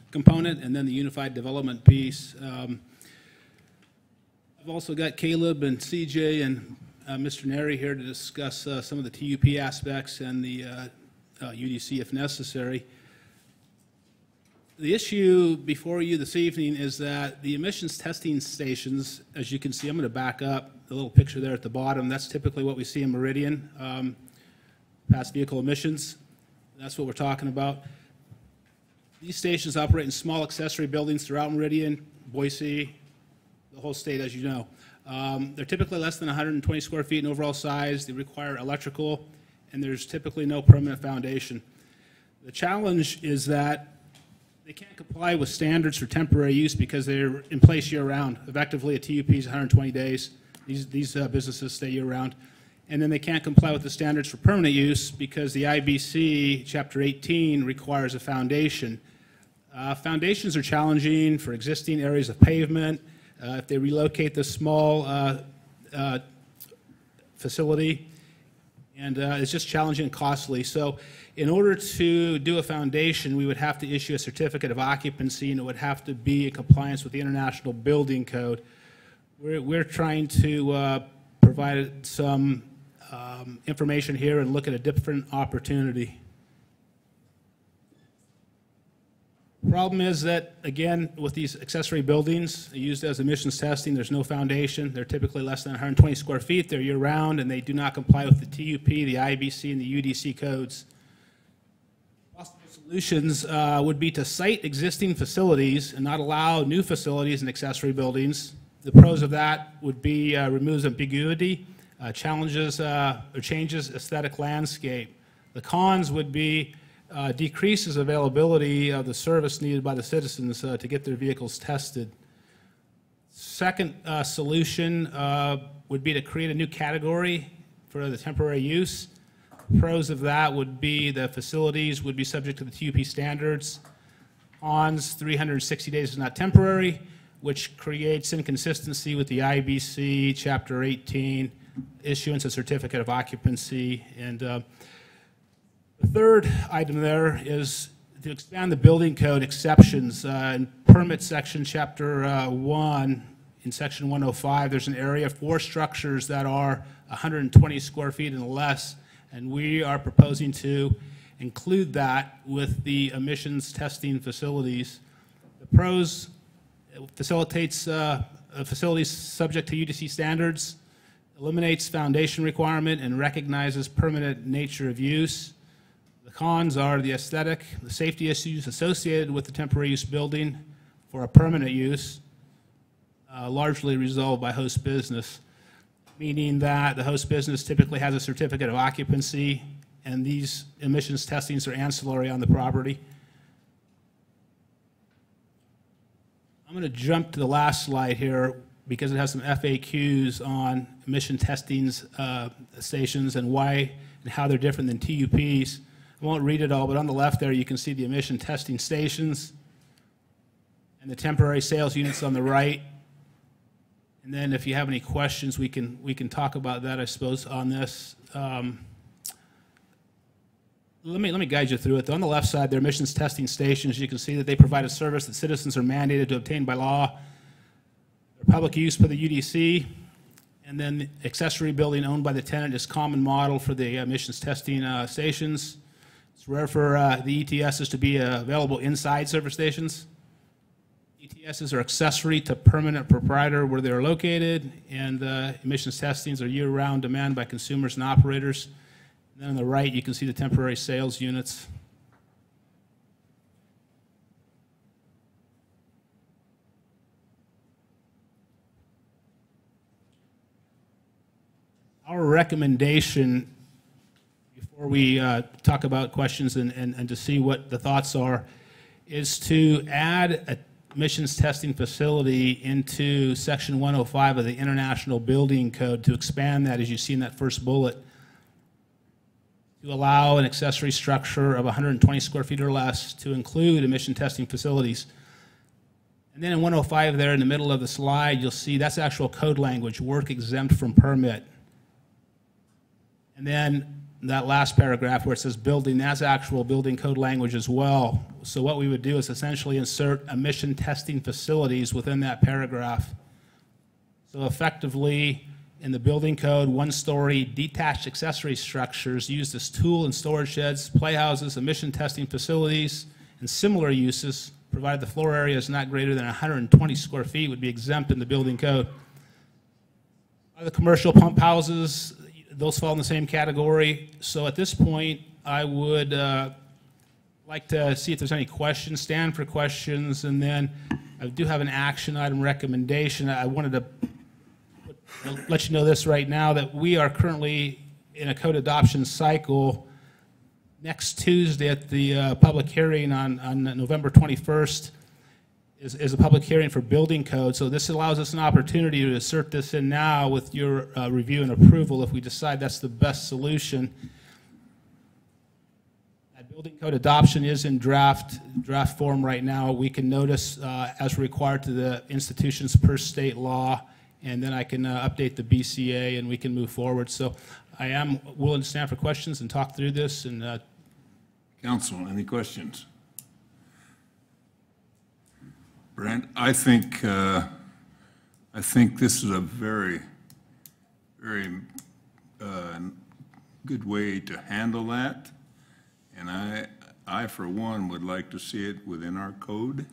component, and then the unified development piece. I've also got Caleb and CJ and Mr. Neri here to discuss some of the TUP aspects and the UDC if necessary. The issue before you this evening is that the emissions testing stations, as you can see, I'm going to back up the little picture there at the bottom. That's typically what we see in Meridian, past vehicle emissions. That's what we're talking about. These stations operate in small accessory buildings throughout Meridian, Boise, the whole state, as you know. They're typically less than 120 square feet in overall size. They require electrical, and there's typically no permanent foundation. The challenge is that they can't comply with standards for temporary use because they're in place year-round. Effectively, a TUP is 120 days. These businesses stay year-round. And then they can't comply with the standards for permanent use because the IBC, Chapter 18, requires a foundation. Foundations are challenging for existing areas of pavement. If they relocate the small facility, and it's just challenging and costly. So in order to do a foundation, we would have to issue a certificate of occupancy, and it would have to be in compliance with the International Building Code. We're trying to provide some information here and look at a different opportunity. Problem is that, again, with these accessory buildings used as emissions testing, there's no foundation. They're typically less than 120 square feet. They're year-round, and they do not comply with the TUP, the IBC, and the UDC codes. Also, Solutions would be to cite existing facilities and not allow new facilities and accessory buildings. The pros of that would be removes ambiguity, challenges or changes aesthetic landscape. The cons would be decreases availability of the service needed by the citizens to get their vehicles tested. Second solution would be to create a new category for the temporary use. Pros of that would be the facilities would be subject to the TUP standards. Cons, 360 days is not temporary, which creates inconsistency with the IBC Chapter 18, issuance of certificate of occupancy. And the third item there is to expand the building code exceptions. In permit section Chapter 1, in section 105, there's an area for structures that are 120 square feet and less, and we are proposing to include that with the emissions testing facilities. The pros, it facilitates facilities subject to UDC standards, eliminates foundation requirement, and recognizes permanent nature of use. The cons are the aesthetic, the safety issues associated with the temporary use building for a permanent use, largely resolved by host business, meaning that the host business typically has a certificate of occupancy, and these emissions testings are ancillary on the property. I'm going to jump to the last slide here because it has some FAQs on emission testings stations and why and how they're different than TUPs. I won't read it all, but on the left there you can see the emission testing stations and the temporary sales units on the right. And then if you have any questions, we can talk about that, I suppose, on this. Let me guide you through it. On the left side, they're emissions testing stations. You can see that they provide a service that citizens are mandated to obtain by law. They're public use for the UDC. And then the accessory building owned by the tenant is common model for the emissions testing stations. It's rare for the ETSs to be available inside service stations. ETSs are accessory to permanent proprietor where they're located, and emissions testings are year-round demand by consumers and operators. And then on the right, you can see the temporary sales units. Our recommendation, before we talk about questions and to see what the thoughts are, is to add a emissions testing facility into section 105 of the International Building Code, to expand that, as you see in that first bullet, to allow an accessory structure of 120 square feet or less to include emission testing facilities. And then in 105 there in the middle of the slide, you'll see that's actual code language, work exempt from permit. And then that last paragraph where it says building, that's actual building code language as well. So what we would do is essentially insert emission testing facilities within that paragraph. So effectively, in the building code, one-story detached accessory structures used as tool and storage sheds, playhouses, emission testing facilities, and similar uses, provided the floor area is not greater than 120 square feet, would be exempt in the building code. The commercial pump houses, those fall in the same category. So at this point, I would like to see if there's any questions, stand for questions, and then I do have an action item recommendation. I wanted to let you know this right now, that we are currently in a code adoption cycle. Next Tuesday at the public hearing on November 21st is a public hearing for building code. So this allows us an opportunity to insert this in now with your review and approval if we decide that's the best solution. That building code adoption is in draft form right now. We can notice as required to the institutions per state law, and then I can update the BCA and we can move forward. So I am willing to stand for questions and talk through this. And Council, any questions? Brent, I think this is a very, very good way to handle that, and I for one would like to see it within our code.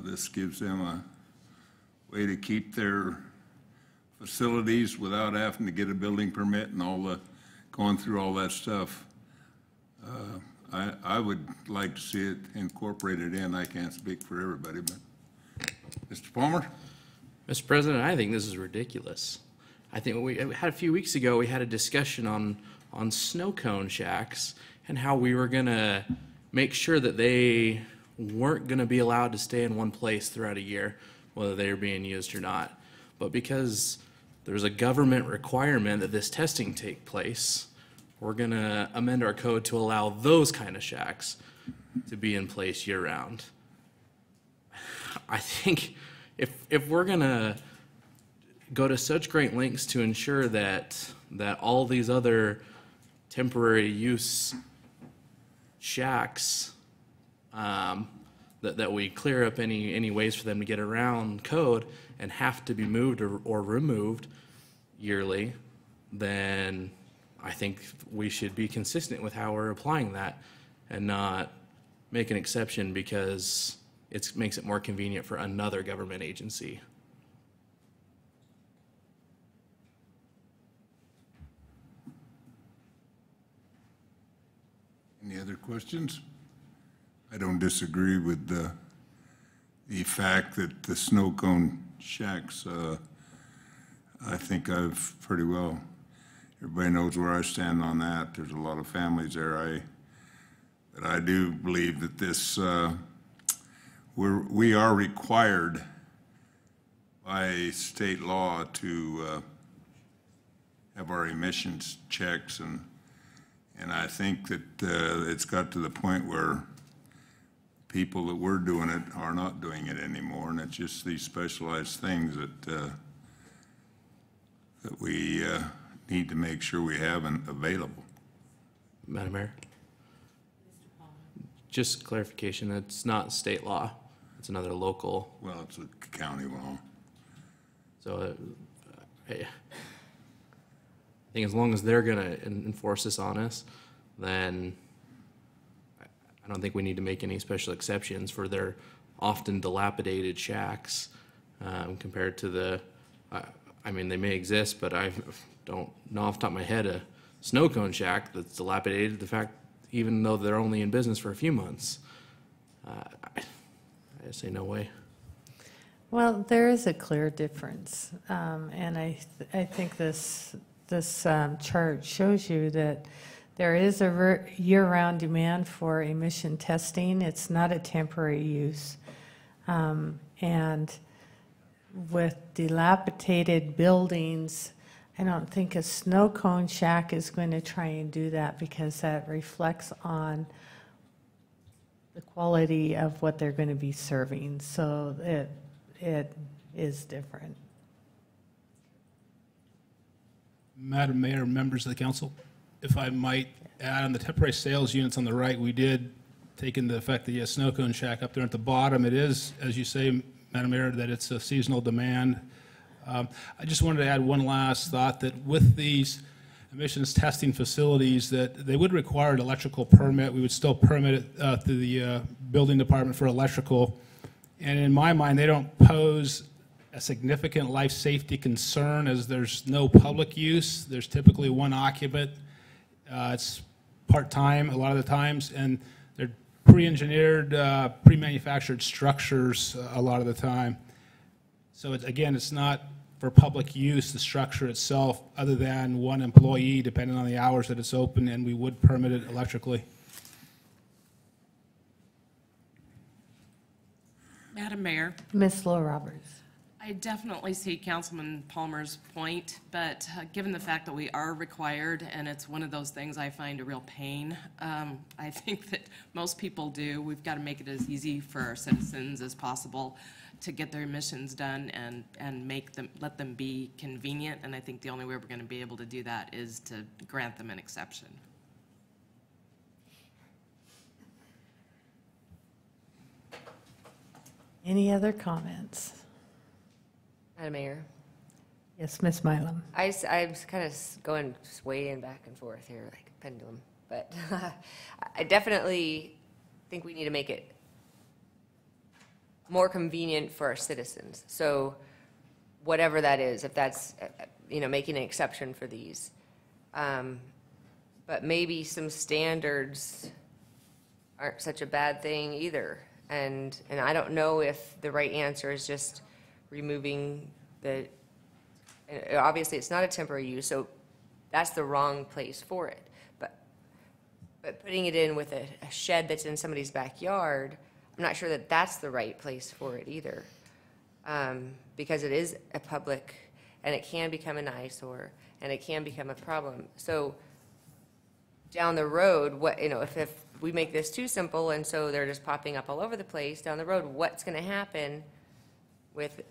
This gives them a way to keep their facilities without having to get a building permit and all the going through all that stuff. I would like to see it incorporated in. I can't speak for everybody, but Mr. Palmer? Mr. President, I think this is ridiculous. I think we had a few weeks ago, we had a discussion on snow cone shacks and how we were gonna make sure that they weren't gonna be allowed to stay in one place throughout a year, whether they were being used or not. But because there's a government requirement that this testing take place, we're gonna amend our code to allow those kind of shacks to be in place year-round. I think if we're gonna go to such great lengths to ensure that all these other temporary use shacks, that we clear up any ways for them to get around code and have to be moved or removed yearly, then I think we should be consistent with how we're applying that and not make an exception because it makes it more convenient for another government agency. Any other questions? I don't disagree with the fact that the snow cone shacks, I think I've pretty well, everybody knows where I stand on that. There's a lot of families there. But I do believe that this, we are required by state law to have our emissions checks, and I think that it's got to the point where people that were doing it are not doing it anymore, and it's just these specialized things that we need to make sure we have available. Madam Mayor? Just clarification, it's not state law, it's another local. Well, it's a county law. So I think as long as they're gonna enforce this on us, then I don't think we need to make any special exceptions for their often dilapidated shacks compared to the, I mean, they may exist, but I don't know off the top of my head a snow cone shack that's dilapidated, the fact, even though they're only in business for a few months. I say no way. Well, there is a clear difference, and I think this chart shows you that there is a year-round demand for emission testing. It's not a temporary use, and with dilapidated buildings, I don't think a snow cone shack is going to try and do that because that reflects on the quality of what they're going to be serving. So it is different. Madam Mayor, members of the council, if I might add on the temporary sales units on the right, we did take into effect the snow cone shack up there at the bottom. It is, as you say, Madam Mayor, that it's a seasonal demand. I just wanted to add one last thought that with these emissions testing facilities that they would require an electrical permit. We would still permit it through the building department for electrical. And in my mind, they don't pose a significant life safety concern as there's no public use. There's typically one occupant. It's part-time a lot of the times, and they're pre-engineered, pre-manufactured structures a lot of the time. So again, it's not for public use, the structure itself, other than one employee, depending on the hours that it's open, and we would permit it electrically. Madam Mayor. Ms. Laura Roberts. I definitely see Councilman Palmer's point, but given the fact that we are required, and it's one of those things I find a real pain, I think that most people do. We've got to make it as easy for our citizens as possible to get their emissions done and let them be convenient, and I think the only way we're going to be able to do that is to grant them an exception. Any other comments? Madam Mayor? Yes, Ms. Milam. I'm kind of going swaying back and forth here like a pendulum, but I definitely think we need to make it more convenient for our citizens. So whatever that is, if that's, making an exception for these. But maybe some standards aren't such a bad thing either. And I don't know if the right answer is just removing the, and obviously it's not a temporary use, so that's the wrong place for it. But putting it in with a shed that's in somebody's backyard, I'm not sure that that's the right place for it either. Because it is a public, and it can become an eyesore, and it can become a problem. So down the road, what, you know, if we make this too simple and so they're just popping up all over the place, down the road, what's going to happen with,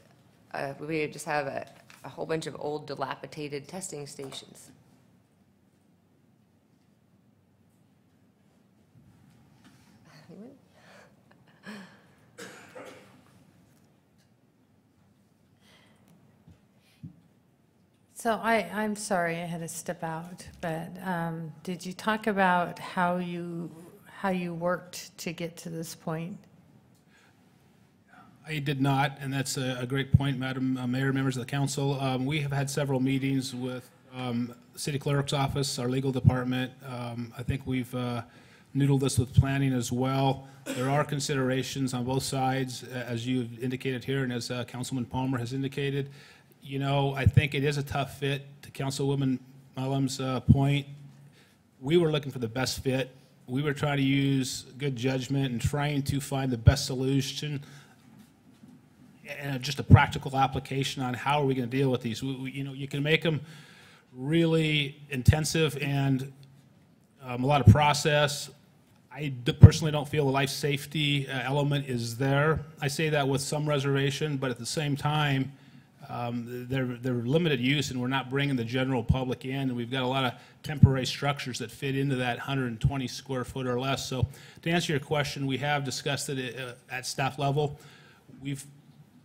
we just have a whole bunch of old dilapidated testing stations? So I'm sorry, I had to step out, but did you talk about how you worked to get to this point? I did not, and that's a great point, Madam Mayor, members of the council. We have had several meetings with the City Clerk's office, our legal department. I think we've noodled this with planning as well. There are considerations on both sides, as you've indicated here, and as Councilman Palmer has indicated. You know, I think it is a tough fit. To Councilwoman Mullum's point, we were looking for the best fit. We were trying to use good judgment and trying to find the best solution and just a practical application on how are we going to deal with these. You know, you can make them really intensive and a lot of process. I personally don't feel the life safety element is there. I say that with some reservation, but at the same time, they're limited use, and we're not bringing the general public in, and we've got a lot of temporary structures that fit into that 120 square foot or less. So to answer your question, we have discussed it at staff level. We've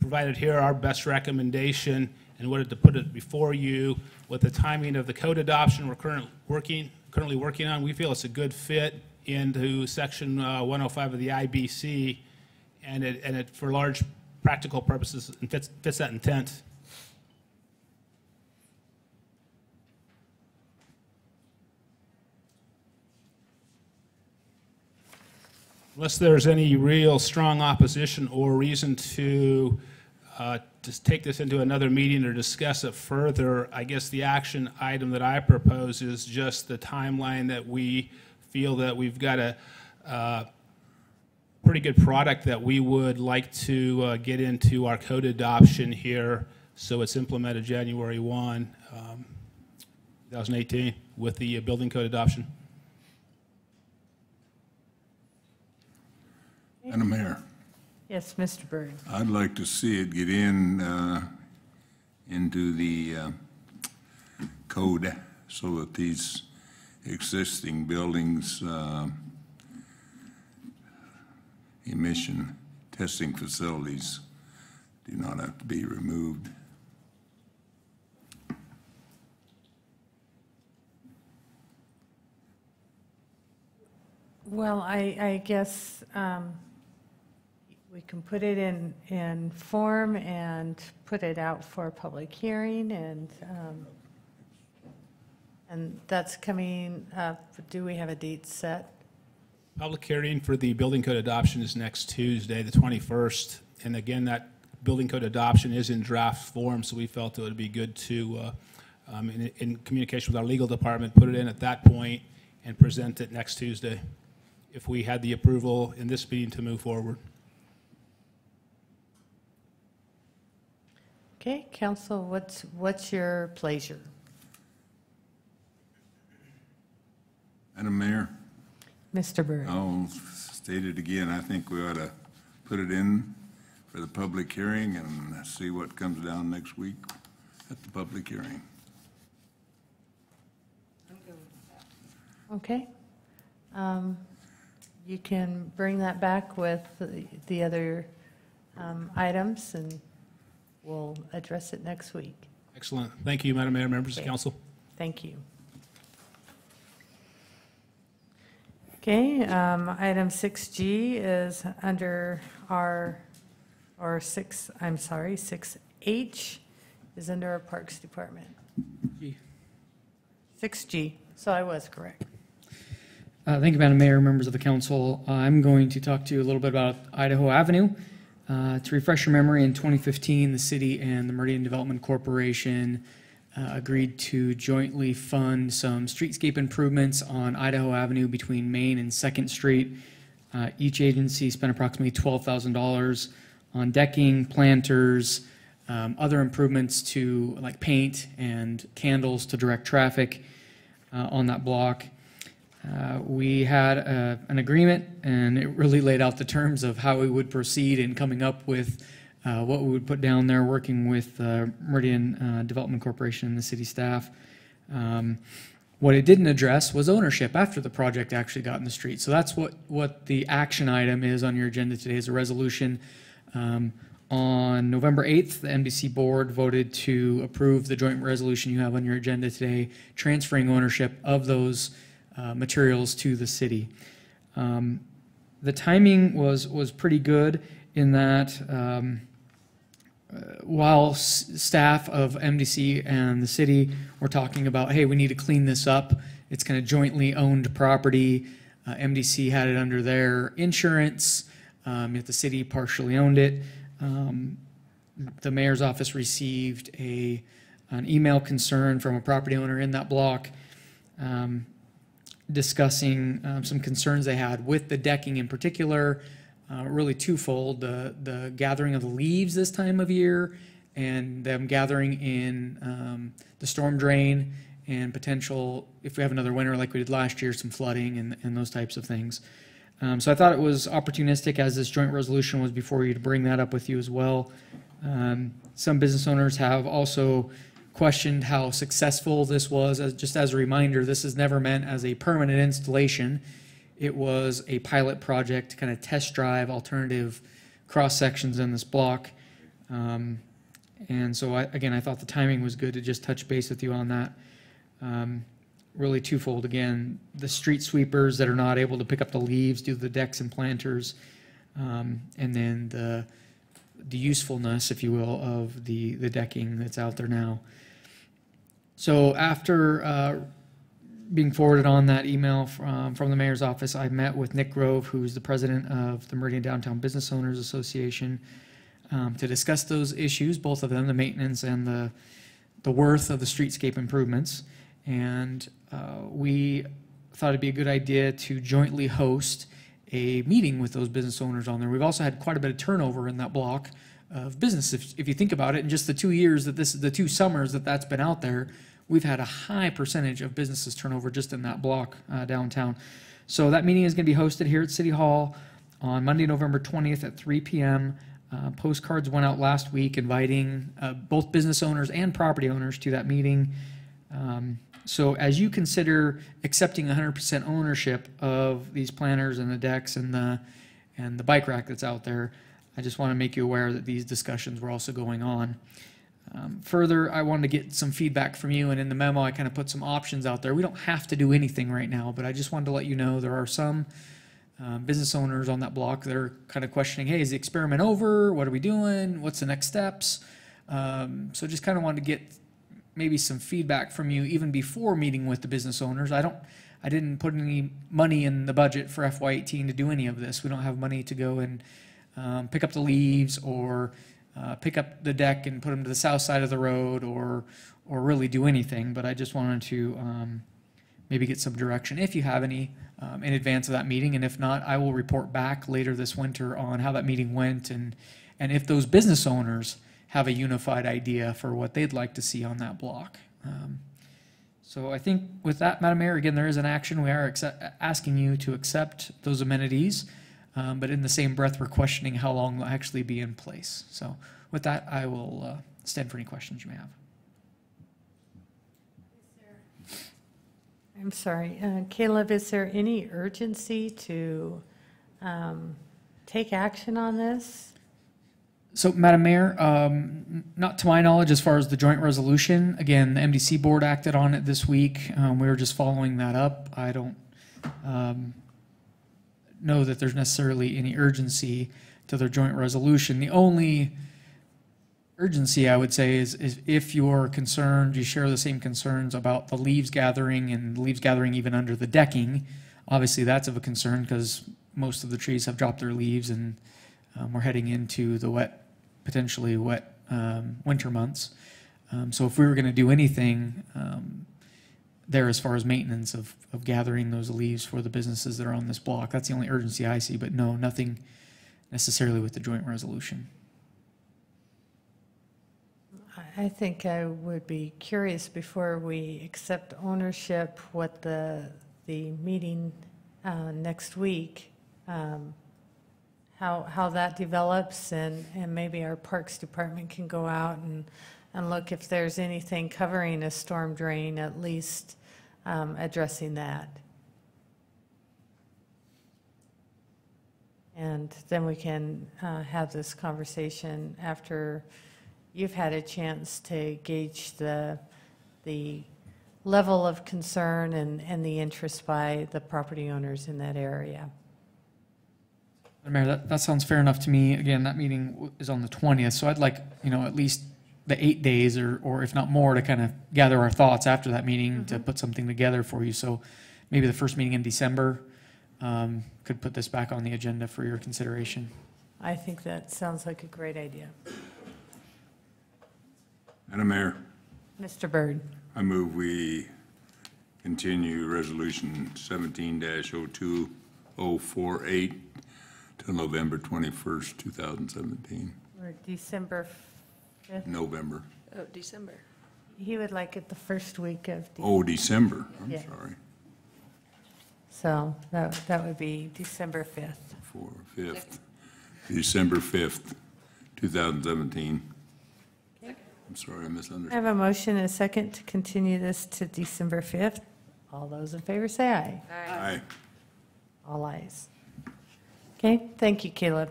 provided here our best recommendation and wanted to put it before you with the timing of the code adoption we're currently working on. We feel it's a good fit into Section 105 of the IBC, and it for large practical purposes fits that intent. Unless there's any real strong opposition or reason to just take this into another meeting or discuss it further, I guess the action item that I propose is just the timeline that we feel that we've got a pretty good product that we would like to get into our code adoption here, so it's implemented January 1, 2018 with the building code adoption. Madam Mayor. Yes, Mr. Byrd. I'd like to see it get into the code so that these existing buildings, emission testing facilities do not have to be removed. Well, I guess we can put it in form and put it out for a public hearing, and that's coming up. Do we have a date set? Public hearing for the building code adoption is next Tuesday, the 21st. And again, that building code adoption is in draft form, so we felt it would be good to, in communication with our legal department, put it in at that point and present it next Tuesday if we had the approval in this meeting to move forward. Okay, council, what's your pleasure? Madam Mayor? Mr. Byrd. I'll state it again. I think we ought to put it in for the public hearing and see what comes down next week at the public hearing. Okay. You can bring that back with the other items, and we'll address it next week. Excellent. Thank you, Madam Mayor, members of council. Thank you. Okay, item 6G is under our, or 6H is under our Parks Department. 6G, so I was correct. Thank you, Madam Mayor, members of the council. I'm going to talk to you a little bit about Idaho Avenue. To refresh your memory, in 2015, the city and the Meridian Development Corporation agreed to jointly fund some streetscape improvements on Idaho Avenue between Main and 2nd Street. Each agency spent approximately $12,000 on decking, planters, other improvements to like paint and candles to direct traffic on that block. We had an agreement, and it really laid out the terms of how we would proceed in coming up with what we would put down there, working with Meridian Development Corporation and the city staff. What it didn't address was ownership after the project actually got in the street. So that's what the action item is on your agenda today, is a resolution. On November 8th, the MDC board voted to approve the joint resolution you have on your agenda today, transferring ownership of those materials to the city. The timing was pretty good in that while staff of MDC and the city were talking about, hey, we need to clean this up, it's kind of jointly owned property. MDC had it under their insurance, yet the city partially owned it. The mayor's office received an email concern from a property owner in that block, discussing some concerns they had with the decking in particular, really twofold, the gathering of the leaves this time of year and them gathering in the storm drain and potential, if we have another winter like we did last year, some flooding and those types of things. So I thought it was opportunistic, as this joint resolution was before you, to bring that up with you as well. Some business owners have also questioned how successful this was. Just as a reminder, this is never meant as a permanent installation. It was a pilot project to kind of test drive alternative cross sections in this block. And so again, I thought the timing was good to just touch base with you on that. Really twofold. Again, the street sweepers that are not able to pick up the leaves, do the decks and planters, and then the usefulness, if you will, of the decking that's out there now. So after being forwarded on that email from the mayor's office, I met with Nick Grove, who's the president of the Meridian Downtown Business Owners Association, to discuss those issues, both of them, the maintenance and the worth of the streetscape improvements. And we thought it'd be a good idea to jointly host a meeting with those business owners on there. We've also had quite a bit of turnover in that block of business. If you think about it, in just the 2 years that the 2 summers that's been out there, we've had a high percentage of businesses turnover just in that block downtown. So that meeting is going to be hosted here at City Hall on Monday, November 20th at 3 p.m. Postcards went out last week inviting both business owners and property owners to that meeting. So as you consider accepting 100% ownership of these planters and the decks and the bike rack that's out there, I just want to make you aware that these discussions were also going on. Further, I wanted to get some feedback from you, and in the memo I kind of put some options out there. We don't have to do anything right now, but I just wanted to let you know there are some business owners on that block that are kind of questioning, hey, is the experiment over? What are we doing? What's the next steps? So just kind of wanted to get maybe some feedback from you even before meeting with the business owners. I didn't put any money in the budget for FY18 to do any of this. We don't have money to go and pick up the leaves or pick up the deck and put them to the south side of the road or really do anything. But I just wanted to maybe get some direction, if you have any, in advance of that meeting. And if not, I will report back later this winter on how that meeting went and if those business owners have a unified idea for what they'd like to see on that block. So I think with that, Madam Mayor, again, there is an action. We are asking you to accept those amenities, but in the same breath, we're questioning how long they'll actually be in place. So with that, I will stand for any questions you may have. I'm sorry, Caleb, is there any urgency to take action on this? So, Madam Mayor, not to my knowledge as far as the joint resolution. Again, the MDC board acted on it this week. We were just following that up. I don't know that there's necessarily any urgency to their joint resolution. The only urgency, I would say, is if you're concerned, you share the same concerns about the leaves gathering and leaves gathering even under the decking obviously that's of a concern because most of the trees have dropped their leaves and we're heading into the potentially wet winter months. So if we were going to do anything there as far as maintenance of gathering those leaves for the businesses that are on this block, that's the only urgency I see, but no, nothing necessarily with the joint resolution. I think I would be curious before we accept ownership what the meeting next week, how that develops, and maybe our Parks Department can go out and look if there's anything covering a storm drain, at least addressing that. And then we can have this conversation after you've had a chance to gauge the level of concern and the interest by the property owners in that area. Mayor, that sounds fair enough to me. Again, that meeting is on the 20th, so I'd like, at least the 8 days or if not more to kind of gather our thoughts after that meeting to put something together for you. So maybe the first meeting in December could put this back on the agenda for your consideration. I think that sounds like a great idea. Madam Mayor, Mr. Byrd. I move we continue Resolution 17-02048 till November 21st, 2017. Or December 5th. November. Oh, December. He would like it the first week of December. Oh, December. I'm Yeah. sorry. So that would be December 5th. 5th. December 5th, 2017. I'm sorry, I I misunderstood. have a motion and a second to continue this to December 5th. All those in favor say aye. Aye. All ayes. Okay, thank you, Caleb.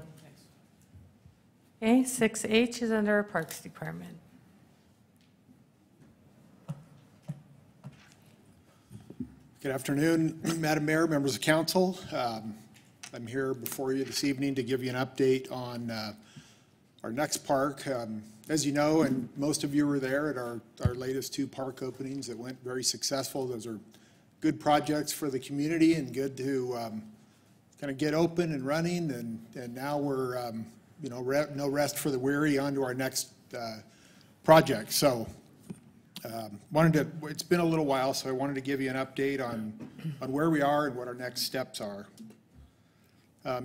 Okay, 6H is under our Parks Department. Good afternoon, Madam Mayor, members of council. I'm here before you this evening to give you an update on our next park. As you know, and most of you were there at our latest 2 park openings that went very successful. Those are good projects for the community and good to kind of get open and running. And now we're, no rest for the weary, on to our next project. So it's been a little while, so I wanted to give you an update on where we are and what our next steps are.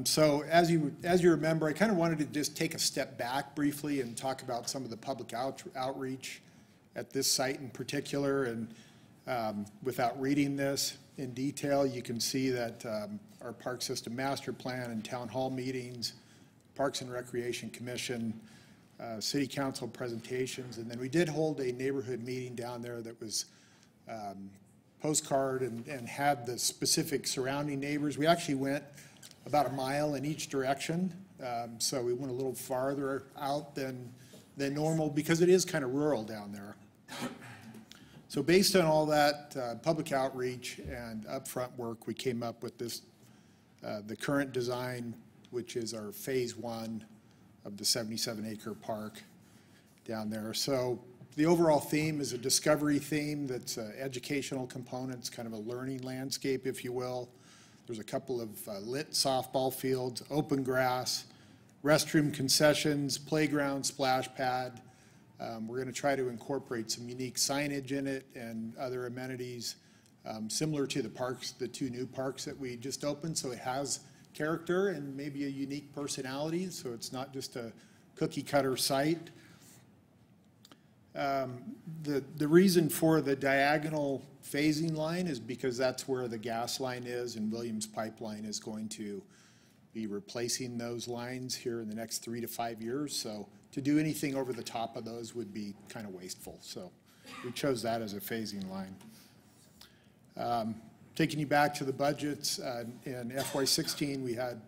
So as you remember, I kind of wanted to just take a step back briefly and talk about some of the public outreach at this site in particular. And without reading this in detail, you can see that our Park System Master Plan and Town Hall meetings, Parks and Recreation Commission, City Council presentations, and then we did hold a neighborhood meeting down there that was postcard and had the specific surrounding neighbors. We actually went about a mile in each direction, so we went a little farther out than normal because it is kind of rural down there. So based on all that public outreach and upfront work, we came up with this, the current design, which is our phase 1 of the 77-acre park down there. So the overall theme is a discovery theme that's educational components, kind of a learning landscape, if you will. There's a couple of lit softball fields, open grass, restroom concessions, playground, splash pad. We're going to try to incorporate some unique signage in it and other amenities similar to the parks, the 2 new parks that we just opened. So it has character and maybe a unique personality, so it's not just a cookie cutter site. The reason for the diagonal phasing line is because that's where the gas line is, and Williams Pipeline is going to be replacing those lines here in the next 3 to 5 years. So to do anything over the top of those would be kind of wasteful. So we chose that as a phasing line. Taking you back to the budgets, in FY16 we had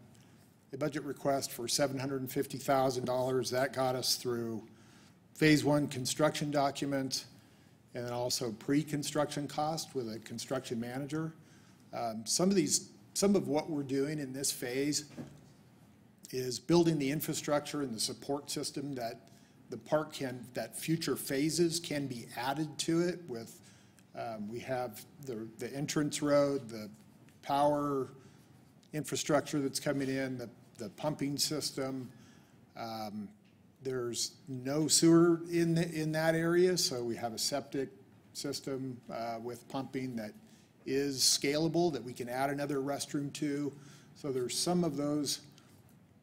a budget request for $750,000. That got us through phase 1 construction documents and also pre-construction cost with a construction manager. Some of what we're doing in this phase is building the infrastructure and the support system that the park that future phases can be added to it with. We have the entrance road, the power infrastructure that's coming in, the pumping system. There's no sewer in that area, so we have a septic system with pumping that is scalable, that we can add another restroom to. So there's some of those.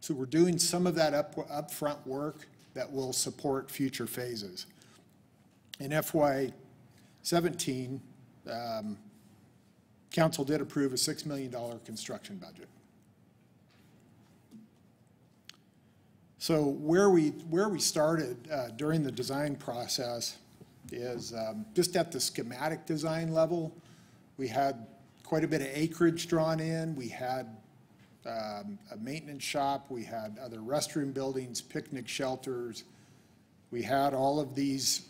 So we're doing some of that upfront work that will support future phases. In FY17, Council did approve a $6 million construction budget. So where we started during the design process is just at the schematic design level. We had quite a bit of acreage drawn in. We had a maintenance shop. We had other restroom buildings, picnic shelters. We had all of these,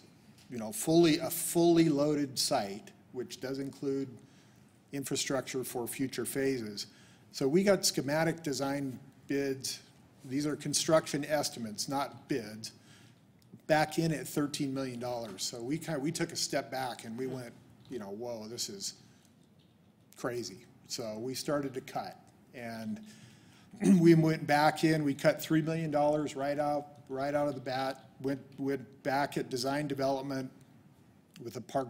you know, a fully loaded site, which does include infrastructure for future phases. So we got schematic design bids. These are construction estimates, not bids, back in at $13 million. So we took a step back and we went, you know, whoa, this is crazy. So we started to cut, and we went back in. We cut $3 million right out of the bat. Went back at design development with a part,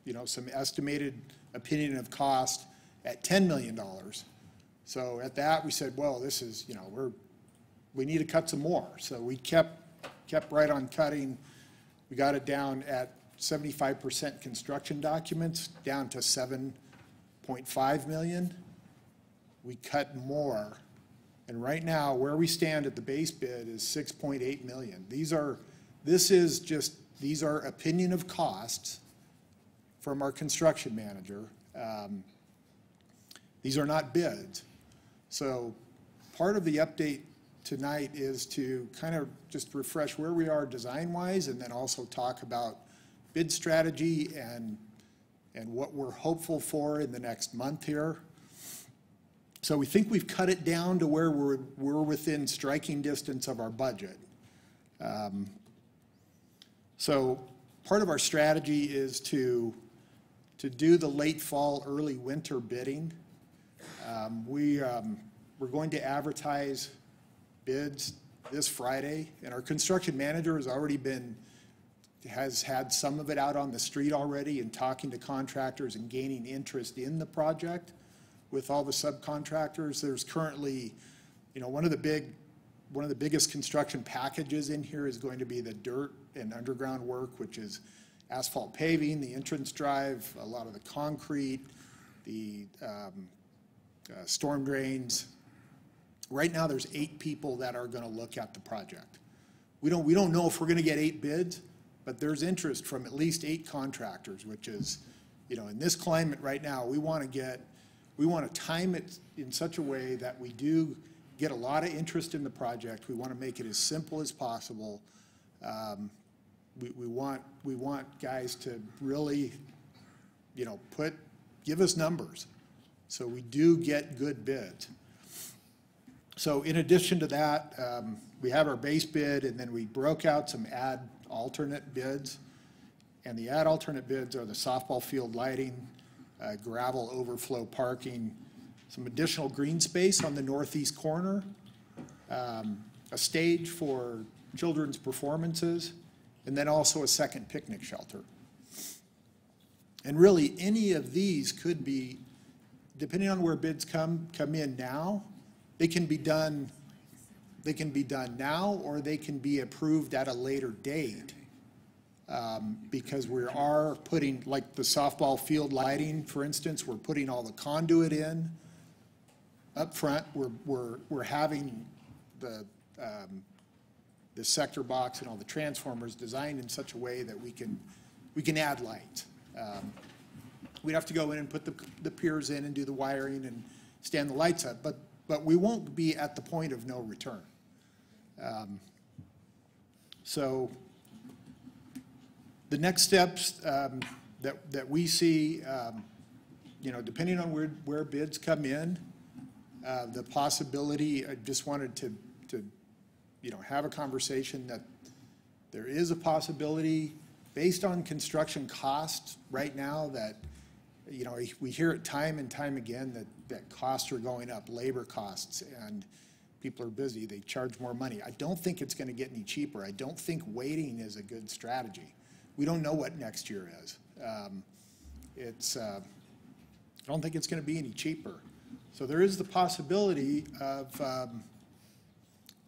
you know, some estimated opinion of cost at $10 million. So at that we said, well, this is, you know, we need to cut some more. So we kept right on cutting. We got it down at 75% construction documents, down to $7.5 million. We cut more. And right now, where we stand at the base bid is $6.8 million. These are opinion of costs from our construction manager. These are not bids. So part of the update tonight is to kind of just refresh where we are design-wise, and then also talk about bid strategy and what we're hopeful for in the next month here. So we think we've cut it down to where we're within striking distance of our budget. So part of our strategy is to do the late fall, early winter bidding. We're going to advertise bids this Friday, and our construction manager has had some of it out on the street already and talking to contractors and gaining interest in the project with all the subcontractors. There's currently, you know, one of the biggest construction packages in here is going to be the dirt and underground work, which is asphalt paving, the entrance drive, a lot of the concrete, the storm drains. Right now, there's 8 people that are going to look at the project. We don't know if we're going to get 8 bids, but there's interest from at least 8 contractors, which is, you know, in this climate right now, we want to time it in such a way that we do get a lot of interest in the project. We want to make it as simple as possible. We want guys to really, you know, give us numbers so we do get good bids. So in addition to that, we have our base bid, and then we broke out some add alternate bids. And the add alternate bids are the softball field lighting, gravel overflow parking, some additional green space on the northeast corner, a stage for children's performances, and then also a second picnic shelter. And really, any of these could be, depending on where bids come in now, they can be done now, or they can be approved at a later date. Because we are putting, like the softball field lighting, for instance, we're putting all the conduit in up front. We're having the sector box and all the transformers designed in such a way that we can add lights. We'd have to go in and put the piers in and do the wiring and stand the lights up, but we won't be at the point of no return. So the next steps that we see, you know, depending on where bids come in, the possibility, I just wanted to you know, have a conversation that there is a possibility based on construction costs right now that you know, we hear it time and time again that costs are going up, labor costs, and people are busy, they charge more money. I don't think it's going to get any cheaper. I don't think waiting is a good strategy. We don't know what next year is. I don't think it's going to be any cheaper. So there is the possibility of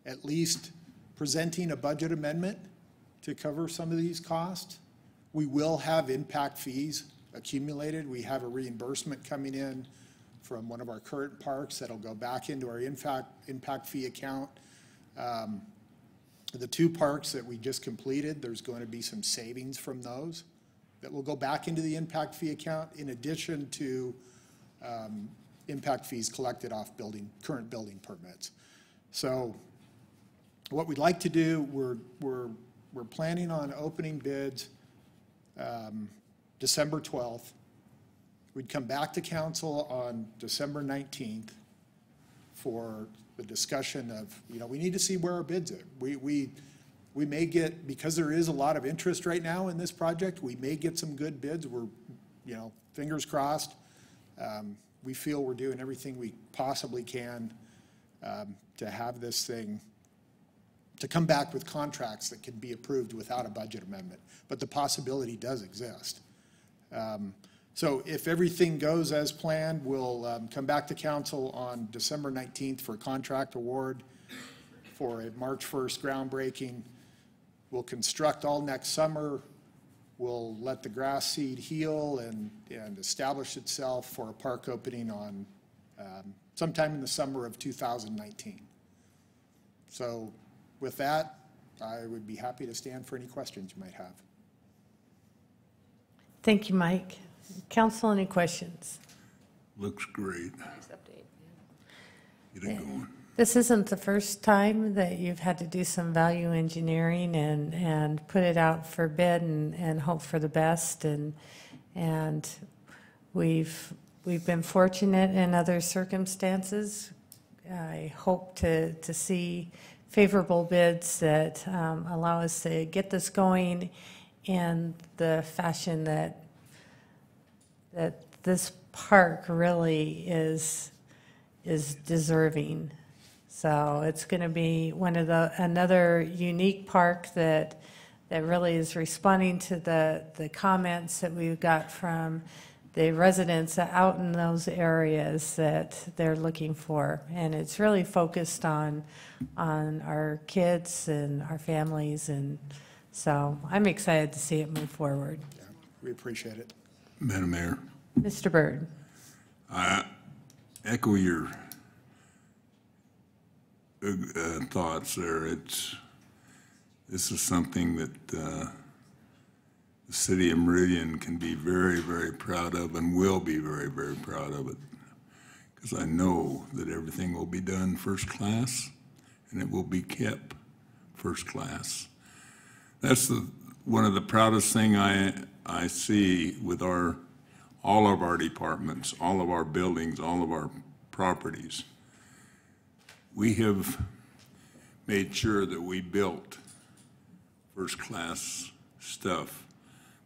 at least presenting a budget amendment to cover some of these costs. We will have impact fees accumulated. We have a reimbursement coming in from one of our current parks that'll go back into our impact fee account. The 2 parks that we just completed, there's going to be some savings from those that will go back into the impact fee account in addition to impact fees collected off current building permits. So what we'd like to do, we're planning on opening bids December 12th. We'd come back to council on December 19th for the discussion of, you know, we need to see where our bids are. We may get, because there is a lot of interest right now in this project, we may get some good bids. We're, you know, fingers crossed. We feel we're doing everything we possibly can to have this thing, to come back with contracts that can be approved without a budget amendment. But the possibility does exist. So if everything goes as planned, we'll come back to council on December 19th for contract award for a March 1st groundbreaking. We'll construct all next summer. We'll let the grass seed heal and establish itself for a park opening on sometime in the summer of 2019. So with that, I would be happy to stand for any questions you might have. Thank you, Mike. Council, any questions? Looks great. Nice update. Get it going. This isn't the first time that you've had to do some value engineering and put it out for bid and hope for the best. And we've been fortunate in other circumstances. I hope to see favorable bids that allow us to get this going in the fashion that this park really is deserving. So it's going to be another unique park that really is responding to the comments that we've got from the residents out in those areas that they're looking for. And it's really focused on our kids and our families, and so I'm excited to see it move forward. Yeah, we appreciate it. Madam Mayor. Mr. Byrd. I echo your thoughts there. This is something that the city of Meridian can be very, very proud of and will be very, very proud of it. Because I know that everything will be done first class and it will be kept first class. That's one of the proudest thing I see with all of our departments, all of our buildings, all of our properties. We have made sure that we built first-class stuff,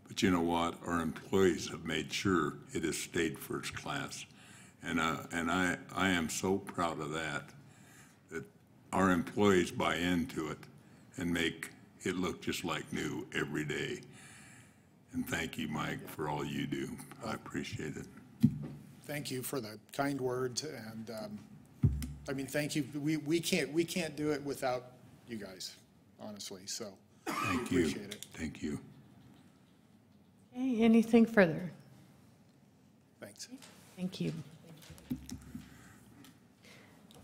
but you know what? Our employees have made sure it has stayed first class, and I am so proud of that our employees buy into it and make it look just like new every day. And thank you, Mike, for all you do. I appreciate it. Thank you for the kind words, and I mean, thank you. We can't do it without you guys, honestly. So thank you. Appreciate it. Thank you. Okay, anything further? Thanks. Thank you.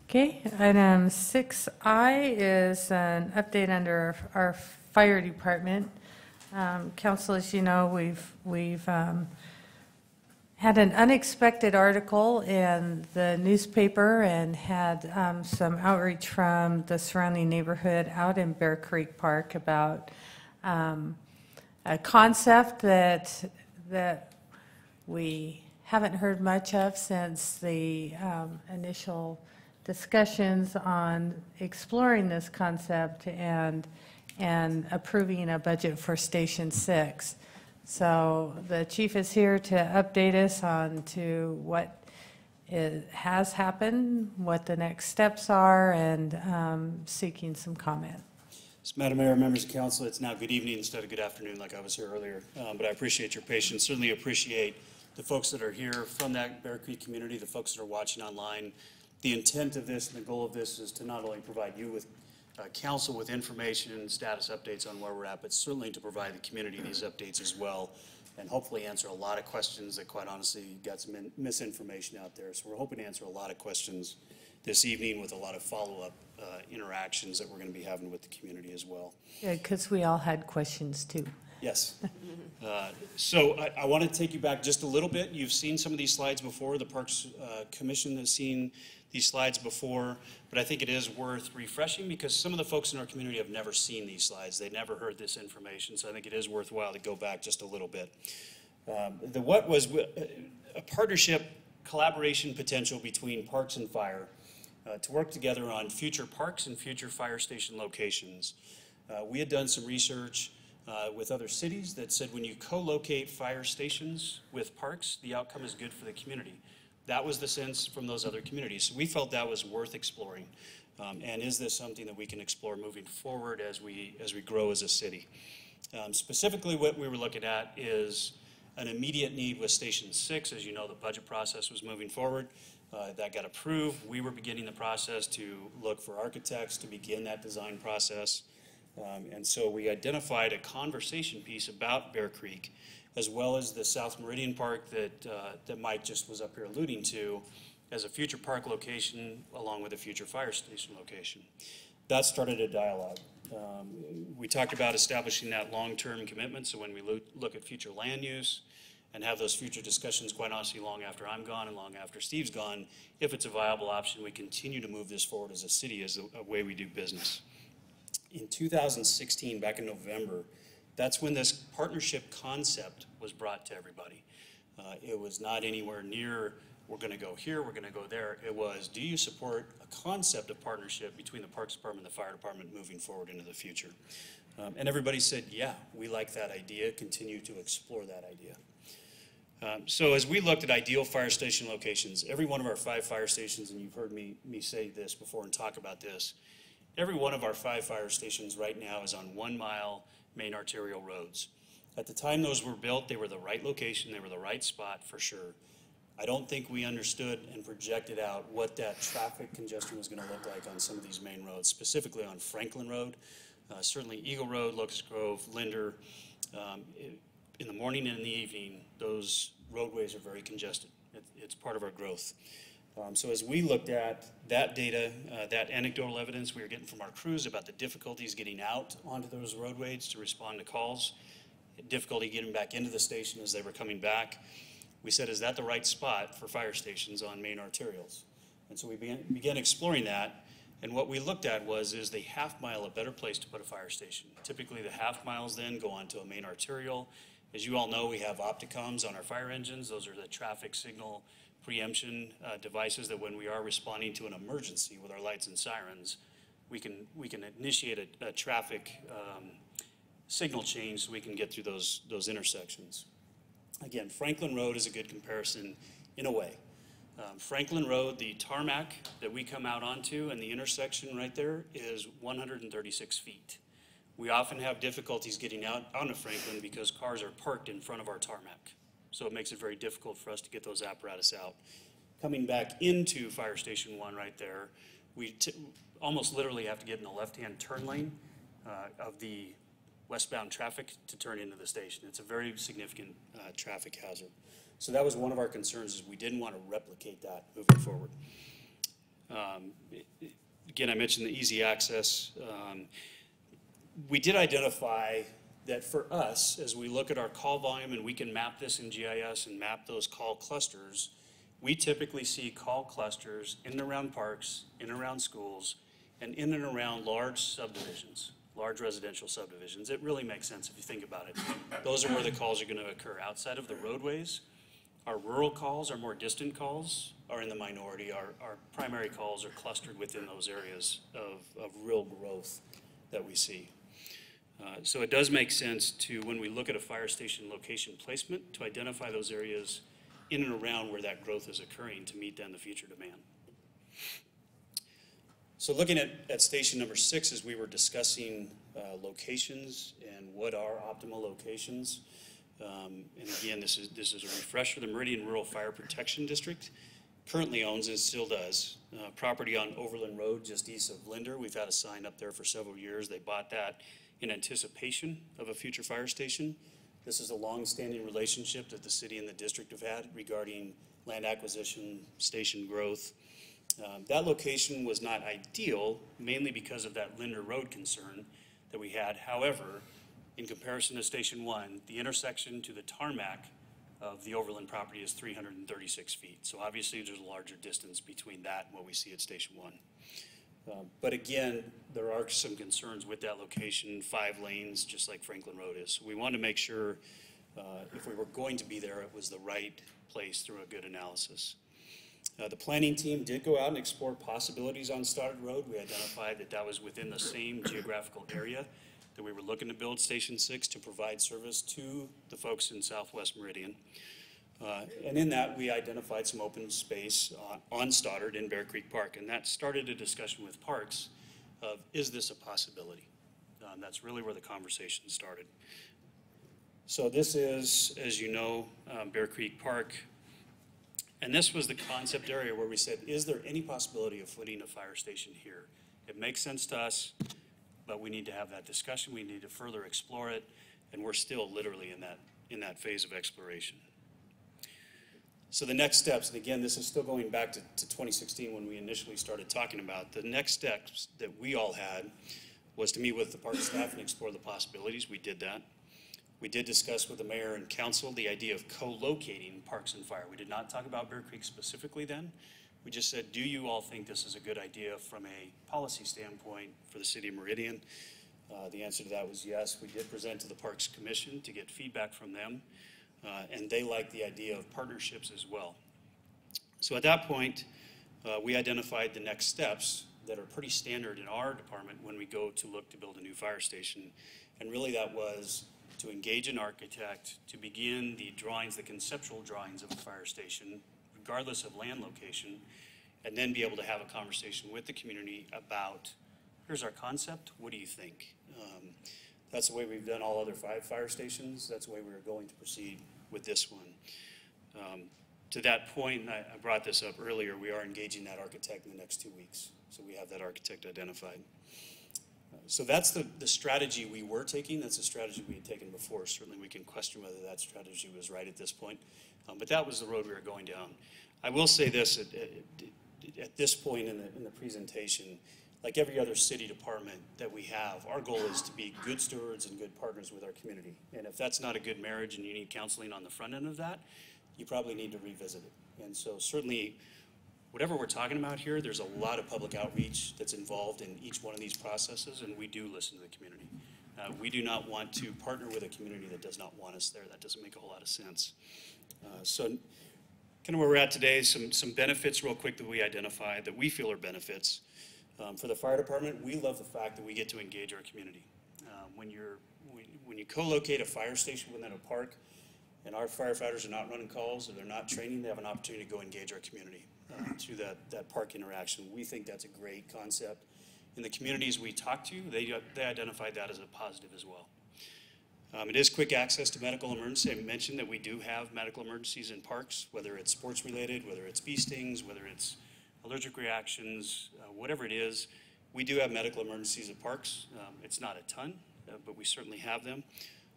Okay, item 6I is an update under our fire department. Council, as you know, we've had an unexpected article in the newspaper and had some outreach from the surrounding neighborhood out in Bear Creek Park about a concept that we haven't heard much of since the initial discussions on exploring this concept and approving a budget for Station 6. So the chief is here to update us on to what has happened, what the next steps are, and seeking some comment. So, Madam Mayor, members of council, it's now good evening instead of good afternoon like I was here earlier. But I appreciate your patience. Certainly appreciate the folks that are here from that Bear Creek community, the folks that are watching online. The intent of this and the goal of this is to not only provide you with council with information and status updates on where we're at, but certainly to provide the community these updates as well, and hopefully answer a lot of questions that, quite honestly, got some misinformation out there. So we're hoping to answer a lot of questions this evening with a lot of follow-up interactions that we're going to be having with the community as well. Yeah, because we all had questions too. Yes. So I want to take you back just a little bit. You've seen some of these slides before. The Parks Commission has seen these slides before, but I think it is worth refreshing because some of the folks in our community have never seen these slides. They never heard this information, so I think it is worthwhile to go back just a little bit. What was a partnership collaboration potential between Parks and Fire to work together on future parks and future fire station locations. We had done some research with other cities that said when you co-locate fire stations with parks, the outcome is good for the community. That was the sense from those other communities. So we felt that was worth exploring. And is this something that we can explore moving forward as we grow as a city? Specifically, what we were looking at is an immediate need with Station 6. As you know, the budget process was moving forward. That got approved. We were beginning the process to look for architects to begin that design process. And so we identified a conversation piece about Bear Creek, as well as the South Meridian Park that Mike just was up here alluding to as a future park location along with a future fire station location. That started a dialogue. We talked about establishing that long-term commitment, so when we look at future land use and have those future discussions, quite honestly, long after I'm gone and long after Steve's gone, if it's a viable option, we continue to move this forward as a city, as a way we do business. In 2016, back in November, that's when this partnership concept was brought to everybody. It was not anywhere near, we're going to go here, we're going to go there. It was, do you support a concept of partnership between the Parks Department and the Fire Department moving forward into the future? And everybody said, yeah, we like that idea, continue to explore that idea. So as we looked at ideal fire station locations, every one of our 5 fire stations, and you've heard me say this before and talk about this, every one of our 5 fire stations right now is on 1-mile main arterial roads. At the time those were built, they were the right location, they were the right spot for sure. I don't think we understood and projected out what that traffic congestion was going to look like on some of these main roads, specifically on Franklin Road, certainly Eagle Road, Locust Grove, Linder. In the morning and in the evening, those roadways are very congested. It's part of our growth. So as we looked at that data, that anecdotal evidence we were getting from our crews about the difficulties getting out onto those roadways to respond to calls, difficulty getting back into the station as they were coming back, we said, is that the right spot for fire stations on main arterials? And so we began exploring that, and what we looked at was, is the half mile a better place to put a fire station? Typically the half miles then go onto a main arterial. As you all know, we have opticoms on our fire engines. Those are the traffic signal preemption devices that when we are responding to an emergency with our lights and sirens, we can initiate a traffic signal change so we can get through those intersections. Again, Franklin Road is a good comparison in a way. Franklin Road, the tarmac that we come out onto and the intersection right there is 136 feet. We often have difficulties getting out onto Franklin because cars are parked in front of our tarmac. So it makes it very difficult for us to get those apparatus out. Coming back into Fire Station 1 right there, we almost literally have to get in the left-hand turn lane of the westbound traffic to turn into the station. It's a very significant traffic hazard. So that was one of our concerns, is we didn't want to replicate that moving forward. Again, I mentioned the easy access. We did identify that for us, as we look at our call volume, and we can map this in GIS and map those call clusters, we typically see call clusters in and around parks, in and around schools, and in and around large subdivisions, large residential subdivisions. It really makes sense if you think about it. Those are where the calls are going to occur. Outside of the roadways, our rural calls, our more distant calls, are in the minority. Our primary calls are clustered within those areas of real growth that we see. So it does make sense to, when we look at a fire station location placement, to identify those areas in and around where that growth is occurring to meet then the future demand. So looking at station number 6, as we were discussing locations and what are optimal locations, and again, this is a refresher. The Meridian Rural Fire Protection District currently owns and still does property on Overland Road just east of Linder. We've had a sign up there for several years. They bought that in anticipation of a future fire station. This is a long-standing relationship that the city and the district have had regarding land acquisition, station growth. That location was not ideal, mainly because of that Linder Road concern that we had. However, in comparison to Station 1, the intersection to the tarmac of the Overland property is 336 feet. So obviously there's a larger distance between that and what we see at Station 1. But again, there are some concerns with that location, 5 lanes, just like Franklin Road is. So we wanted to make sure if we were going to be there, it was the right place through a good analysis. The planning team did go out and explore possibilities on Stoddard Road. We identified that that was within the same geographical area that we were looking to build Station 6 to provide service to the folks in Southwest Meridian. And in that, we identified some open space on Stoddard in Bear Creek Park, and that started a discussion with Parks of, is this a possibility? That's really where the conversation started. So this is, as you know, Bear Creek Park, and this was the concept area where we said, is there any possibility of putting a fire station here? It makes sense to us, but we need to have that discussion. We need to further explore it, and we're still literally in that phase of exploration. So the next steps, and again, this is still going back to 2016 when we initially started talking about, the next steps that we all had was to meet with the park staff and explore the possibilities. We did that. We did discuss with the mayor and council the idea of co-locating parks and fire. We did not talk about Bear Creek specifically then. We just said, do you all think this is a good idea from a policy standpoint for the city of Meridian? The answer to that was yes. We did present to the Parks Commission to get feedback from them, and they liked the idea of partnerships as well. So at that point, we identified the next steps that are pretty standard in our department when we go to look to build a new fire station. And really that was to engage an architect, to begin the drawings, the conceptual drawings of a fire station, regardless of land location, and then be able to have a conversation with the community about, here's our concept, what do you think? That's the way we've done all other 5 fire stations. That's the way we were going to proceed with this one. To that point, and I brought this up earlier, we are engaging that architect in the next 2 weeks. So we have that architect identified. So that's the strategy we were taking. That's the strategy we had taken before. Certainly we can question whether that strategy was right at this point. But that was the road we were going down. I will say this, at this point in the presentation, like every other city department that we have, our goal is to be good stewards and good partners with our community. And if that's not a good marriage and you need counseling on the front end of that, you probably need to revisit it. And so certainly, whatever we're talking about here, there's a lot of public outreach that's involved in each one of these processes, and we do listen to the community. We do not want to partner with a community that does not want us there. That doesn't make a whole lot of sense. So kind of where we're at today, some benefits real quick that we identified that we feel are benefits. For the fire department, we love the fact that we get to engage our community. When you co-locate a fire station within a park, and our firefighters are not running calls or they're not training, they have an opportunity to go engage our community through that park interaction. We think that's a great concept. In the communities we talk to, they identified that as a positive as well. It is quick access to medical emergency. I mentioned that we do have medical emergencies in parks, whether it's sports related, whether it's bee stings, whether it's allergic reactions, whatever it is. We do have medical emergencies at parks. It's not a ton, but we certainly have them.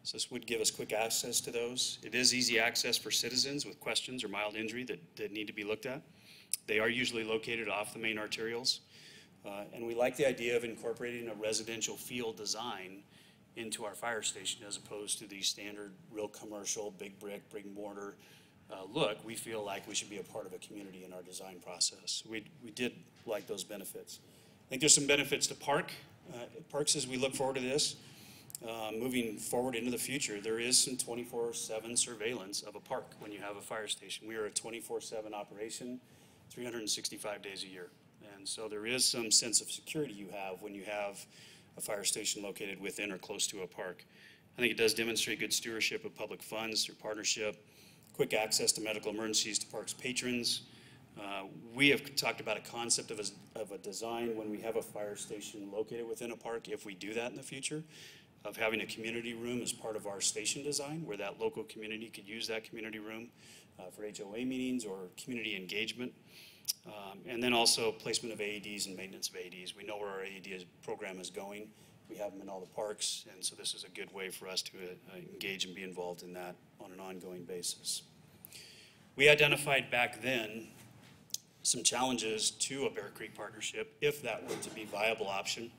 So this would give us quick access to those. It is easy access for citizens with questions or mild injury that need to be looked at. They are usually located off the main arterials. And we like the idea of incorporating a residential field design into our fire station as opposed to the standard real commercial, big brick, big mortar look. We feel like we should be a part of a community in our design process. We did like those benefits. I think there's some benefits to parks as we look forward to this. Moving forward into the future, there is some 24/7 surveillance of a park when you have a fire station. We are a 24/7 operation, 365 days a year. And so there is some sense of security you have when you have a fire station located within or close to a park. I think it does demonstrate good stewardship of public funds through partnership, quick access to medical emergencies to parks patrons. We have talked about a concept of a design when we have a fire station located within a park, if we do that in the future, of having a community room as part of our station design, where that local community could use that community room for HOA meetings or community engagement. And then also placement of AEDs and maintenance of AEDs. We know where our AED program is going. We have them in all the parks, and so this is a good way for us to engage and be involved in that on an ongoing basis. We identified back then some challenges to a Bear Creek partnership, if that were to be a viable option.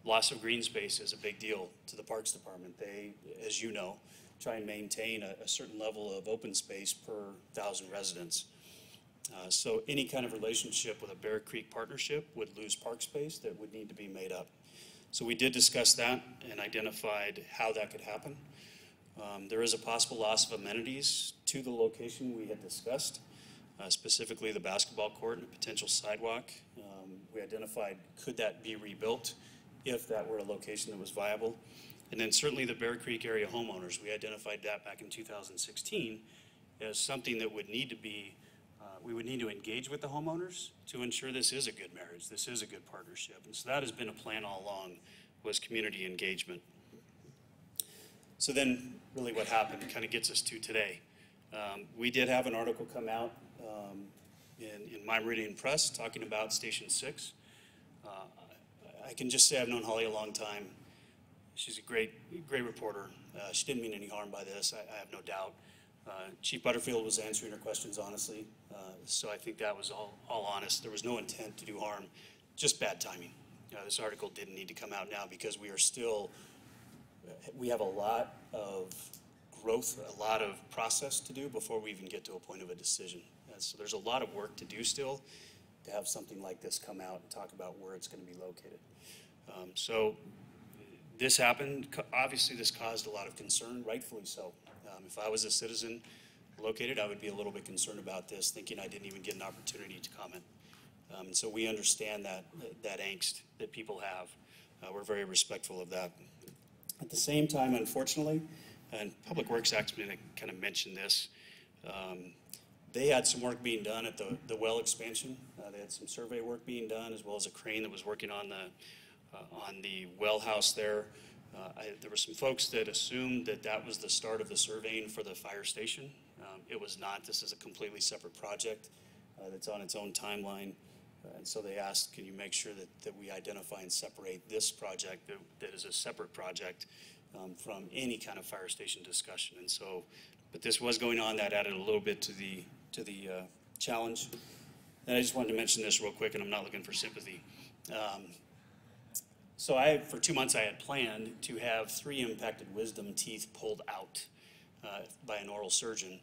Loss of green space is a big deal to the Parks Department. They, as you know, try and maintain a certain level of open space per 1,000 residents. So any kind of relationship with a Bear Creek partnership would lose park space that would need to be made up. So we did discuss that and identified how that could happen. There is a possible loss of amenities to the location we had discussed, specifically the basketball court and a potential sidewalk. We identified, could that be rebuilt if that were a location that was viable? And then certainly the Bear Creek area homeowners, we identified that back in 2016 as something that would need to be, we would need to engage with the homeowners to ensure this is a good marriage, this is a good partnership. And so that has been a plan all along, was community engagement. So then really what happened kind of gets us to today. We did have an article come out in my Meridian Press talking about Station 6. I can just say I've known Holly a long time. She's a great reporter. She didn't mean any harm by this, I have no doubt. Chief Butterfield was answering her questions honestly, so I think that was all honest. There was no intent to do harm, just bad timing. This article didn't need to come out now because we have a lot of growth, a lot of process to do before we even get to a point of a decision. So there's a lot of work to do still to have something like this come out and talk about where it's going to be located. So this happened. Obviously, this caused a lot of concern, rightfully so. If I was a citizen located, I would be a little bit concerned about this, thinking I didn't even get an opportunity to comment. And so we understand that angst that people have. We're very respectful of that. At the same time, unfortunately, and Public Works actually kind of mentioned this, they had some work being done at the well expansion. They had some survey work being done, as well as a crane that was working on the well house there. There were some folks that assumed that was the start of the surveying for the fire station. It was not. This is a completely separate project that's on its own timeline. And so they asked, can you make sure that we identify and separate this project that is a separate project from any kind of fire station discussion. And so, but this was going on, that added a little bit to the challenge. And I just wanted to mention this real quick, and I'm not looking for sympathy. So for 2 months I had planned to have 3 impacted wisdom teeth pulled out by an oral surgeon.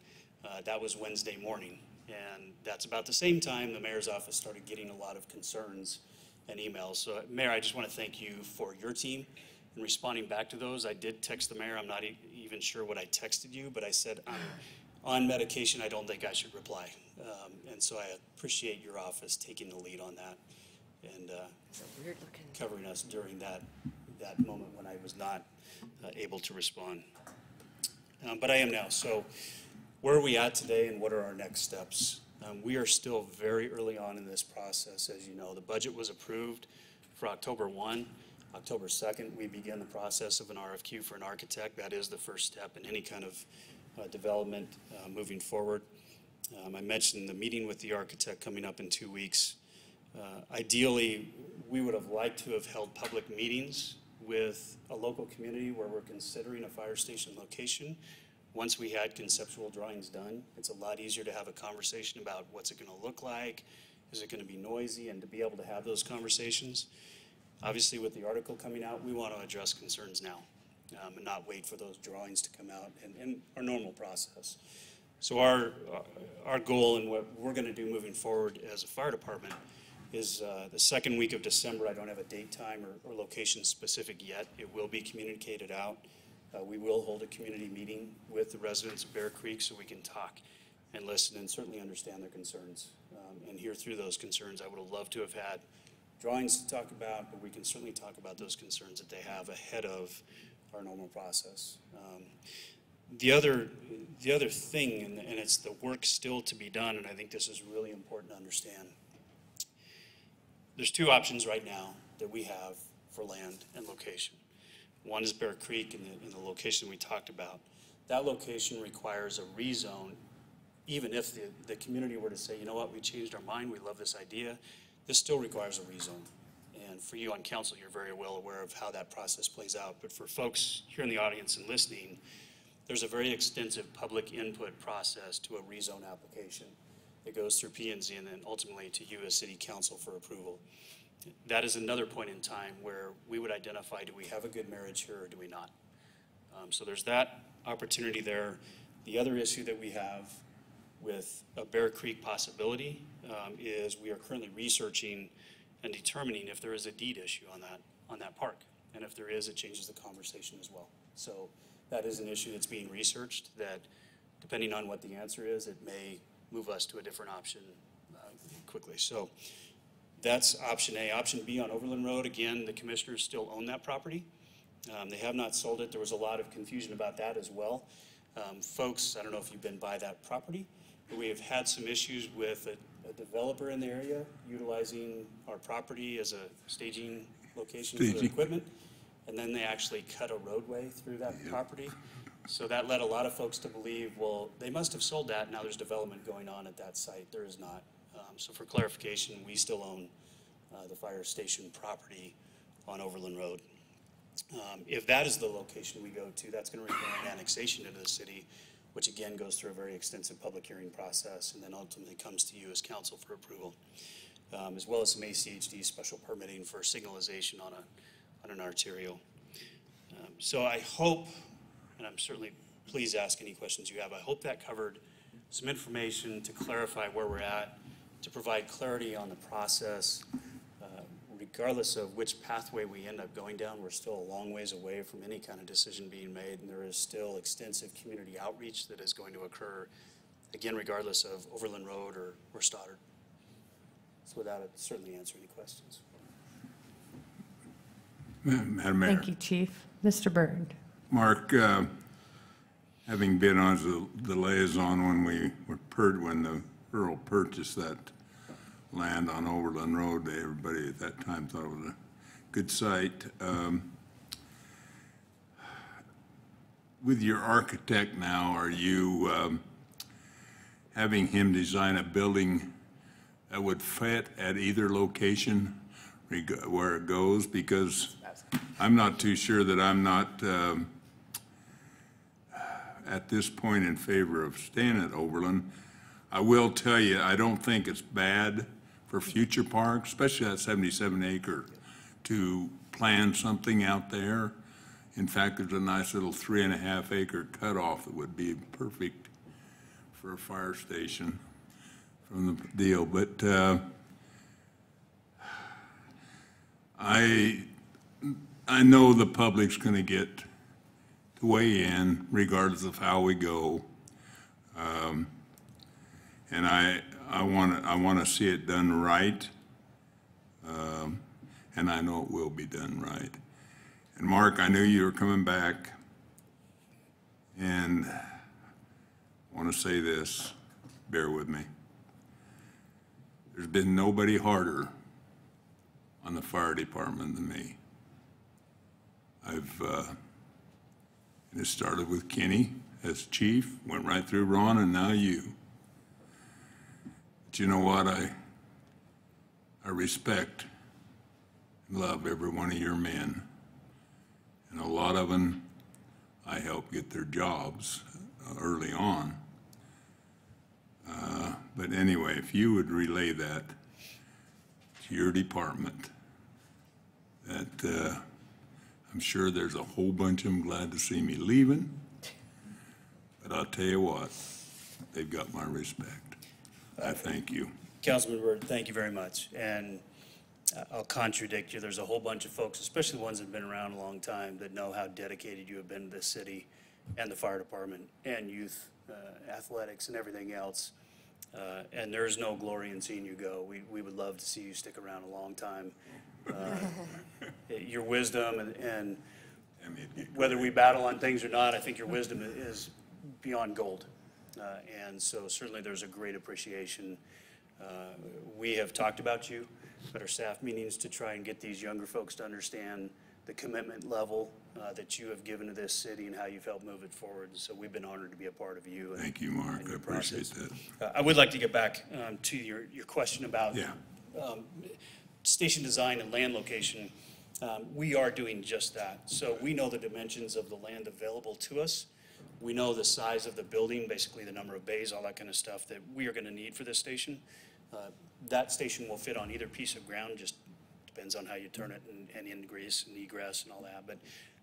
That was Wednesday morning. And that's about the same time the mayor's office started getting a lot of concerns and emails. So Mayor, I just want to thank you for your team and responding back to those. I did text the mayor. I'm not even sure what I texted you, but I said, I'm on medication. I don't think I should reply. And so I appreciate your office taking the lead on that and covering us during that moment when I was not able to respond. But I am now. So where are we at today and what are our next steps? We are still very early on in this process. As you know, the budget was approved for October 1. October 2nd, we began the process of an RFQ for an architect. That is the first step in any kind of development moving forward. I mentioned the meeting with the architect coming up in 2 weeks. Ideally, we would have liked to have held public meetings with a local community where we're considering a fire station location. Once we had conceptual drawings done, it's a lot easier to have a conversation about what's it going to look like, is it going to be noisy, and to be able to have those conversations. Obviously, with the article coming out, we want to address concerns now and not wait for those drawings to come out and our normal process. So our goal and what we're going to do moving forward as a fire department is the second week of December. I don't have a date, time, or location specific yet. It will be communicated out. We will hold a community meeting with the residents of Bear Creek so we can talk and listen and certainly understand their concerns and hear through those concerns. I would have loved to have had drawings to talk about, but we can certainly talk about those concerns that they have ahead of our normal process. The other thing, and it's the work still to be done, and I think this is really important to understand. There's two options right now that we have for land and location. One is Bear Creek in the location we talked about. That location requires a rezone, even if the community were to say, you know what, we changed our mind, we love this idea, this still requires a rezone. And for you on council, you're very well aware of how that process plays out. But for folks here in the audience and listening, there's a very extensive public input process to a rezone application. It goes through P&Z and then ultimately to you as city council for approval. That is another point in time where we would identify, do we have a good marriage here or do we not? So there's that opportunity there. The other issue that we have with a Bear Creek possibility is we are currently researching and determining if there is a deed issue on that park. And if there is, it changes the conversation as well. So that is an issue that's being researched that, depending on what the answer is, it may move us to a different option quickly. So that's option A. Option B on Overland Road, again, the commissioners still own that property. They have not sold it. There was a lot of confusion about that as well. Folks, I don't know if you've been by that property, but we have had some issues with a developer in the area utilizing our property as a staging location for their equipment. And then they actually cut a roadway through that property. So that led a lot of folks to believe, well, they must have sold that. Now there's development going on at that site. There is not. So for clarification, we still own the fire station property on Overland Road. If that is the location we go to, that's going to require an annexation into the city, which again goes through a very extensive public hearing process and then ultimately comes to you as council for approval, as well as some ACHD special permitting for signalization on an arterial. So I hope, and I'm certainly, please ask any questions you have, I hope that covered some information to clarify where we're at, to provide clarity on the process. Regardless of which pathway we end up going down, we're still a long ways away from any kind of decision being made, and there is still extensive community outreach that is going to occur, again, regardless of Overland Road or Stoddard. So with that, I'd certainly answer any questions. Madam Mayor. Thank you, Chief. Mr. Byrd. Mark, having been on the liaison when the Earl purchased that land on Overland Road, everybody at that time thought it was a good site. With your architect now, are you having him design a building that would fit at either location where it goes? Because I'm not too sure that I'm not at this point in favor of staying at Overland. I will tell you, I don't think it's bad for future parks, especially that 77-acre, to plan something out there. In fact, there's a nice little 3.5-acre cutoff that would be perfect for a fire station from the deal. But I know the public's going to get to weigh in regardless of how we go. And I want to see it done right, and I know it will be done right. And Mark, I knew you were coming back, and I want to say this, bear with me. There's been nobody harder on the fire department than me. And it started with Kenny as chief, went right through Ron, and now you. But you know what? I respect and love every one of your men. And a lot of them I helped get their jobs early on. But anyway, if you would relay that to your department, that I'm sure there's a whole bunch of them glad to see me leaving. But I'll tell you what, they've got my respect. I thank you. Councilman Byrd, thank you very much. And I'll contradict you. There's a whole bunch of folks, especially the ones that have been around a long time, that know how dedicated you have been to this city and the fire department and youth athletics and everything else. And there's no glory in seeing you go. We would love to see you stick around a long time. Your wisdom and whether we battle on things or not, I think your wisdom is beyond gold. And so certainly there's a great appreciation. We have talked about you at our staff meetings to try and get these younger folks to understand the commitment level that you have given to this city and how you've helped move it forward. So we've been honored to be a part of you. Thank you, Mark. I appreciate that. I would like to get back to your question about station design and land location. We are doing just that. So we know the dimensions of the land available to us. We know the size of the building, basically the number of bays, all that kind of stuff that we are going to need for this station. That station will fit on either piece of ground, just depends on how you turn it and ingress and egress and all that. But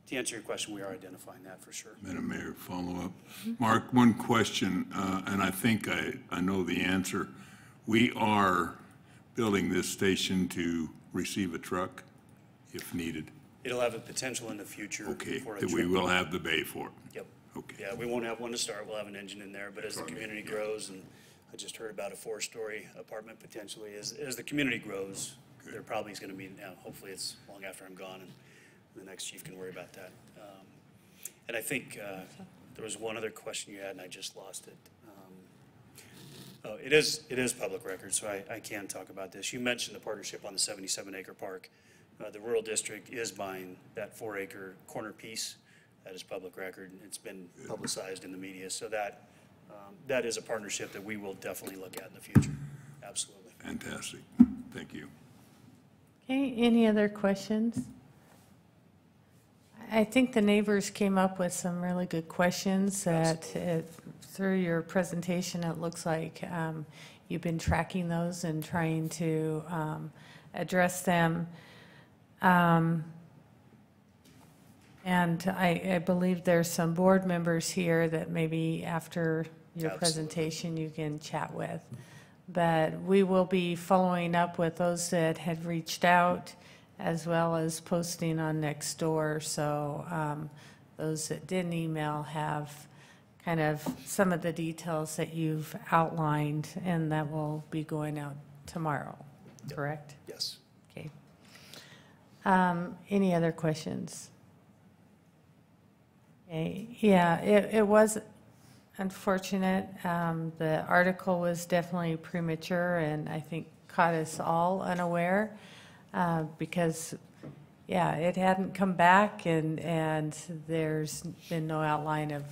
to answer your question, we are identifying that for sure. Madam Mayor, follow up. Mark, one question, and I think I know the answer. We are building this station to receive a truck if needed. It'll have a potential in the future. Okay, for a that we truck. will have the bay for it. Yep. Okay. Yeah, we won't have one to start. We'll have an engine in there, but as the community grows, and I just heard about a 4-story apartment potentially, as the community grows, there probably is going to be, now hopefully it's long after I'm gone and the next chief can worry about that. And I think there was one other question you had and I just lost it. Oh, it is public record, so I can talk about this. You mentioned the partnership on the 77-acre park. The rural district is buying that 4-acre corner piece. That is public record. It's been publicized in the media. So that is a partnership that we will definitely look at in the future. Absolutely. Fantastic. Thank you. Okay, any other questions? I think the neighbors came up with some really good questions that through your presentation, it looks like you've been tracking those and trying to address them. And I believe there's some board members here that maybe after your presentation you can chat with. But we will be following up with those that had reached out as well as posting on Nextdoor. So those that didn't email have kind of some of the details that you've outlined, and that will be going out tomorrow, correct? Yes. Okay. Any other questions? Okay. Yeah, it was unfortunate. The article was definitely premature and I think caught us all unaware because, yeah, it hadn't come back and there's been no outline of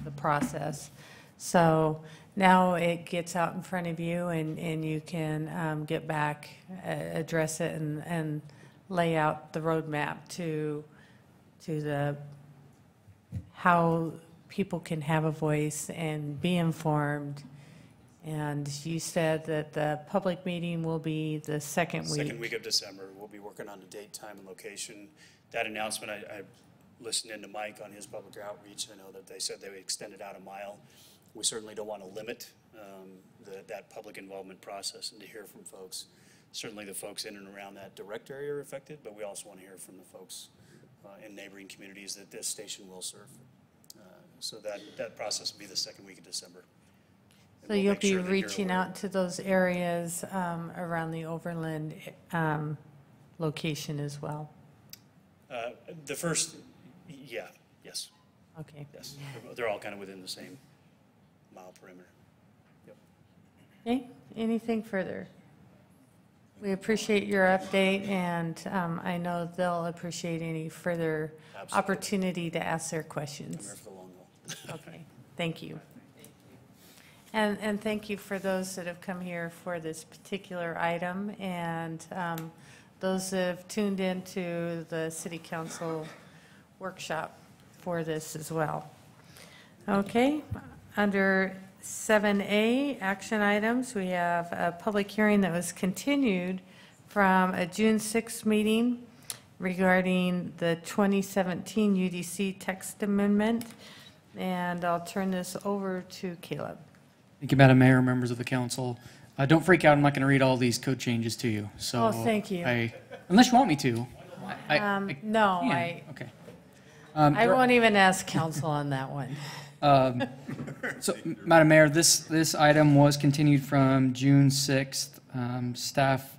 the process. So now it gets out in front of you and you can get back, address it and lay out the roadmap to the how people can have a voice and be informed. And you said that the public meeting will be the second week. Second week of December. We'll be working on the date, time, and location. That announcement, I listened into Mike on his public outreach. I know that they said they would extend it out a mile. We certainly don't want to limit that public involvement process and to hear from folks. Certainly the folks in and around that direct area are affected, but we also want to hear from the folks in neighboring communities that this station will serve. So that process will be the second week of December. So you'll be reaching out to those areas around the Overland location as well? The first, yes. Okay. Yes, they're all kind of within the same mile perimeter. Yep. Okay, anything further? We appreciate your update, and I know they'll appreciate any further opportunity to ask their questions. I'm here for the long haul. Okay, thank you. And thank you for those that have come here for this particular item, and those that have tuned into the City Council workshop for this as well. Okay, under 7A, action items, we have a public hearing that was continued from a June 6th meeting regarding the 2017 UDC text amendment, and I'll turn this over to Caleb. Thank you, Madam Mayor, members of the council. Don't freak out, I'm not going to read all these code changes to you. So Oh, thank you. Unless you want me to. No, yeah, okay. I won't even ask council on that one. So, Madam Mayor, this item was continued from June 6th. Staff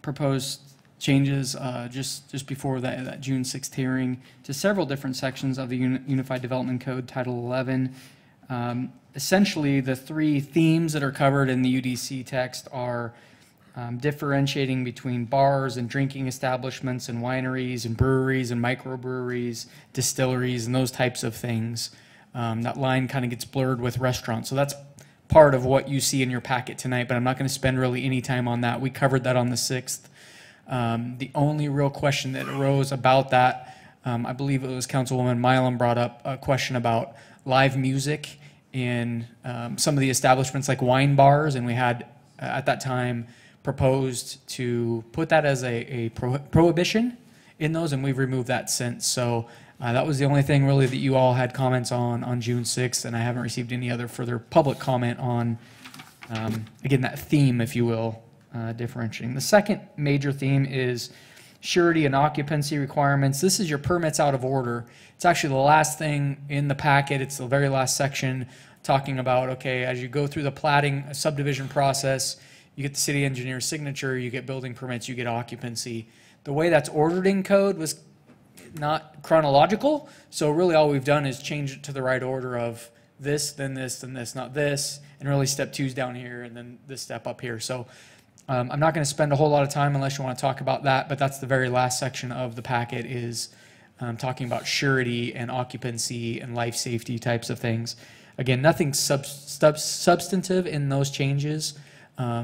proposed changes just before that June 6th hearing to several different sections of the Unified Development Code, Title 11. Essentially, the three themes that are covered in the UDC text are differentiating between bars and drinking establishments and wineries and breweries and microbreweries, distilleries, and those types of things. That line kind of gets blurred with restaurants. So that's part of what you see in your packet tonight, but I'm not going to spend really any time on that. We covered that on the 6th. The only real question that arose about that, I believe it was Councilwoman Milam brought up a question about live music in some of the establishments like wine bars, and we had at that time proposed to put that as a prohibition in those, and we've removed that since. So that was the only thing really that you all had comments on June 6th, and I haven't received any other further public comment on, again, that theme, if you will, differentiating. The second major theme is surety and occupancy requirements. This is your permits out of order. It's actually the last thing in the packet. It's the very last section talking about, okay, as you go through the platting subdivision process, you get the city engineer's signature, you get building permits, you get occupancy. The way that's ordered in code was not chronological, so really all we've done is change it to the right order of this, then this, then this, not this, and really step two's down here, and then this step up here. So I'm not going to spend a whole lot of time unless you want to talk about that, but that's the very last section of the packet is talking about surety and occupancy and life safety types of things. Again, nothing substantive in those changes,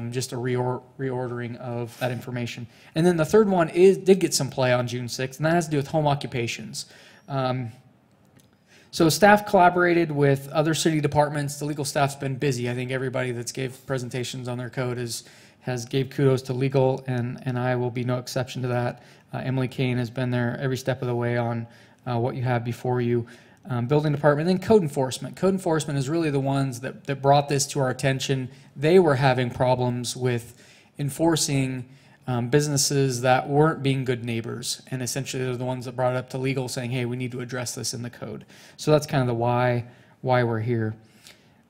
just a reordering of that information. And then the third one did get some play on June 6th, and that has to do with home occupations. So staff collaborated with other city departments. The legal staff's been busy. I think everybody that's gave presentations on their code has gave kudos to legal, and I will be no exception to that. Emily Kane has been there every step of the way on what you have before you. Building department, and then code enforcement. Code enforcement is really the ones that brought this to our attention. They were having problems with enforcing businesses that weren't being good neighbors, and essentially they're the ones that brought it up to legal saying, hey, we need to address this in the code. So that's kind of the why we're here.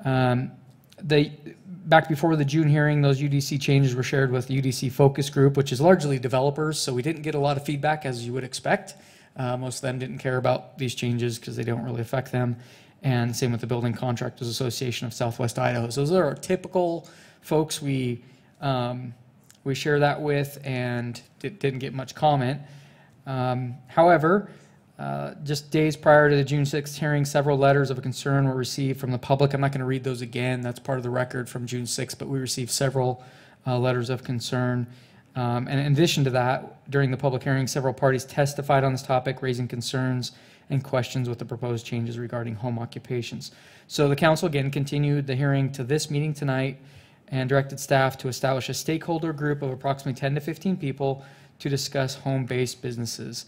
Back before the June hearing, those UDC changes were shared with the UDC focus group, which is largely developers, so we didn't get a lot of feedback as you would expect. Most of them didn't care about these changes because they don't really affect them. And same with the Building Contractors Association of Southwest Idaho. So those are our typical folks we share that with, and didn't get much comment. However, just days prior to the June 6th hearing, several letters of concern were received from the public. I'm not going to read those again. That's part of the record from June 6th, but we received several letters of concern. And in addition to that, during the public hearing, several parties testified on this topic, raising concerns and questions with the proposed changes regarding home occupations. So the council again continued the hearing to this meeting tonight and directed staff to establish a stakeholder group of approximately 10 to 15 people to discuss home-based businesses.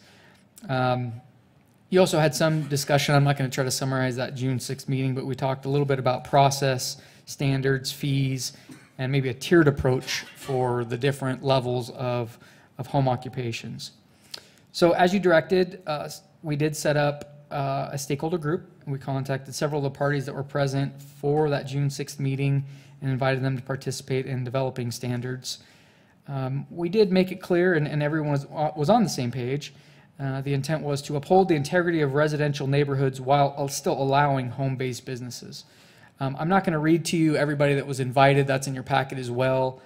You also had some discussion, I'm not going to try to summarize that June 6th meeting, but we talked a little bit about process, standards, fees, and maybe a tiered approach for the different levels of home occupations. So as you directed, we did set up a stakeholder group. We contacted several of the parties that were present for that June 6th meeting and invited them to participate in developing standards. We did make it clear, and everyone was on the same page. The intent was to uphold the integrity of residential neighborhoods while still allowing home-based businesses. I'm not going to read to you everybody that was invited. That's in your packet as well.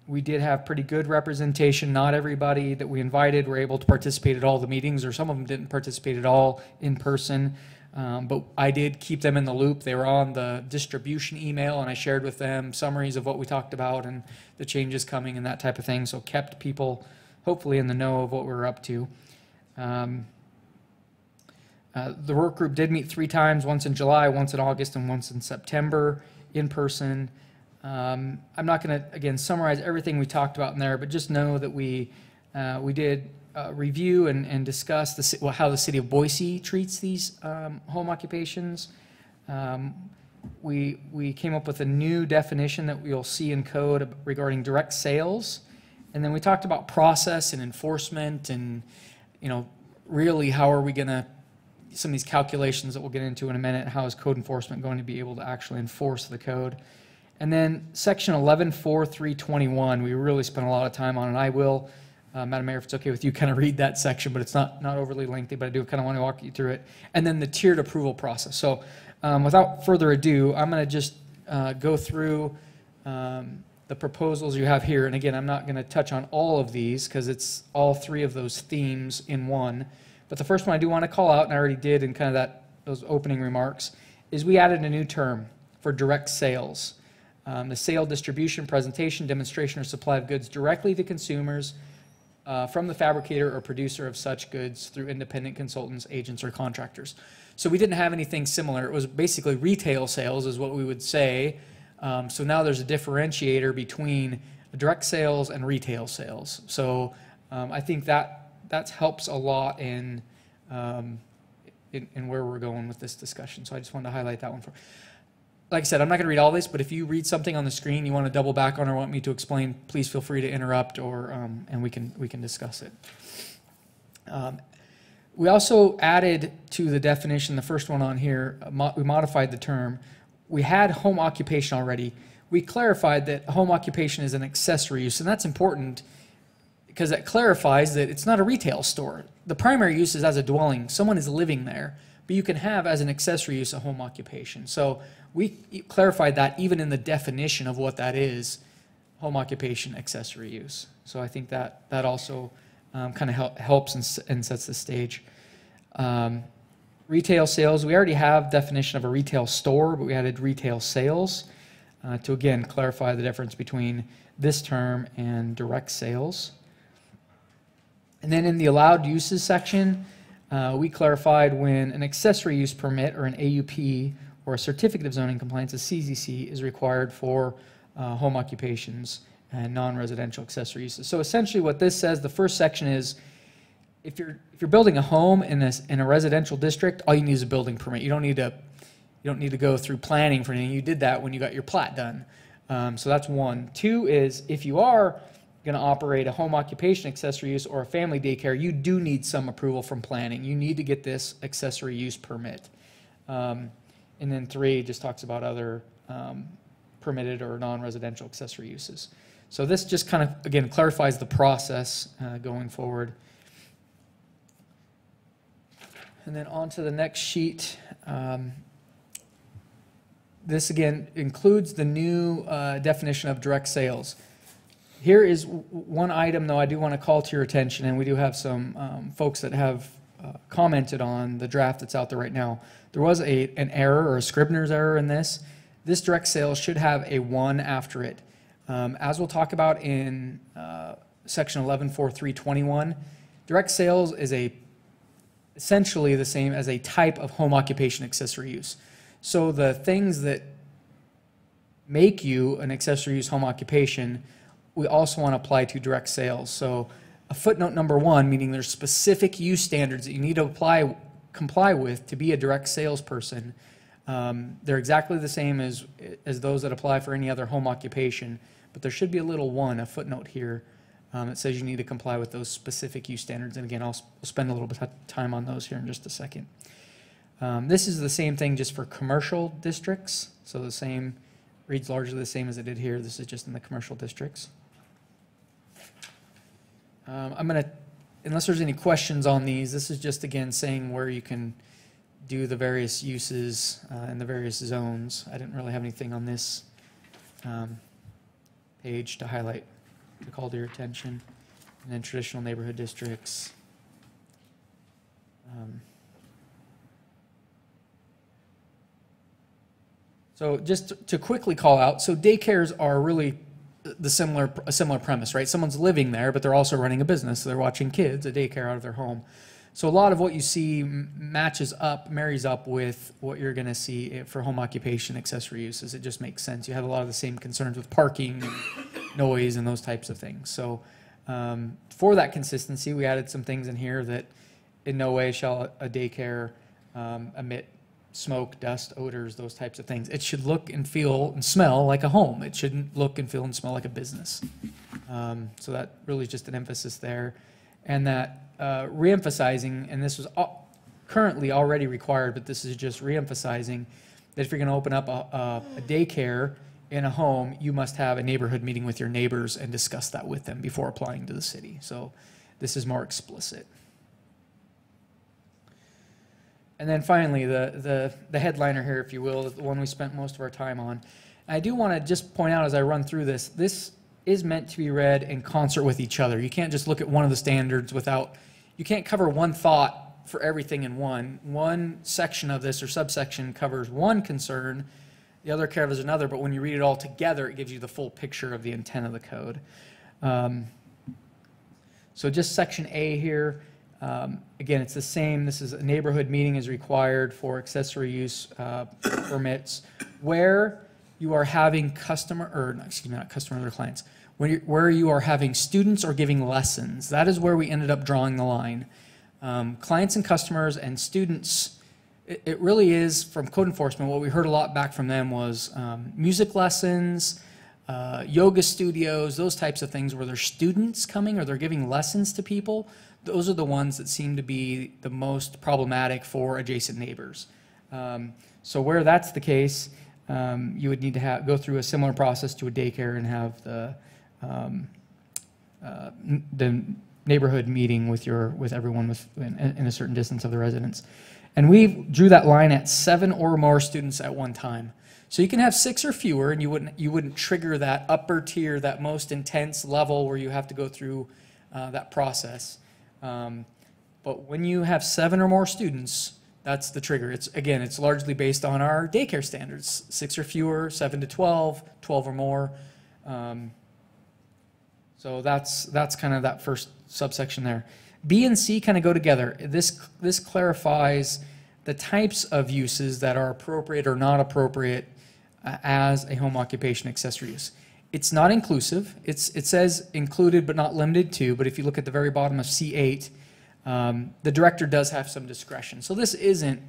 We did have pretty good representation. Not everybody that we invited were able to participate at all the meetings, or some of them didn't participate at all in person. But I did keep them in the loop. They were on the distribution email, and I shared with them summaries of what we talked about and the changes coming and that type of thing. So kept people hopefully in the know of what we're up to. The work group did meet 3 times, once in July, once in August, and once in September in person. I'm not going to, again, summarize everything we talked about in there, but just know that we did review and discuss how the city of Boise treats these home occupations. We came up with a new definition that you'll see in code regarding direct sales. And then we talked about process and enforcement and, really how are we going to some of these calculations that we'll get into in a minute. How is code enforcement going to be able to actually enforce the code? And then section 11.4.321, we really spent a lot of time on, and I will, Madam Mayor, if it's okay with you, kind of read that section, but it's not overly lengthy, but I do kind of want to walk you through it. And then the tiered approval process. So without further ado, I'm going to just go through the proposals you have here. And again, I'm not going to touch on all of these because it's all three of those themes in one. But the first one I do want to call out, and I already did in kind of those opening remarks, is we added a new term for direct sales. The sale, distribution, presentation, demonstration, or supply of goods directly to consumers from the fabricator or producer of such goods through independent consultants, agents, or contractors. So we didn't have anything similar. It was basically retail sales is what we would say. So now there's a differentiator between direct sales and retail sales. So I think that helps a lot in where we're going with this discussion. So I just wanted to highlight that one. Like I said, I'm not going to read all this, but if you read something on the screen you want to double back on or want me to explain, please feel free to interrupt, or and we can discuss it. We also added to the definition, the first one on here, we modified the term. We had home occupation already. We clarified that home occupation is an accessory use, and that's important because that clarifies that it's not a retail store. The primary use is as a dwelling. Someone is living there, but you can have as an accessory use a home occupation. So we clarified that even in the definition of what that is, home occupation, accessory use. So I think that also kind of helps and sets the stage. Retail sales, we already have definition of a retail store, but we added retail sales to again clarify the difference between this term and direct sales. And then in the allowed uses section, we clarified when an accessory use permit or an AUP or a certificate of zoning compliance, a CZC, is required for home occupations and non-residential accessory uses. So essentially what this says, the first section is, if you're building a home in a residential district, all you need is a building permit. You don't need to go through planning for anything. You did that when you got your plat done. So that's one. Two is, if you are going to operate a home occupation accessory use or a family daycare, you do need some approval from planning. You need to get this accessory use permit. And then three just talks about other permitted or non-residential accessory uses. So this just kind of, again, clarifies the process going forward. And then on to the next sheet. This again includes the new definition of direct sales. Here is one item, though, I do want to call to your attention, and we do have some folks that have commented on the draft that's out there right now. There was an error or a Scribner's error in this. This direct sales should have a 1 after it. As we'll talk about in section 11.4.321, direct sales is essentially the same as a type of home occupation accessory use. So the things that make you an accessory use home occupation, we also want to apply to direct sales. So a footnote number 1, meaning there's specific use standards that you need to comply with to be a direct salesperson. They're exactly the same as those that apply for any other home occupation, but there should be a little 1, a footnote here, that says you need to comply with those specific use standards. And again, I'll spend a little bit of time on those here in just a second. This is the same thing just for commercial districts. So the same, reads largely the same as it did here. This is just in the commercial districts. I'm going to, unless there's any questions on these, this is just again saying where you can do the various uses in the various zones. I didn't really have anything on this page to highlight, to call to your attention. And then traditional neighborhood districts. So just to quickly call out, so daycares are really a similar premise, right? Someone's living there, but they're also running a business. So they're watching kids, a daycare out of their home. So a lot of what you see marries up with what you're going to see for home occupation accessory uses. It just makes sense. You have a lot of the same concerns with parking and noise and those types of things. So for that consistency, we added some things in here that in no way shall a daycare emit smoke, dust, odors, those types of things. It should look and feel and smell like a home. It shouldn't look and feel and smell like a business. So that really is just an emphasis there. And that re-emphasizing, and this was currently already required, but this is just reemphasizing that if you're going to open up a daycare in a home, you must have a neighborhood meeting with your neighbors and discuss that with them before applying to the city. So this is more explicit. And then finally, the headliner here, if you will, the one we spent most of our time on. I do want to just point out as I run through this, this is meant to be read in concert with each other. You can't just look at one of the standards without, you can't cover one thought for everything in one. One section of this or subsection covers one concern, the other covers another, but when you read it all together, it gives you the full picture of the intent of the code. So just section A here, again, it's the same. This is a neighborhood meeting is required for accessory use permits where you are having not customer, other clients, where you are having students or giving lessons. That is where we ended up drawing the line. Clients and customers and students, it really is, from code enforcement, what we heard a lot back from them was music lessons, yoga studios, those types of things where there's students coming or they're giving lessons to people. Those are the ones that seem to be the most problematic for adjacent neighbors. So where that's the case, you would need to go through a similar process to a daycare and have the neighborhood meeting with everyone in a certain distance of the residence. And we drew that line at 7 or more students at one time. So you can have 6 or fewer, and you wouldn't trigger that upper tier, that most intense level where you have to go through that process. But when you have 7 or more students, that's the trigger. It's largely based on our daycare standards: 6 or fewer, 7 to 12, 12 or more. So that's kind of that first subsection there. B and C kind of go together. This clarifies the types of uses that are appropriate or not appropriate as a home occupation accessory use. It's not inclusive. It says included but not limited to, but if you look at the very bottom of C8, the director does have some discretion. So this isn't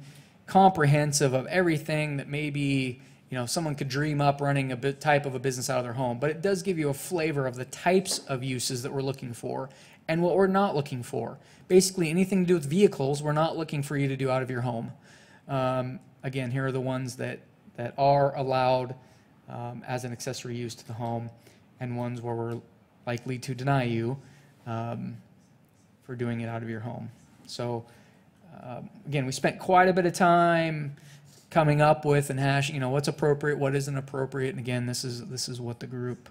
comprehensive of everything that maybe someone could dream up running a type of a business out of their home, but it does give you a flavor of the types of uses that we're looking for and what we're not looking for. Basically, anything to do with vehicles, we're not looking for you to do out of your home. Again, here are the ones that are allowed as an accessory use to the home, and ones where we're likely to deny you for doing it out of your home. So again, we spent quite a bit of time coming up with and hashing, what's appropriate, what isn't appropriate, and again, this is what the group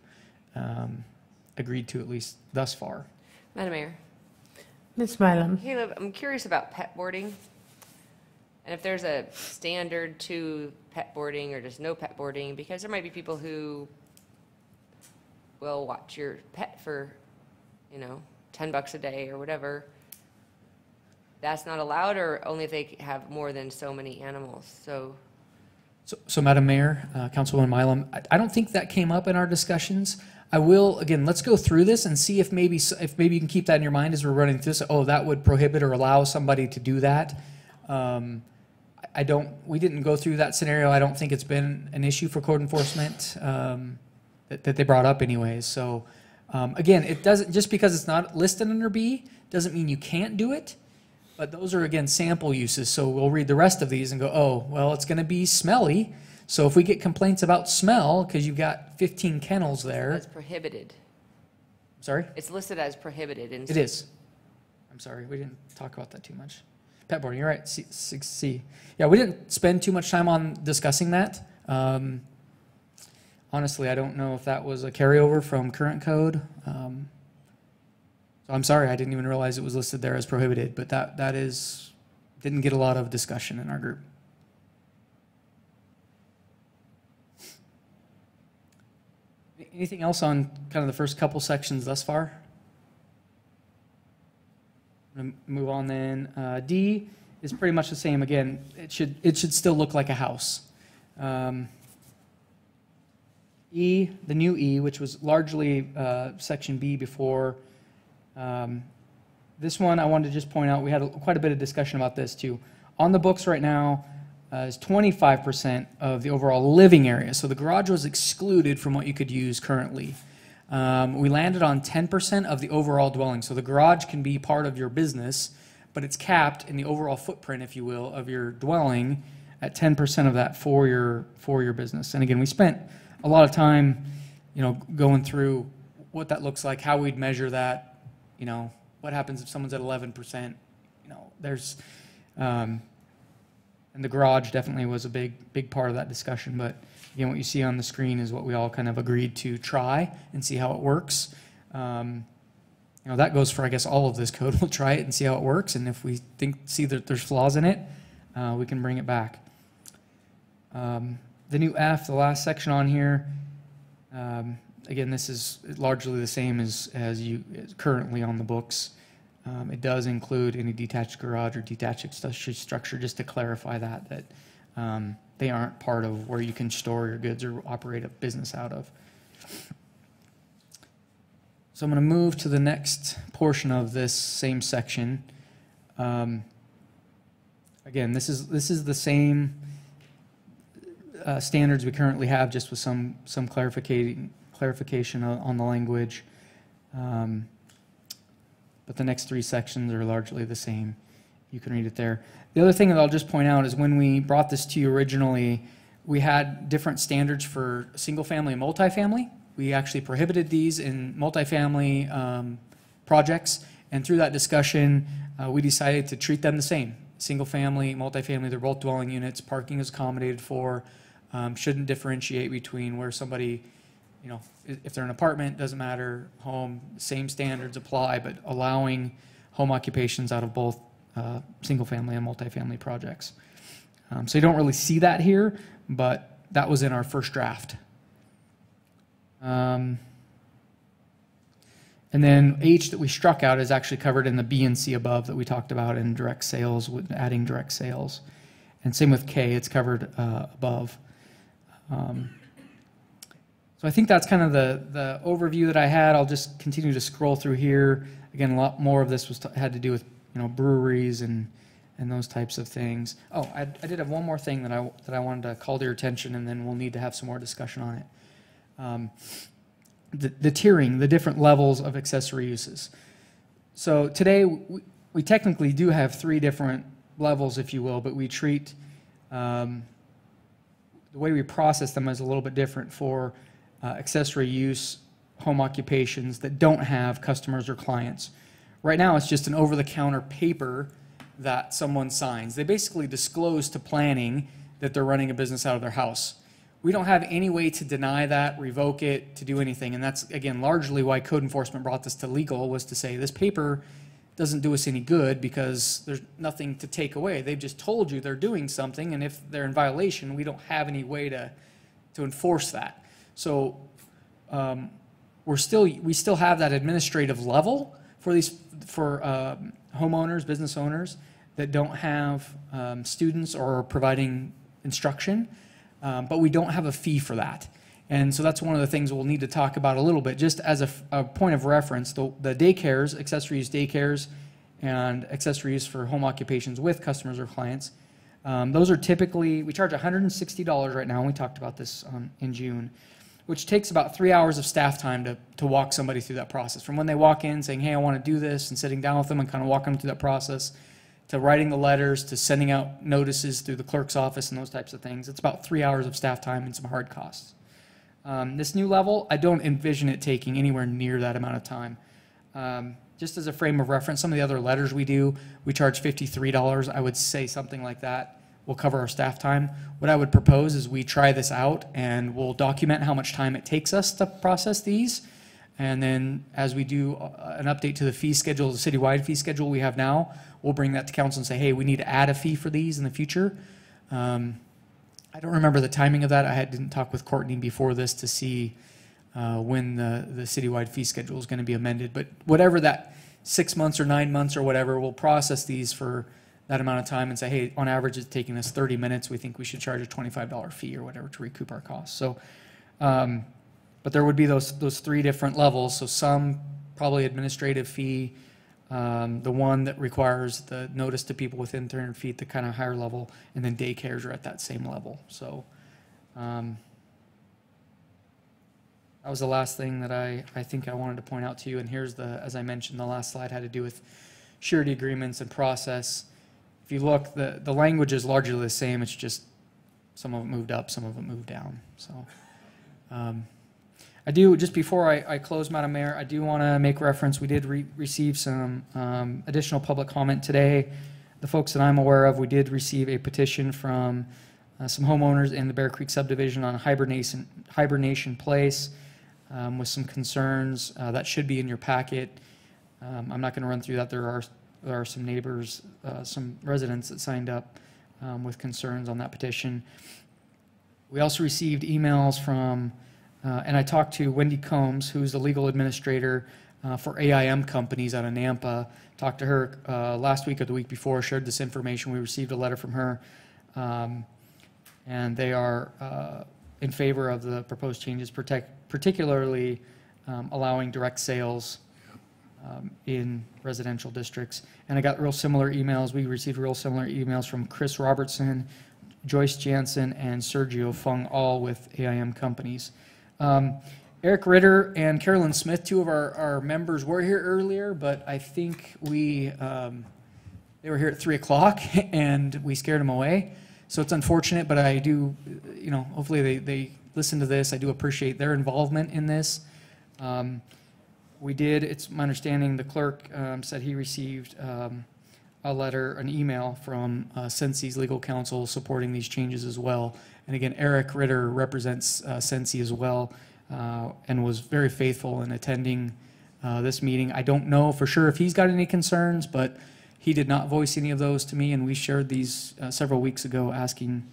agreed to, at least thus far. Madam Mayor. Ms. Milam. Caleb, I'm curious about pet boarding, and if there's a standard to pet boarding or just no pet boarding, because there might be people who will watch your pet for, $10 a day or whatever. That's not allowed, or only if they have more than so many animals? So Madam Mayor, Councilwoman Milam, I don't think that came up in our discussions. I will, again, let's go through this and see if maybe you can keep that in your mind as we're running through this. Oh, that would prohibit or allow somebody to do that. We didn't go through that scenario. I don't think it's been an issue for code enforcement that they brought up anyways. So again, it doesn't, just because it's not listed under B doesn't mean you can't do it. But those are, again, sample uses. So we'll read the rest of these and go, oh, well, it's going to be smelly. So if we get complaints about smell, because you've got 15 kennels there. It's prohibited. Sorry? It's listed as prohibited. It is. I'm sorry, we didn't talk about that too much. Pet boarding, you're right, 6C. Yeah, we didn't spend too much time on discussing that. Honestly, I don't know if that was a carryover from current code. So I'm sorry, I didn't even realize it was listed there as prohibited, but that didn't get a lot of discussion in our group. Anything else on kind of the first couple sections thus far? I'm going to move on then. D is pretty much the same. Again, it should still look like a house. E, the new E, which was largely section B before. This one I wanted to just point out, we had quite a bit of discussion about this too. On the books right now is 25% of the overall living area. So the garage was excluded from what you could use currently. We landed on 10% of the overall dwelling. So the garage can be part of your business, but it's capped in the overall footprint, if you will, of your dwelling at 10% of that for your business. And again, we spent a lot of time, going through what that looks like, how we'd measure that, what happens if someone's at 11%, there's, and the garage definitely was a big part of that discussion. But again, what you see on the screen is what we all kind of agreed to try and see how it works. That goes for, I guess, all of this code. We'll try it and see how it works. And if we see that there's flaws in it, we can bring it back. The new F, the last section on here, again, this is largely the same as currently on the books. It does include any detached garage or detached accessory structure, just to clarify that they aren't part of where you can store your goods or operate a business out of. So I'm going to move to the next portion of this same section. Again, this is the same standards we currently have, just with some clarification on the language. But the next three sections are largely the same. You can read it there. The other thing that I'll just point out is when we brought this to you originally, we had different standards for single-family and multifamily. We actually prohibited these in multifamily projects, and through that discussion, we decided to treat them the same. Single-family, multifamily, they're both dwelling units. Parking is accommodated for. Shouldn't differentiate between where somebody, if they're an apartment, doesn't matter, home, same standards apply, but allowing home occupations out of both single-family and multifamily projects. So you don't really see that here, but that was in our first draft. And then H that we struck out is actually covered in the B and C above that we talked about in direct sales, with adding direct sales. And same with K, it's covered above. So I think that's kind of the overview that I had. I'll just continue to scroll through here. Again, a lot more of this had to do with breweries and those types of things. Oh, I did have one more thing that I wanted to call to your attention, and then we'll need to have some more discussion on it. The tiering, the different levels of accessory uses. So today we technically do have 3 different levels, if you will, but we treat the way we process them is a little bit different for accessory use home occupations that don't have customers or clients. Right now, it's just an over-the-counter paper that someone signs. They basically disclose to planning that they're running a business out of their house. We don't have any way to deny that, revoke it, to do anything. And that's, again, largely why code enforcement brought this to legal, was to say this paper doesn't do us any good because there's nothing to take away. They've just told you they're doing something, and if they're in violation, we don't have any way to enforce that. So we still have that administrative level for homeowners, business owners that don't have students or providing instruction, but we don't have a fee for that. And so that's one of the things we'll need to talk about a little bit. Just as a point of reference, the daycares, accessory use daycares, and accessory use for home occupations with customers or clients, those are typically, we charge $160 right now, and we talked about this in June, which takes about 3 hours of staff time to walk somebody through that process. From when they walk in saying, hey, I want to do this, and sitting down with them and kind of walking them through that process, to writing the letters, to sending out notices through the clerk's office and those types of things. It's about 3 hours of staff time and some hard costs. This new level, I don't envision it taking anywhere near that amount of time. Just as a frame of reference, some of the other letters we do, we charge $53. I would say something like that will cover our staff time. What I would propose is we try this out and we'll document how much time it takes us to process these. And then as we do an update to the fee schedule, the citywide fee schedule we have now, we'll bring that to council and say, hey, we need to add a fee for these in the future. I don't remember the timing of that. I didn't talk with Courtney before this to see when the citywide fee schedule is going to be amended. But whatever that 6 months or 9 months or whatever, we'll process these for that amount of time and say, hey, on average it's taking us 30 minutes. We think we should charge a $25 fee or whatever to recoup our costs. So, but there would be those 3 different levels. So some probably administrative fee, the one that requires the notice to people within 300 feet, the kind of higher level, and then daycares are at that same level. So that was the last thing that I think I wanted to point out to you. And here's as I mentioned, the last slide had to do with surety agreements and process. If you look, the language is largely the same. It's just some of it moved up, some of it moved down. So I do, just before I close, Madam Mayor, I do want to make reference. We did receive some additional public comment today. The folks that I'm aware of, we did receive a petition from some homeowners in the Bear Creek subdivision on Hibernation Place with some concerns. That should be in your packet. I'm not going to run through that. There are some neighbors, some residents that signed up with concerns on that petition. We also received emails from, and I talked to Wendy Combs, who's the legal administrator for AIM companies out of Nampa. Talked to her last week or the week before, shared this information. We received a letter from her, and they are in favor of the proposed changes, particularly allowing direct sales in residential districts. And I got real similar emails. We received real similar emails from Chris Robertson, Joyce Jansen, and Sergio Fung, all with AIM companies. Eric Ritter and Carolyn Smith, two of our members, were here earlier, but I think they were here at 3 o'clock and we scared them away. So it's unfortunate, but I do, hopefully they listen to this. I do appreciate their involvement in this. We did, it's my understanding, the clerk said he received a letter, an email from Sensi's legal counsel supporting these changes as well. And again, Eric Ritter represents Sensi as well and was very faithful in attending this meeting. I don't know for sure if he's got any concerns, but he did not voice any of those to me, and we shared these several weeks ago asking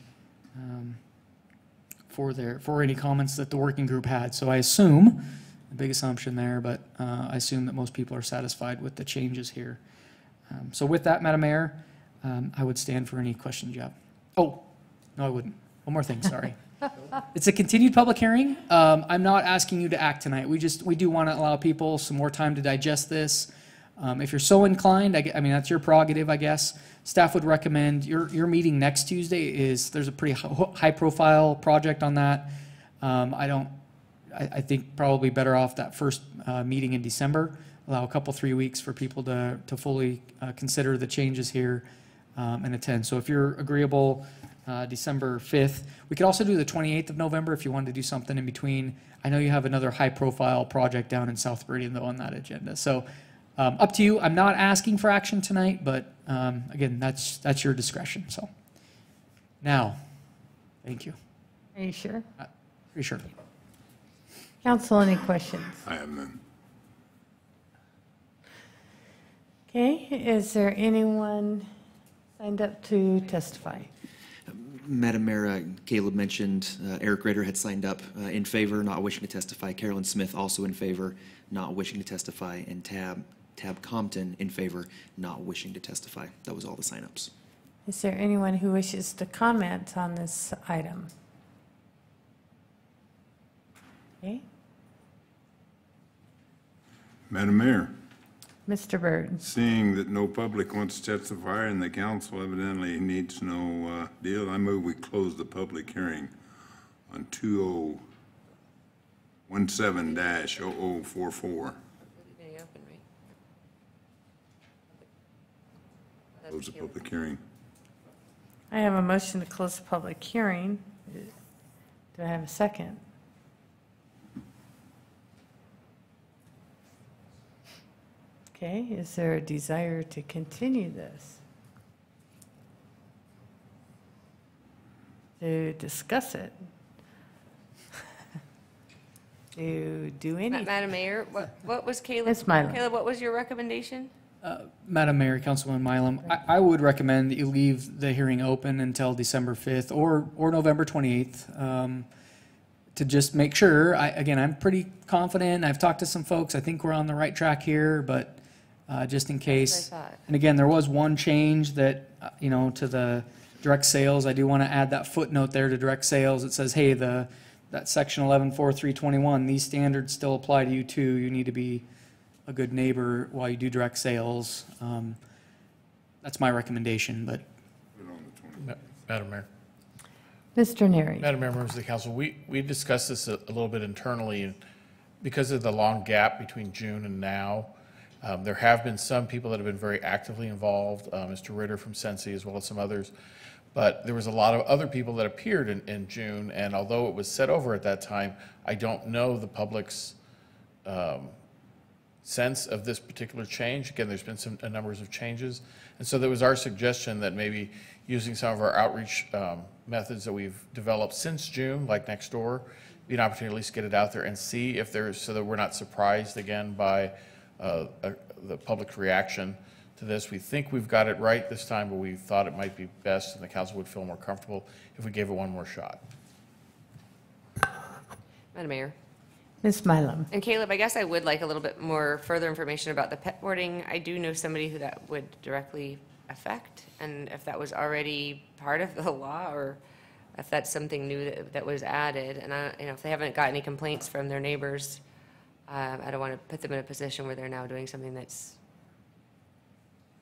for any comments that the working group had. So I assume, a big assumption there, but I assume that most people are satisfied with the changes here. So with that, Madam Mayor, I would stand for any questions you have. Oh, no, I wouldn't. One more thing, sorry. It's a continued public hearing. I'm not asking you to act tonight. We do want to allow people some more time to digest this. If you're so inclined, I mean, that's your prerogative, I guess. Staff would recommend your meeting next Tuesday there's a pretty high profile project on that. I think probably better off that first meeting in December. Allow a couple, 3 weeks for people to fully consider the changes here and attend. So if you're agreeable, December 5th. We could also do the 28th of November if you wanted to do something in between. I know you have another high profile project down in South Meridian though on that agenda. So up to you. I'm not asking for action tonight, but again, that's your discretion. So now, thank you. Are you sure? Pretty sure. Council, any questions? I have none. Okay, is there anyone signed up to testify? Madam Mayor, Caleb mentioned Eric Ritter had signed up in favor, not wishing to testify. Carolyn Smith also in favor, not wishing to testify. And Tab Compton in favor, not wishing to testify. That was all the signups. Is there anyone who wishes to comment on this item? Okay. Madam Mayor. Mr. Byrd. Seeing that no public wants to testify and the council evidently needs no deal, I move we close the public hearing on 2017-0044. Close the public hearing. I have a motion to close the public hearing. Do I have a second? Okay, is there a desire to continue this? To discuss it? To do anything? Madam Mayor, what was Caleb? It's Mylum. Caleb, what was your recommendation? Madam Mayor, Councilman Mylum, I would recommend that you leave the hearing open until December 5th or November 28th to just make sure. Again, I'm pretty confident. I've talked to some folks. I think we're on the right track here, but just in case. And again, there was one change that, to the direct sales. I do want to add that footnote there to direct sales. It says, hey, that section 11.4321, these standards still apply to you too. You need to be a good neighbor while you do direct sales. That's my recommendation, but. Madam Mayor. Mr. Neary. Madam Mayor, members of the council, we discussed this a little bit internally, and because of the long gap between June and now, There have been some people that have been very actively involved, Mr. Ritter from Sensi as well as some others. But there was a lot of other people that appeared in June, and although it was set over at that time, I don't know the public's sense of this particular change. Again, there's been some numbers of changes. And so there was our suggestion that maybe using some of our outreach methods that we've developed since June, like next door, be an opportunity to at least get it out there and see if there's, so that we're not surprised again by the public's reaction to this. We think we've got it right this time, but we thought it might be best and the council would feel more comfortable if we gave it one more shot. Madam Mayor. Ms. Mylum. And Caleb, I guess I would like a little bit more further information about the pet boarding. I do know somebody who that would directly affect, and if that was already part of the law, or if that's something new that was added. And if they haven't got any complaints from their neighbors, I don't want to put them in a position where they're now doing something that's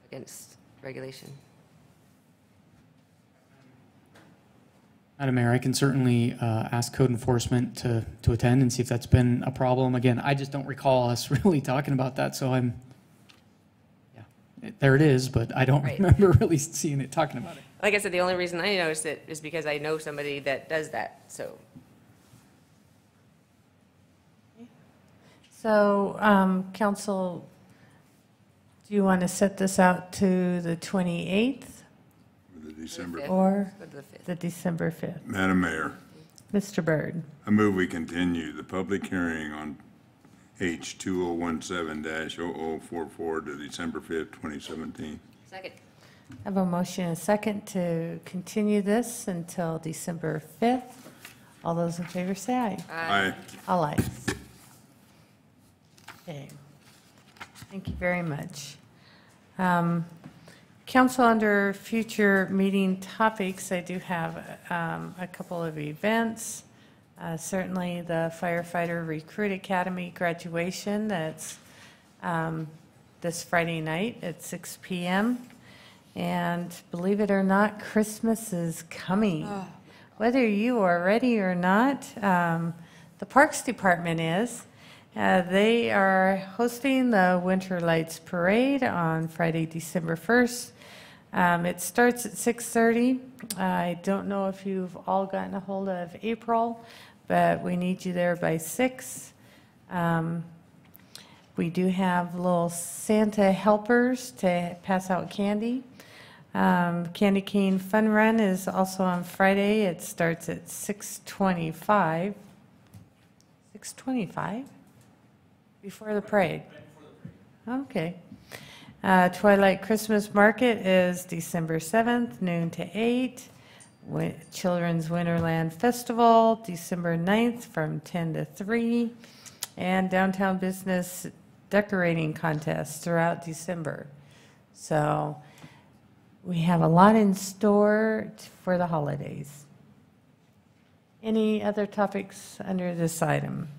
against regulation. Madam Mayor, I can certainly ask code enforcement to attend and see if that's been a problem. Again, I just don't recall us really talking about that, so there it is, but I don't remember really seeing it, talking about it. Like I said, the only reason I noticed it is because I know somebody that does that, so. So, council, do you want to set this out to the 28th? The December. Or the December 5th? Madam Mayor. Mr. Byrd. I move we continue the public hearing on H 2017-0044 to December 5th, 2017. Second. I have a motion and a second to continue this until December 5th. All those in favor say aye. Aye. All ayes. Okay. Thank you very much. Council, under future meeting topics, I do have a couple of events. Certainly the Firefighter Recruit Academy graduation, that's this Friday night at 6 p.m. And believe it or not, Christmas is coming. Whether you are ready or not, the Parks Department is. They are hosting the Winter Lights Parade on Friday, December 1st. It starts at 6:30. I don't know if you've all gotten a hold of April, but we need you there by 6. We do have little Santa helpers to pass out candy. Candy Cane Fun Run is also on Friday. It starts at 6:25. 6:25? Before the parade? Okay. Twilight Christmas Market is December 7th, noon to 8. Children's Winterland Festival, December 9th from 10 to 3. And Downtown Business Decorating Contest throughout December. So we have a lot in store for the holidays. Any other topics under this item?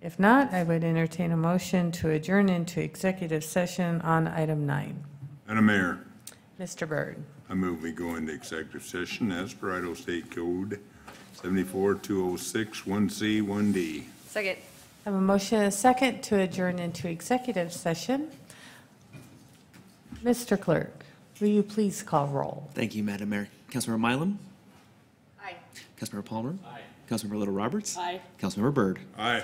If not, I would entertain a motion to adjourn into executive session on item 9. Madam Mayor. Mr. Byrd. I move we go into executive session as per Idaho State Code 74206 1C 1D. Second. I have a motion and a second to adjourn into executive session. Mr. Clerk, will you please call roll? Thank you, Madam Mayor. Councilmember Mylum? Aye. Councilmember Palmer? Aye. Councilmember Little Roberts? Aye. Councilmember Byrd? Aye.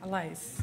All ayes.